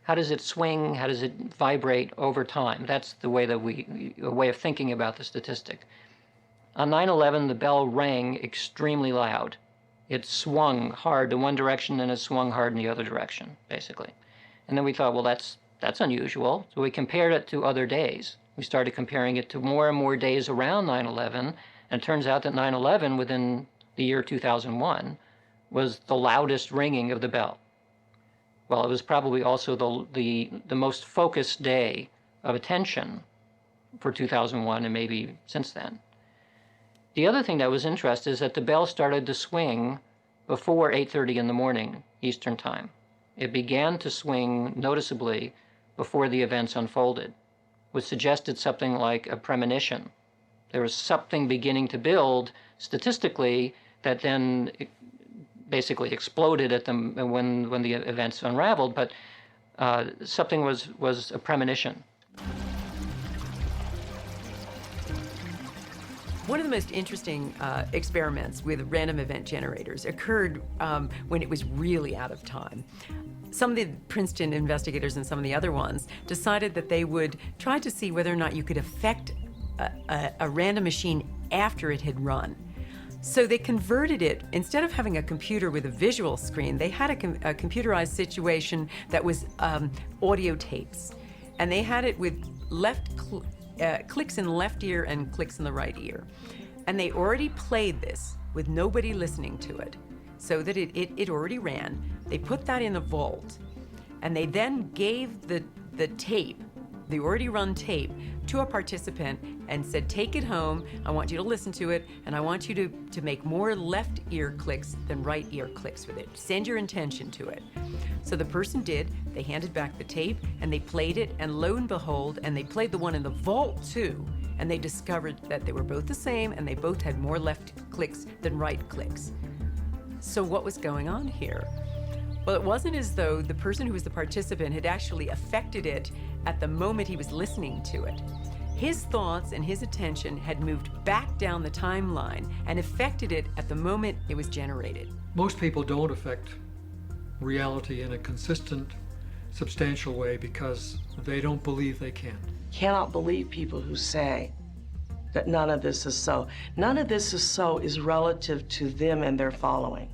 How does it swing? How does it vibrate over time? That's the way that a way of thinking about the statistic. On 9/11, the bell rang extremely loud. It swung hard in one direction and it swung hard in the other direction, basically. And then we thought, well, that's unusual. So we compared it to other days. We started comparing it to more and more days around 9/11, and it turns out that 9/11, within the year 2001, was the loudest ringing of the bell. Well, it was probably also the most focused day of attention for 2001 and maybe since then. The other thing that was interesting is that the bell started to swing before 8:30 in the morning Eastern Time. It began to swing noticeably before the events unfolded, which suggested something like a premonition. There was something beginning to build statistically that then basically exploded at them when the events unraveled, but something was a premonition. One of the most interesting experiments with random event generators occurred when it was really out of time. Some of the Princeton investigators and some of the other ones decided that they would try to see whether or not you could affect a random machine after it had run. So they converted it, instead of having a computer with a visual screen, they had a computerized situation that was audio tapes. And they had it with clicks in the left ear and clicks in the right ear. And they already played this with nobody listening to it, so that it already ran. They put that in a vault, and they then gave the tape, the already run tape, to a participant and said, take it home, I want you to listen to it, and I want you to make more left ear clicks than right ear clicks with it. Send your intention to it. So the person did. They handed back the tape, and they played it, and lo and behold, and they played the one in the vault too, and they discovered that they were both the same, and they both had more left clicks than right clicks. So what was going on here? Well, it wasn't as though the person who was the participant had actually affected it at the moment he was listening to it. His thoughts and his attention had moved back down the timeline and affected it at the moment it was generated. Most people don't affect reality in a consistent, substantial way because they don't believe they can. Cannot believe people who say that none of this is so. None of this is so is relative to them and their following.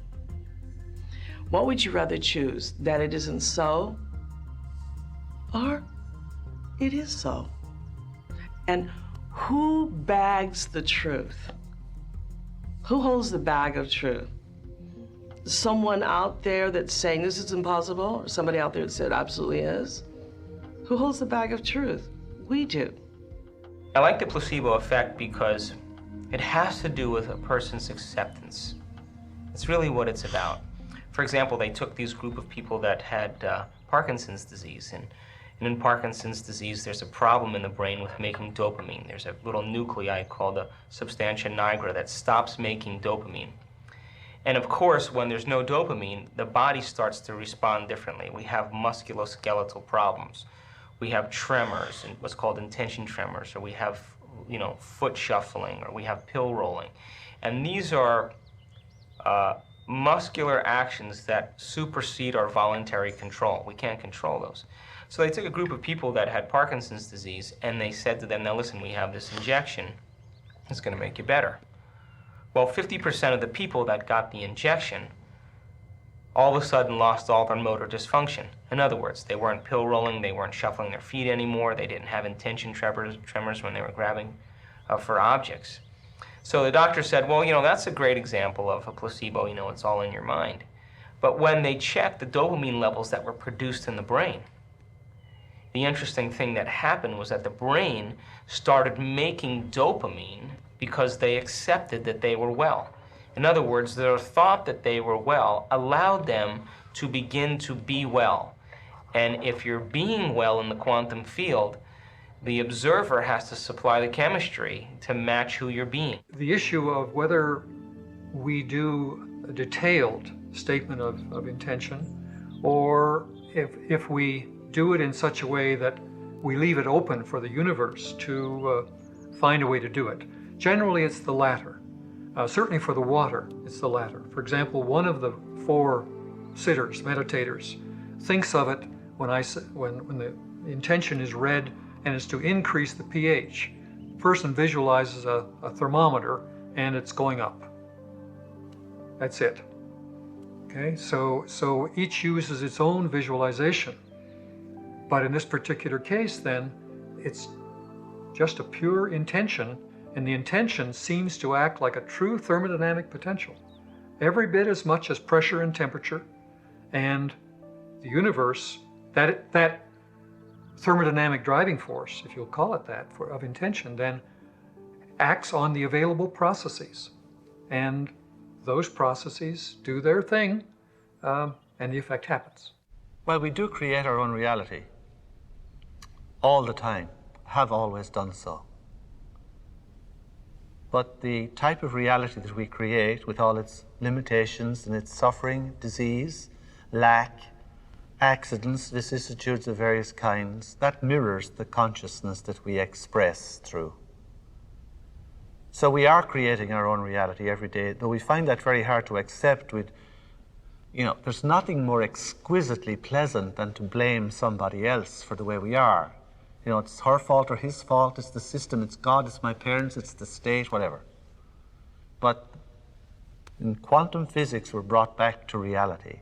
What would you rather choose? That it isn't so, or it is so? And who bags the truth? Who holds the bag of truth? Someone out there that's saying this is impossible, or somebody out there that said absolutely is? Who holds the bag of truth? We do. I like the placebo effect because it has to do with a person's acceptance. It's really what it's about. For example, they took these group of people that had Parkinson's disease, and in Parkinson's disease, there's a problem in the brain with making dopamine. There's a little nuclei called a substantia nigra that stops making dopamine. And of course, when there's no dopamine, the body starts to respond differently. We have musculoskeletal problems. We have tremors, and what's called intention tremors, or we have, foot shuffling, or we have pill rolling. And these are muscular actions that supersede our voluntary control. We can't control those. So they took a group of people that had Parkinson's disease, and they said to them, now listen, we have this injection. It's going to make you better. Well, 50% of the people that got the injection all of a sudden lost all their motor dysfunction. In other words, they weren't pill rolling, they weren't shuffling their feet anymore, they didn't have intention tremors when they were grabbing for objects. So the doctor said, well, that's a great example of a placebo, it's all in your mind. But when they checked the dopamine levels that were produced in the brain, the interesting thing that happened was that the brain started making dopamine because they accepted that they were well. In other words, their thought that they were well allowed them to begin to be well. And if you're being well in the quantum field, the observer has to supply the chemistry to match who you're being. The issue of whether we do a detailed statement of intention, or if we do it in such a way that we leave it open for the universe to find a way to do it. Generally, it's the latter. Certainly for the water, it's the latter. For example, one of the 4 sitters, meditators, thinks of it when the intention is red and it's to increase the pH. The person visualizes a thermometer and it's going up. That's it. Okay, so each uses its own visualization. But in this particular case, then, it's just a pure intention, and the intention seems to act like a true thermodynamic potential, every bit as much as pressure and temperature, and the universe, that thermodynamic driving force, if you'll call it that, of intention, then acts on the available processes. And those processes do their thing, and the effect happens. Well, we do create our own reality. All the time, have always done so. But the type of reality that we create, with all its limitations and its suffering, disease, lack, accidents, vicissitudes of various kinds, that mirrors the consciousness that we express through. So we are creating our own reality every day, though we find that very hard to accept. There's nothing more exquisitely pleasant than to blame somebody else for the way we are. It's her fault or his fault, it's the system, it's God, it's my parents, it's the state, whatever. But in quantum physics, we're brought back to reality.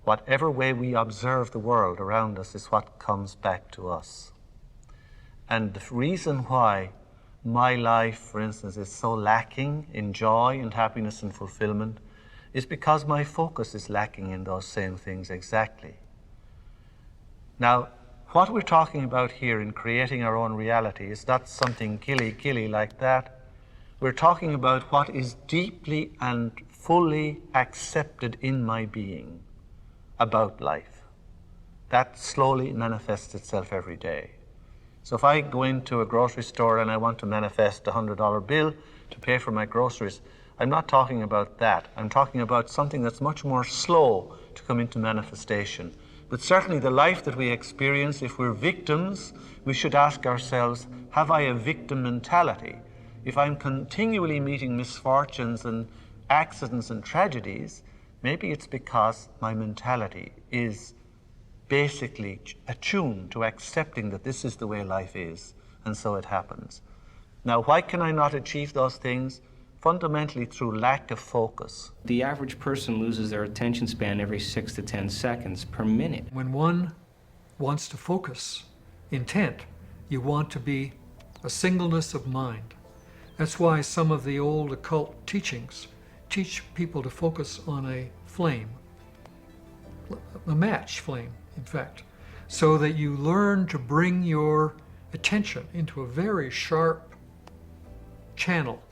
Whatever way we observe the world around us is what comes back to us. And the reason why my life, for instance, is so lacking in joy and happiness and fulfillment is because my focus is lacking in those same things exactly. Now, what we're talking about here in creating our own reality is not something killy like that. We're talking about what is deeply and fully accepted in my being about life. That slowly manifests itself every day. So if I go into a grocery store and I want to manifest a $100 bill to pay for my groceries, I'm not talking about that. I'm talking about something that's much more slow to come into manifestation. But certainly the life that we experience, if we're victims, we should ask ourselves, have I a victim mentality? If I'm continually meeting misfortunes and accidents and tragedies, maybe it's because my mentality is basically attuned to accepting that this is the way life is, and so it happens. Now, why can I not achieve those things? Fundamentally through lack of focus. The average person loses their attention span every 6 to 10 seconds per minute. When one wants to focus intent, you want to be a singleness of mind. That's why some of the old occult teachings teach people to focus on a flame, a match flame, in fact, so that you learn to bring your attention into a very sharp channel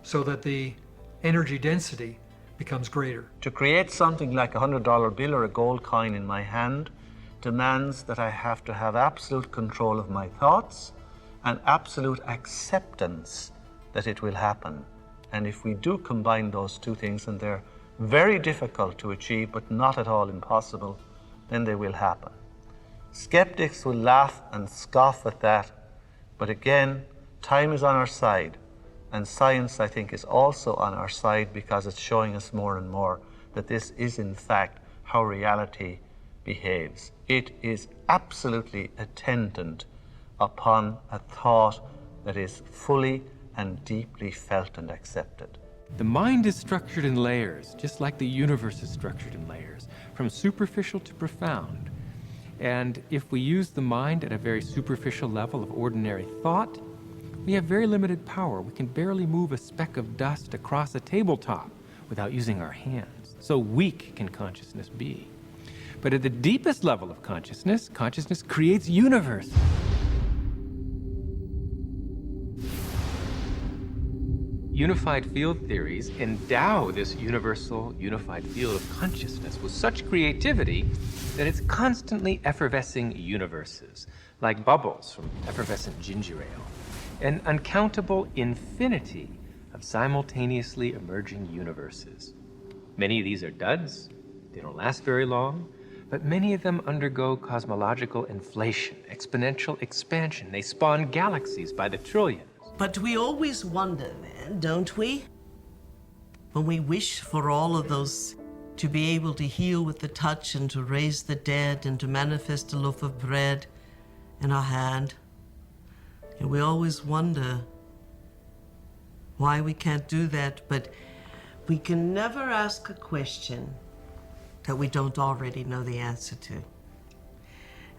so that the energy density becomes greater. To create something like a $100 bill or a gold coin in my hand demands that I have to have absolute control of my thoughts and absolute acceptance that it will happen. And if we do combine those two things, and they're very difficult to achieve but not at all impossible, then they will happen. Skeptics will laugh and scoff at that, but again, time is on our side. And science, I think, is also on our side because it's showing us more and more that this is, in fact, how reality behaves. It is absolutely attendant upon a thought that is fully and deeply felt and accepted. The mind is structured in layers, just like the universe is structured in layers, from superficial to profound. And if we use the mind at a very superficial level of ordinary thought, we have very limited power. We can barely move a speck of dust across a tabletop without using our hands. So weak can consciousness be. But at the deepest level of consciousness, consciousness creates universe. Unified field theories endow this universal unified field of consciousness with such creativity that it's constantly effervescing universes, like bubbles from effervescent ginger ale. An uncountable infinity of simultaneously emerging universes. Many of these are duds, they don't last very long, but many of them undergo cosmological inflation, exponential expansion. They spawn galaxies by the trillions. But we always wonder then, don't we? When we wish for all of those to be able to heal with the touch and to raise the dead and to manifest a loaf of bread in our hand. And we always wonder why we can't do that, but we can never ask a question that we don't already know the answer to.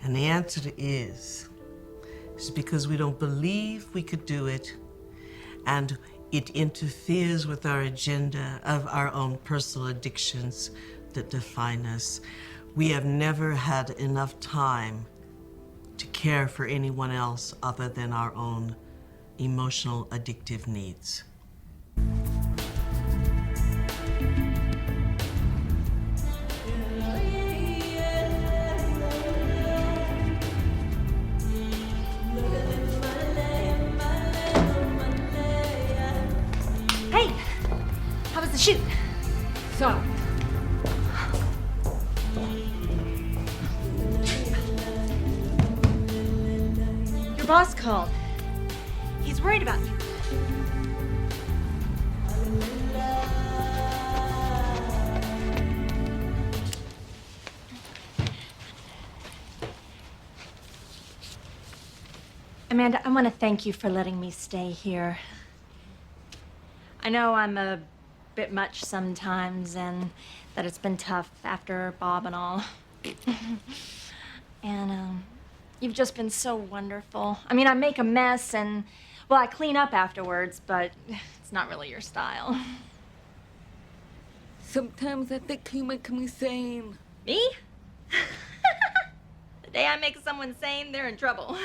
And the answer is because we don't believe we could do it, and it interferes with our agenda of our own personal addictions that define us. We have never had enough time to care for anyone else other than our own emotional addictive needs. Hey, how was the shoot? So. Your boss called. He's worried about you. Amanda, I want to thank you for letting me stay here. I know I'm a bit much sometimes and that it's been tough after Bob and all. And you've just been so wonderful. I mean, I make a mess and, well, I clean up afterwards, but it's not really your style. Sometimes I think you make me sane. Me? The day I make someone sane, they're in trouble.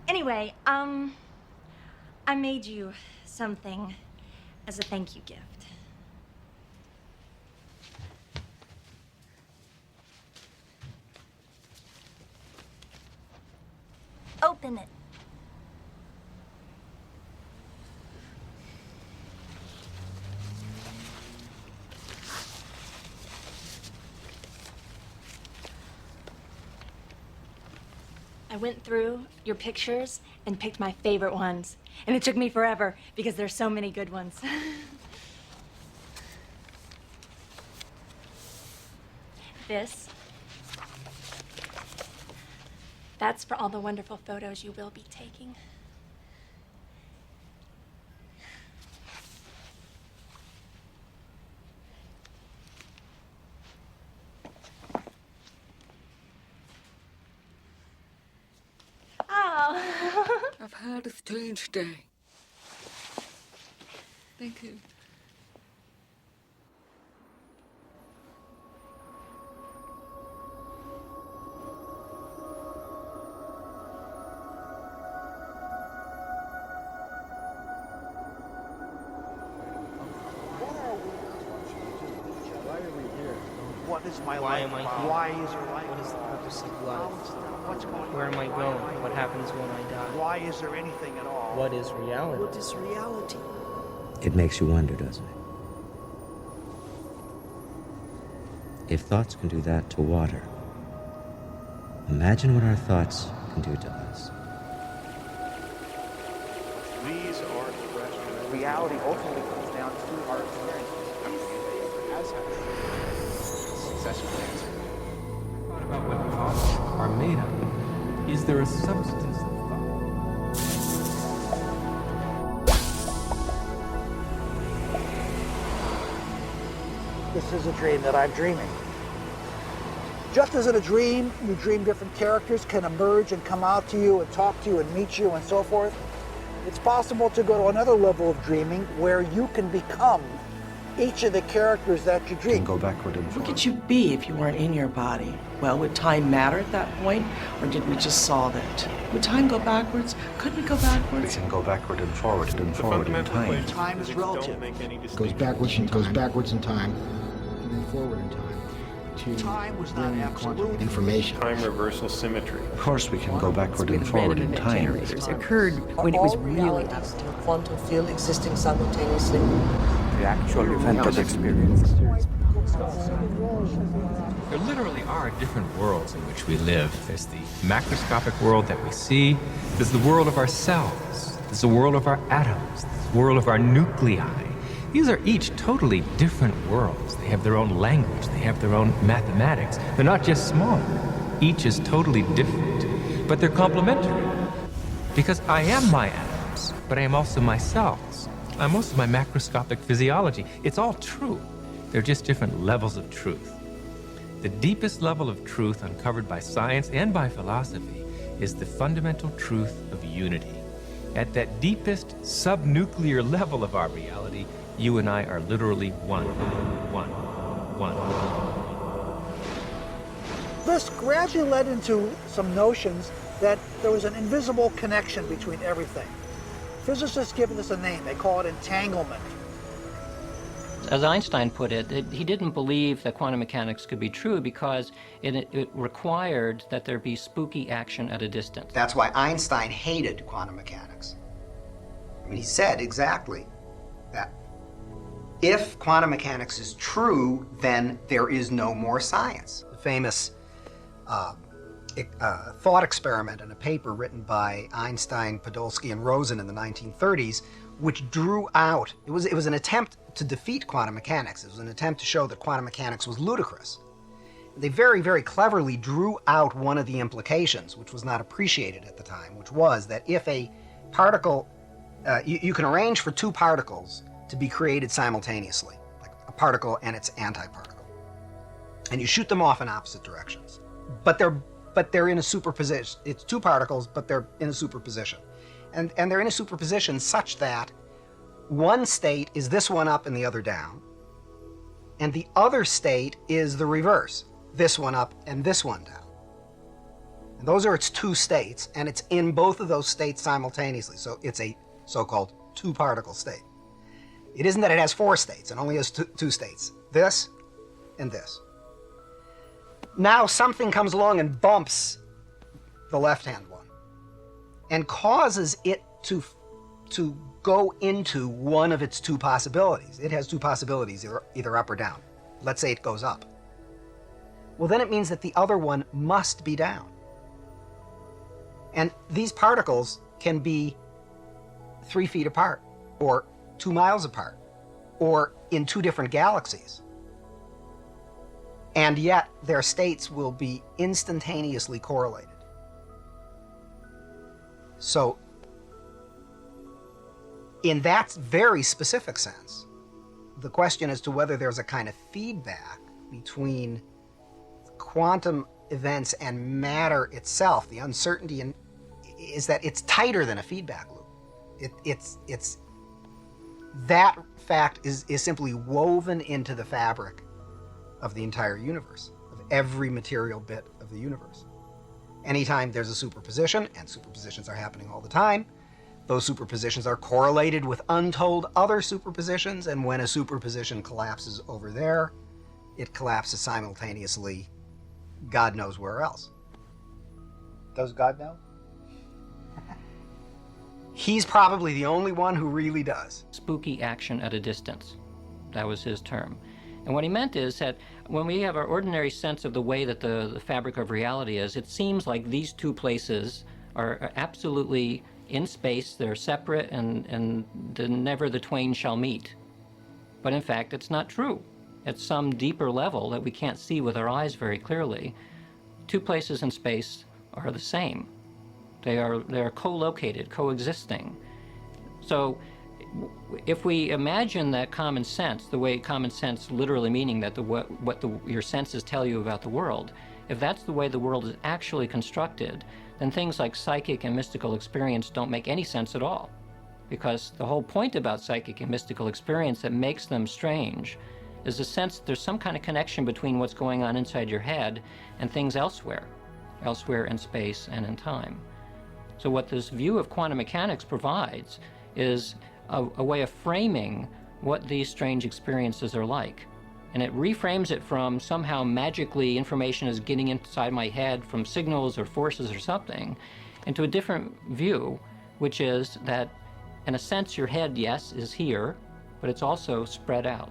Anyway, I made you something as a thank you gift. Open it. I went through your pictures and picked my favorite ones. And it took me forever because there's so many good ones. That's for all the wonderful photos you will be taking. Oh. I've had a strange day. Thank you. What is my Why life am I about? here? Why is your life What is the about? purpose of life? What's going on? Where am I going? What happens when I die? Why is there anything at all? What is reality? What is reality? It makes you wonder, doesn't it? If thoughts can do that to water, imagine what our thoughts can do to us. These are the questions. Reality ultimately comes down to our experiences. Successful answer. What about what thoughts are made of? Is there a substance of thought? This is a dream that I'm dreaming. Just as in a dream, you dream different characters can emerge and come out to you and talk to you and meet you and so forth. It's possible to go to another level of dreaming where you can become each of the characters that you dream. Go backward and What forward. could you be if you weren't in your body? Well, would time matter at that point, or did we just solve it? Would time go backwards? Could we go We backwards? can go backward and forward in time. Time is relative. Goes backwards in time, and then forward in time. To Time was not bring absolute. quantum information. Time reversal symmetry. Of course, we can go backward and With forward in random time. generators occurred when it was All really realities in a quantum field existing simultaneously. The actual event of experience. There literally are different worlds in which we live. There's the macroscopic world that we see. There's the world of our cells. There's the world of our atoms. There's the world of our nuclei. These are each totally different worlds. They have their own language. They have their own mathematics. They're not just smaller. Each is totally different, but they're complementary. Because I am my atoms, but I am also my cells. I'm also my macroscopic physiology. It's all true. They're just different levels of truth. The deepest level of truth uncovered by science and by philosophy is the fundamental truth of unity. At that deepest subnuclear level of our reality, you and I are literally one. This gradually led into some notions that there was an invisible connection between everything. Physicists give this a name. They call it entanglement. As Einstein put it, he didn't believe that quantum mechanics could be true because it required that there be spooky action at a distance. That's why Einstein hated quantum mechanics. I mean, he said exactly that. If quantum mechanics is true, then there is no more science. The famous thought experiment in a paper written by Einstein, Podolsky, and Rosen in the 1930s, which drew out, it was an attempt to defeat quantum mechanics. It was an attempt to show that quantum mechanics was ludicrous. They very, very cleverly drew out one of the implications, which was not appreciated at the time, which was that if a particle, you can arrange for two particles to be created simultaneously, like a particle and its antiparticle, and you shoot them off in opposite directions. But they're in a superposition. It's two particles, but they're in a superposition. And they're in a superposition such that one state is this one up and the other down, and the other state is the reverse, this one up and this one down. And those are its two states, and it's in both of those states simultaneously, so it's a so-called two-particle state. It isn't that it has four states, it only has two states, this and this. Now something comes along and bumps the left-hand one and causes it to go into one of its two possibilities. It has two possibilities, either up or down. Let's say it goes up. Well, then it means that the other one must be down. And these particles can be 3 feet apart, or 2 miles apart, or in two different galaxies. And yet their states will be instantaneously correlated. So, in that very specific sense, the question as to whether there's a kind of feedback between quantum events and matter itself, the uncertainty is that it's tighter than a feedback loop. It's that fact is simply woven into the fabric of the entire universe, of every material bit of the universe. Anytime there's a superposition, and superpositions are happening all the time, those superpositions are correlated with untold other superpositions, and when a superposition collapses over there, it collapses simultaneously, God knows where else. Does God know? He's probably the only one who really does. Spooky action at a distance. That was his term. And what he meant is that when we have our ordinary sense of the way that the fabric of reality is, it seems like these two places are absolutely in space, they're separate, and never the twain shall meet. But in fact, it's not true. At some deeper level that we can't see with our eyes very clearly, two places in space are the same. They are co-located, coexisting. So if we imagine that common sense, the way common sense literally meaning that your senses tell you about the world, if that's the way the world is actually constructed, then things like psychic and mystical experience don't make any sense at all. Because the whole point about psychic and mystical experience that makes them strange is the sense that there's some kind of connection between what's going on inside your head and things elsewhere in space and in time. So what this view of quantum mechanics provides is a way of framing what these strange experiences are like. And it reframes it from somehow magically information is getting inside my head from signals or forces or something into a different view, which is that in a sense your head, yes, is here, but it's also spread out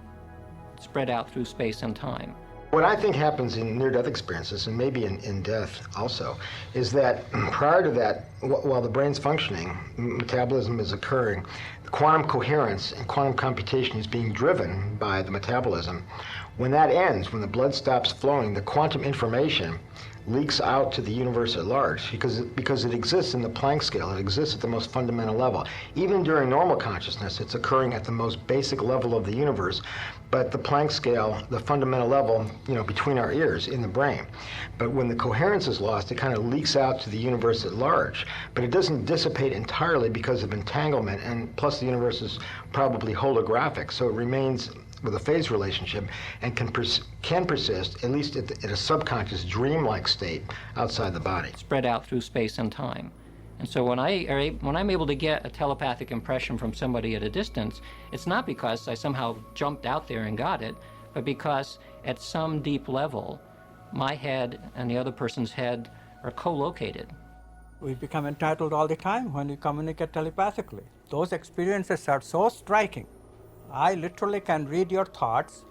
through space and time. What I think happens in near-death experiences, and maybe in death also, is that prior to that, while the brain's functioning, metabolism is occurring, the quantum coherence and quantum computation is being driven by the metabolism. When that ends, when the blood stops flowing, the quantum information leaks out to the universe at large because it exists in the Planck scale. It exists at the most fundamental level. Even during normal consciousness, it's occurring at the most basic level of the universe, but the Planck scale, the fundamental level, between our ears in the brain. But when the coherence is lost, it kind of leaks out to the universe at large. But it doesn't dissipate entirely because of entanglement, and plus the universe is probably holographic, so it remains with a phase relationship and can persist, at least at a subconscious dream-like state outside the body. Spread out through space and time. And so when I'm able to get a telepathic impression from somebody at a distance, it's not because I somehow jumped out there and got it, but because at some deep level, my head and the other person's head are co-located. We become entitled all the time when we communicate telepathically. Those experiences are so striking. I literally can read your thoughts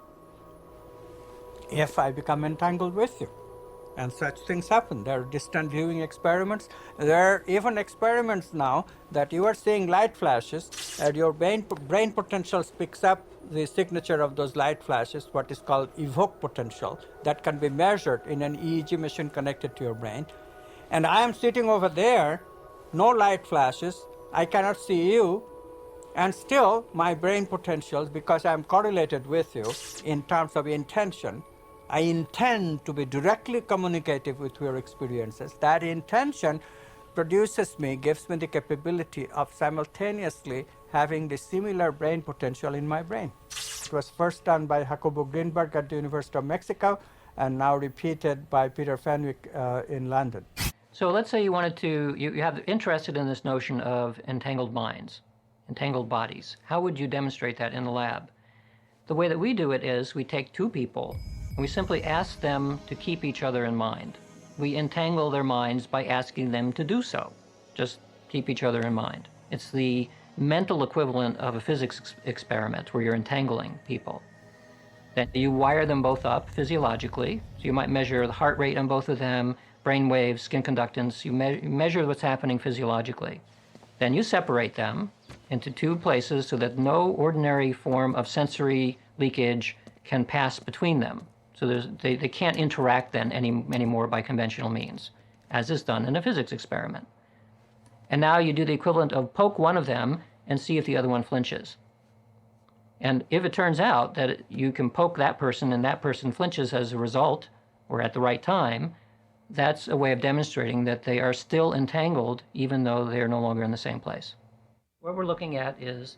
if I become entangled with you. And such things happen. There are distant viewing experiments. There are even experiments now that you are seeing light flashes and your brain potential picks up the signature of those light flashes, what is called evoke potential, that can be measured in an EEG machine connected to your brain. And I am sitting over there, no light flashes, I cannot see you, and still my brain potentials, because I'm correlated with you in terms of intention, I intend to be directly communicative with your experiences. That intention gives me the capability of simultaneously having the similar brain potential in my brain. It was first done by Jacobo Greenberg at the University of Mexico and now repeated by Peter Fenwick in London. So let's say you wanted to, you have interested in this notion of entangled minds, entangled bodies. How would you demonstrate that in the lab? The way that we do it is we take two people and we simply ask them to keep each other in mind. We entangle their minds by asking them to do so. Just keep each other in mind. It's the mental equivalent of a physics experiment where you're entangling people. Then you wire them both up physiologically. So you might measure the heart rate on both of them, brain waves, skin conductance. You measure what's happening physiologically. Then you separate them into two places so that no ordinary form of sensory leakage can pass between them. So they can't interact then anymore by conventional means, as is done in a physics experiment. And now you do the equivalent of poke one of them and see if the other one flinches. And if it turns out that you can poke that person and that person flinches as a result, or at the right time, that's a way of demonstrating that they are still entangled even though they are no longer in the same place. What we're looking at is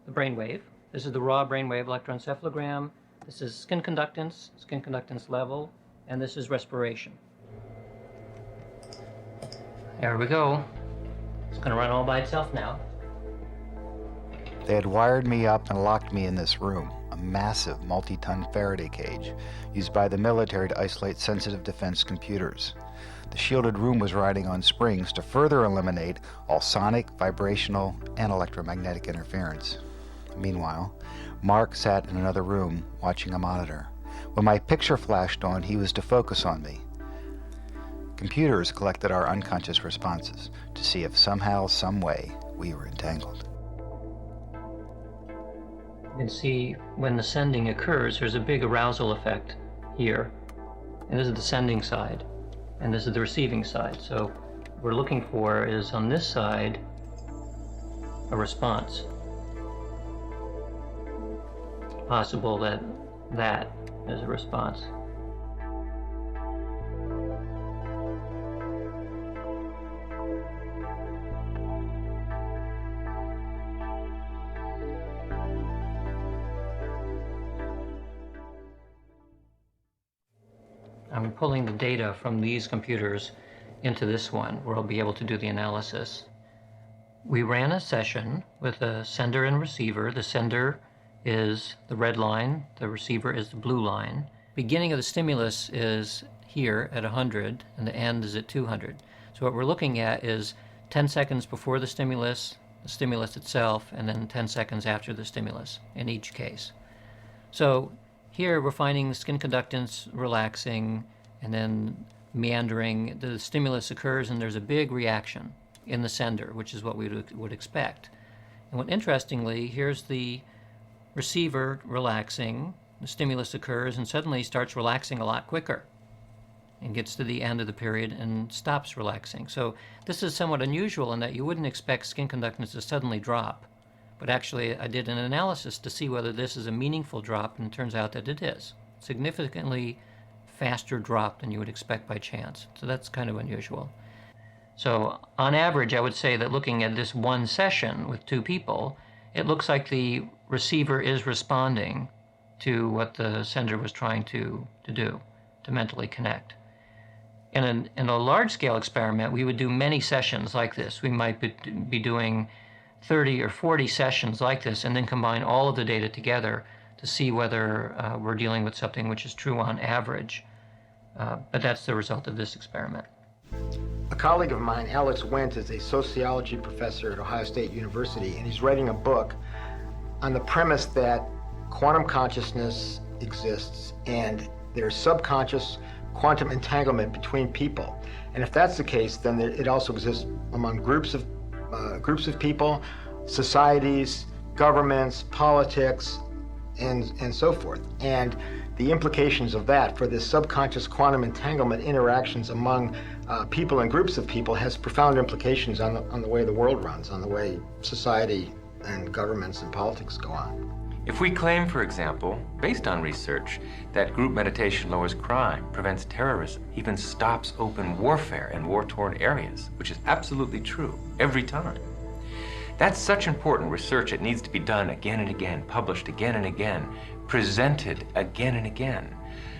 the brainwave. This is the raw brainwave electroencephalogram. This is skin conductance level, and this is respiration. There we go. It's going to run all by itself now. They had wired me up and locked me in this room, a massive multi-ton Faraday cage used by the military to isolate sensitive defense computers. The shielded room was riding on springs to further eliminate all sonic, vibrational, and electromagnetic interference. Meanwhile, Mark sat in another room watching a monitor. When my picture flashed on, he was to focus on me. Computers collected our unconscious responses to see if somehow, some way, we were entangled. You can see when the sending occurs, there's a big arousal effect here. And this is the sending side, and this is the receiving side. So what we're looking for is on this side, a response. It's possible that that is a response. I'm pulling the data from these computers into this one, where I'll be able to do the analysis. We ran a session with a sender and receiver. The sender is the red line, the receiver is the blue line. Beginning of the stimulus is here at 100, and the end is at 200. So what we're looking at is 10 seconds before the stimulus itself, and then 10 seconds after the stimulus in each case. So here we're finding the skin conductance relaxing and then meandering. The stimulus occurs and there's a big reaction in the sender, which is what we would expect. And what interestingly, here's the receiver relaxing, the stimulus occurs and suddenly starts relaxing a lot quicker and gets to the end of the period and stops relaxing. So this is somewhat unusual in that you wouldn't expect skin conductance to suddenly drop. But actually, I did an analysis to see whether this is a meaningful drop, and it turns out that it is. Significantly faster drop than you would expect by chance. So that's kind of unusual. So on average, I would say that looking at this one session with two people, it looks like the receiver is responding to what the sender was trying to do, to mentally connect. In a large-scale experiment, we would do many sessions like this. We might be doing 30 or 40 sessions like this and then combine all of the data together to see whether we're dealing with something which is true on average. But that's the result of this experiment. A colleague of mine, Alex Wendt, is a sociology professor at Ohio State University, and he's writing a book on the premise that quantum consciousness exists and there's subconscious quantum entanglement between people. And if that's the case, then it also exists among groups of people, societies, governments, politics, and so forth. And the implications of that for this subconscious quantum entanglement interactions among people and groups of people has profound implications on the way the world runs, on the way society and governments and politics go on. If we claim, for example, based on research, that group meditation lowers crime, prevents terrorism, even stops open warfare in war-torn areas, which is absolutely true every time, that's such important research it needs to be done again and again, published again and again, presented again and again.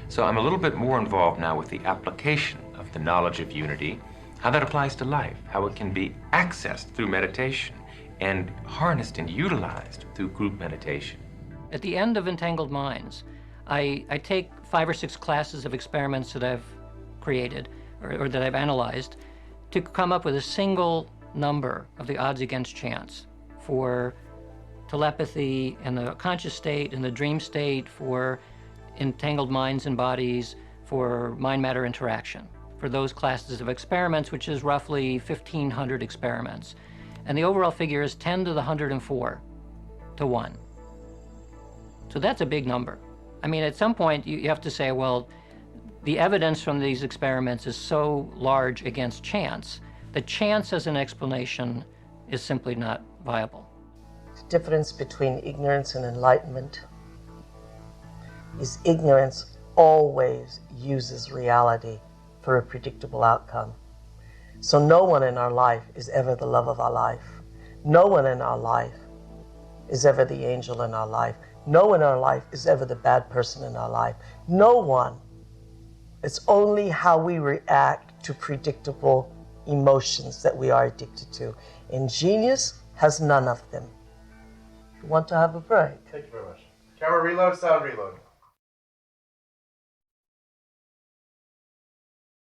So I'm a little bit more involved now with the application of the knowledge of unity, how that applies to life, how it can be accessed through meditation and harnessed and utilized through group meditation. At the end of Entangled Minds, I take 5 or 6 classes of experiments that I've created or that I've analyzed to come up with a single number of the odds against chance for telepathy in the conscious state, in the dream state, for entangled minds and bodies, for mind-matter interaction, for those classes of experiments, which is roughly 1,500 experiments. And the overall figure is 10 to the 104 to 1. So that's a big number. I mean, at some point, you have to say, well, the evidence from these experiments is so large against chance that chance as an explanation is simply not viable. The difference between ignorance and enlightenment is ignorance always uses reality for a predictable outcome. So no one in our life is ever the love of our life. No one in our life is ever the angel in our life. No one in our life is ever the bad person in our life. No one. It's only how we react to predictable emotions that we are addicted to. And genius has none of them. Want to have a break? Thank you very much. Camera reload, sound reload.